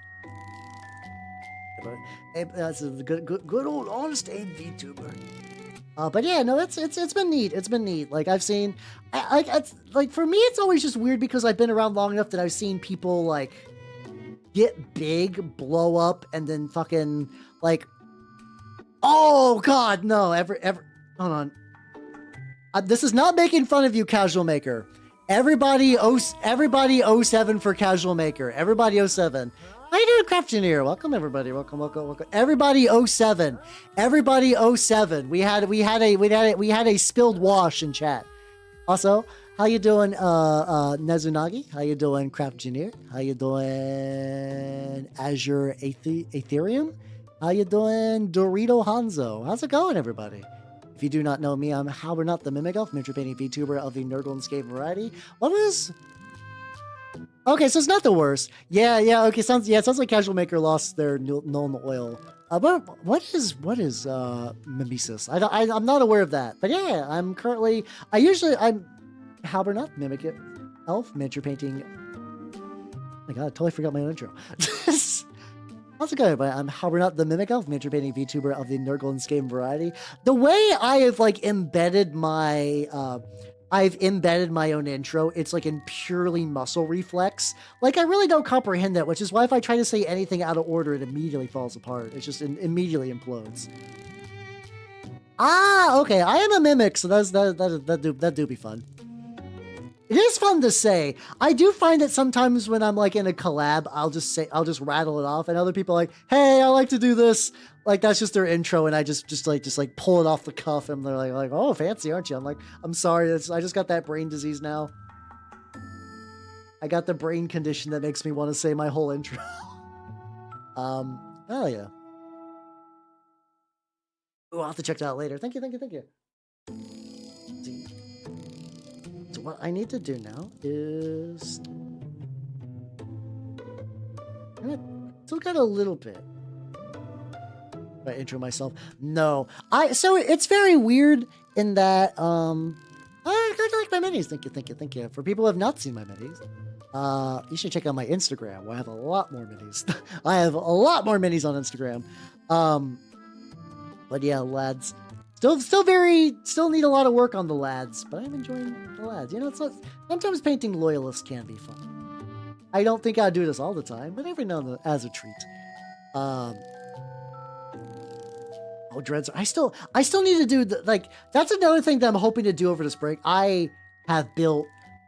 That's a good old honest Abe VTuber. But yeah, no, it's been neat. It's been neat. Like I've seen, like for me, it's always just weird because I've been around long enough that I've seen people like get big, blow up, and then fucking like, oh god, no, ever, hold on. This is not making fun of you, Casual Maker. Everybody 07 for Casual Maker. Everybody 07. How you doing, Craft Engineer? Welcome, everybody. Welcome. Everybody 07. Everybody 07. We had a spilled wash in chat. Also, how you doing, Nezunagi? How you doing, Craft Engineer? How you doing, Azure Ethereum? How you doing, Dorito Hanzo? How's it going, everybody? If you do not know me, I'm Halbernut the Mimic Elf, miniature painting VTuber of the Nerdlandscape variety. What was... Okay, so it's not the worst. Yeah, okay, sounds like Casual Maker lost their Nuln Oil. But what is mimesis? I'm not aware of that. But yeah, I'm Halbernut, Mimic Elf, miniature painting. Oh my god, I totally forgot my own intro. How's it going, everybody? I'm Halbernut the Mimic Elf, miniature painting VTuber of the Nerdlandscape variety. The way I have embedded my own intro, it's in purely muscle reflex. I really don't comprehend that, which is why if I try to say anything out of order, it immediately falls apart. It just immediately implodes. Ah, okay. I am a mimic, so that do be fun. It is fun to say. I do find that sometimes when I'm in a collab, I'll just rattle it off, and other people are like, "Hey, I like to do this." That's just their intro, and I just pull it off the cuff, and they're like, "Oh, fancy, aren't you?" I'm like, "I'm sorry, I just got that brain disease now. I got the brain condition that makes me want to say my whole intro." Oh yeah. Ooh, I'll have to check that out later. Thank you. So what I need to do now is... I still got a little bit. I intro myself. No. So it's very weird in that I like my minis. Thank you. For people who have not seen my minis, you should check out my Instagram where I have a lot more minis. I have a lot more minis on Instagram. But yeah, lads. Still need a lot of work on the lads, but I'm enjoying the lads. Sometimes painting loyalists can be fun. I don't think I do this all the time, but every now and then as a treat. Dreads. I still need to do that's another thing that I'm hoping to do over this break. I have built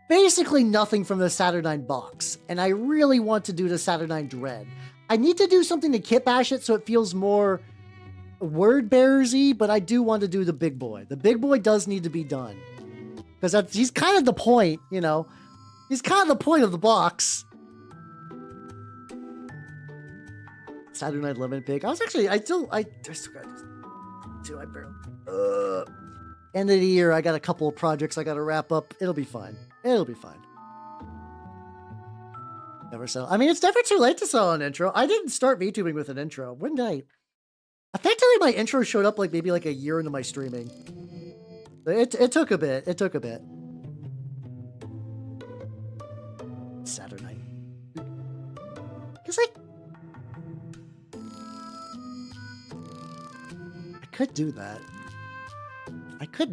basically nothing from the Saturnine box, and I really want to do the Saturnine Dread. I need to do something to kit bash it so it feels more word bearsy, but I do want to do the big boy. The big boy does need to be done because he's kind of the point, He's kind of the point of the box. Saturnine Lemon Pig. I still got I barely. End of the year, I got a couple of projects I got to wrap up. It'll be fine. Never sell. I mean, it's never too late to sell an intro. I didn't start VTubing with an intro. When did I? Effectively, my intro showed up maybe a year into my streaming. It took a bit. Saturnine. It's I could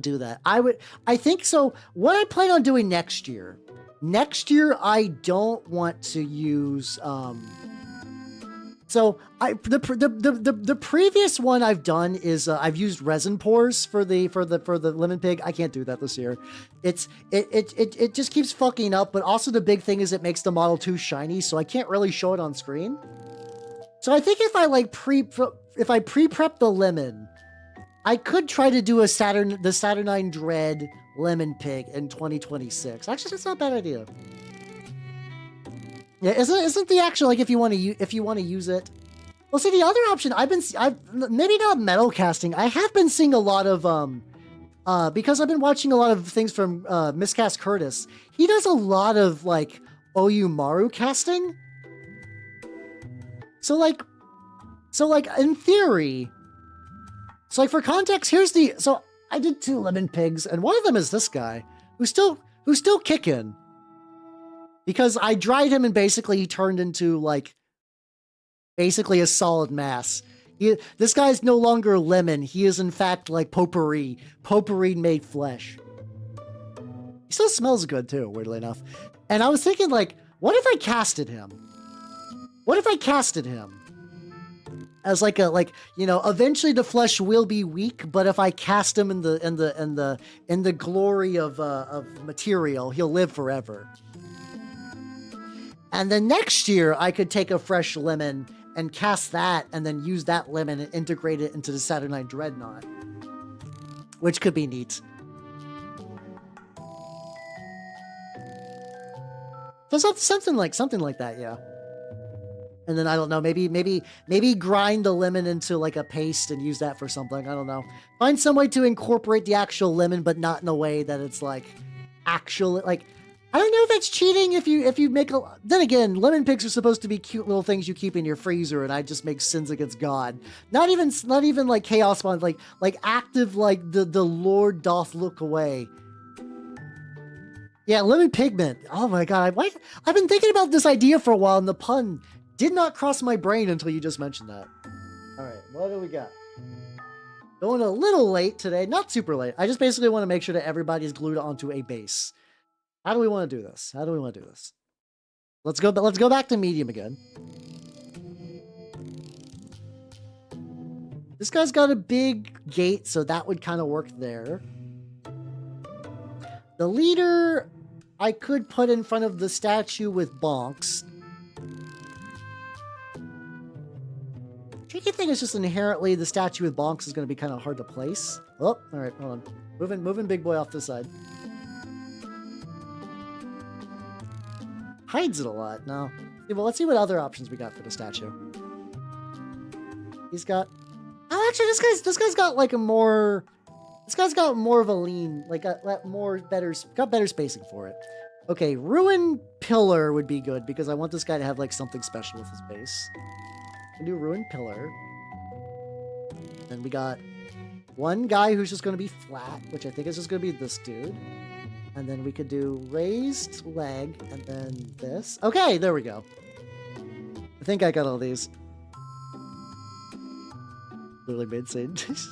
do that. I think so. What I plan on doing next year, I don't want to use, so the previous one I've done is, I've used resin pores for the lemon pig. I can't do that this year. It just keeps fucking up, but also the big thing is it makes the model too shiny, so I can't really show it on screen. So I think if I pre-prep the lemon, I could try to do the Saturnine Dread Lemon Pig in 2026. Actually, that's not a bad idea. Yeah, isn't the actual if you want to use it? Well, see, the other option I've maybe not metal casting. I have been seeing a lot of because I've been watching a lot of things from Miscast Curtis. He does a lot of Oyumaru casting. So in theory. So for context, so I did 2 lemon pigs, and one of them is this guy who's still kicking. Because I dried him and basically he turned into basically a solid mass. This guy's no longer lemon, he is in fact potpourri made flesh. He still smells good too, weirdly enough. And I was thinking what if I casted him? As eventually the flesh will be weak, but if I cast him in the glory of material, he'll live forever. And then next year, I could take a fresh lemon and cast that, and then use that lemon and integrate it into the Saturnine Dreadnought, which could be neat. So something like that, yeah. And then I don't know, maybe grind the lemon into like a paste and use that for something. I don't know. Find some way to incorporate the actual lemon, but not in a way that it's like actually like. I don't know if it's cheating if you make a. Then again, lemon picks are supposed to be cute little things you keep in your freezer, and I just make sins against God. Not even like chaos spawn, like active like the Lord doth look away. Yeah, lemon pigment. Oh my God, I've been thinking about this idea for a while, and the pun did not cross my brain until you just mentioned that. All right, what do we got? Going a little late today, not super late. I just basically want to make sure that everybody is glued onto a base. How do we want to do this? Let's go back to medium again. This guy's got a big gate, so that would kind of work there. The leader, I could put in front of the statue with bonks. Tricky thing is just inherently the statue with bonks is going to be kind of hard to place. Oh, all right, hold on. Moving big boy off this side. Hides it a lot. No. Well, let's see what other options we got for the statue. He's got. Oh, actually, this guy's got like a more. This guy's got more of a lean, like got better spacing for it. Okay, ruin pillar would be good because I want this guy to have like something special with his base. I can do ruin pillar. Then we got one guy who's just going to be flat, which I think is just going to be this dude. And then we could do raised leg, and then this. Okay, there we go. I think I got all these. Literally made sense.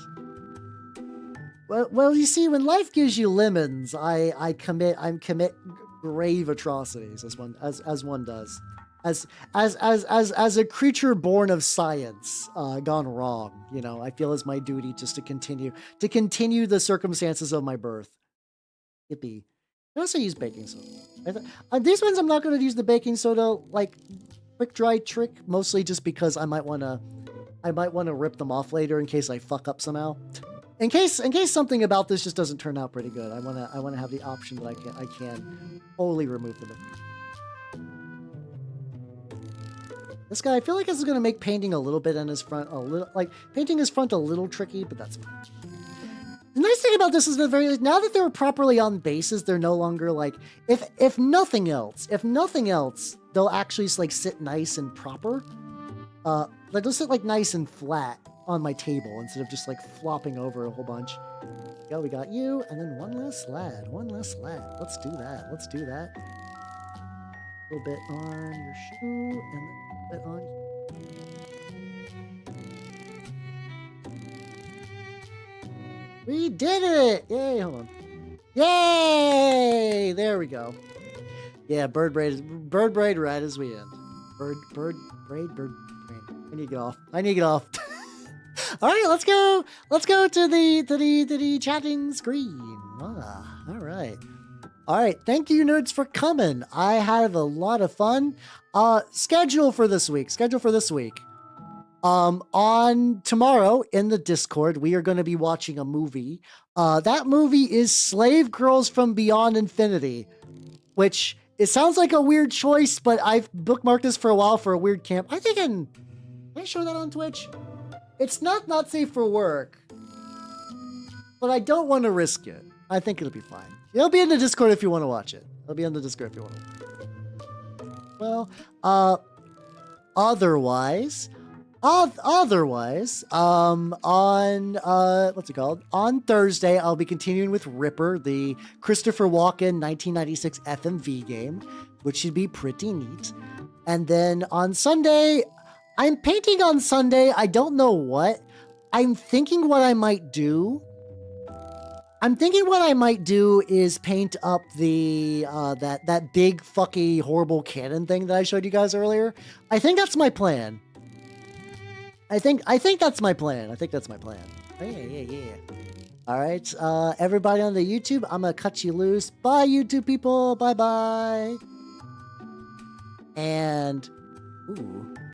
Well, you see, when life gives you lemons, I commit grave atrocities as one does. As a creature born of science, gone wrong. You know, I feel it's my duty just to continue the circumstances of my birth. Yippee. I also use baking soda. These ones I'm not going to use the baking soda like quick dry trick, mostly just because I might want to rip them off later in case I fuck up somehow. In case something about this just doesn't turn out pretty good, I want to have the option that I can wholly remove them. This guy, I feel like this is going to make painting a little bit in his front painting his front a little tricky, but that's fine. The nice thing about this is that now that they're properly on bases, they're no longer like, if nothing else, they'll actually like sit nice and proper. They'll sit like nice and flat on my table instead of just like flopping over a whole bunch. Yeah, we got you, and then one less lad. Let's do that. A little bit on your shoe, and then a bit on you. We did it! Yay, hold on. Yay! There we go. Yeah, bird braid right as we end. Bird braid. I need to get off. All right, let's go to the chatting screen. All right. Thank you, nerds, for coming. I had a lot of fun. Schedule for this week. On tomorrow in the Discord, we are going to be watching a movie. That movie is Slave Girls from Beyond Infinity, which it sounds like a weird choice, but I've bookmarked this for a while for a weird camp. Can I show that on Twitch? It's not safe for work, but I don't want to risk it. I think it'll be fine. It'll be in the Discord if you want to watch it. Well, otherwise, on Thursday, I'll be continuing with Ripper, the Christopher Walken 1996 FMV game, which should be pretty neat. And then on Sunday, I'm painting on Sunday. I don't know what. I'm thinking what I might do is paint up the that big fucky horrible cannon thing that I showed you guys earlier. I think that's my plan. I think that's my plan. Yeah. All right, everybody on the YouTube, I'm gonna cut you loose. Bye, YouTube people. Bye. And ooh.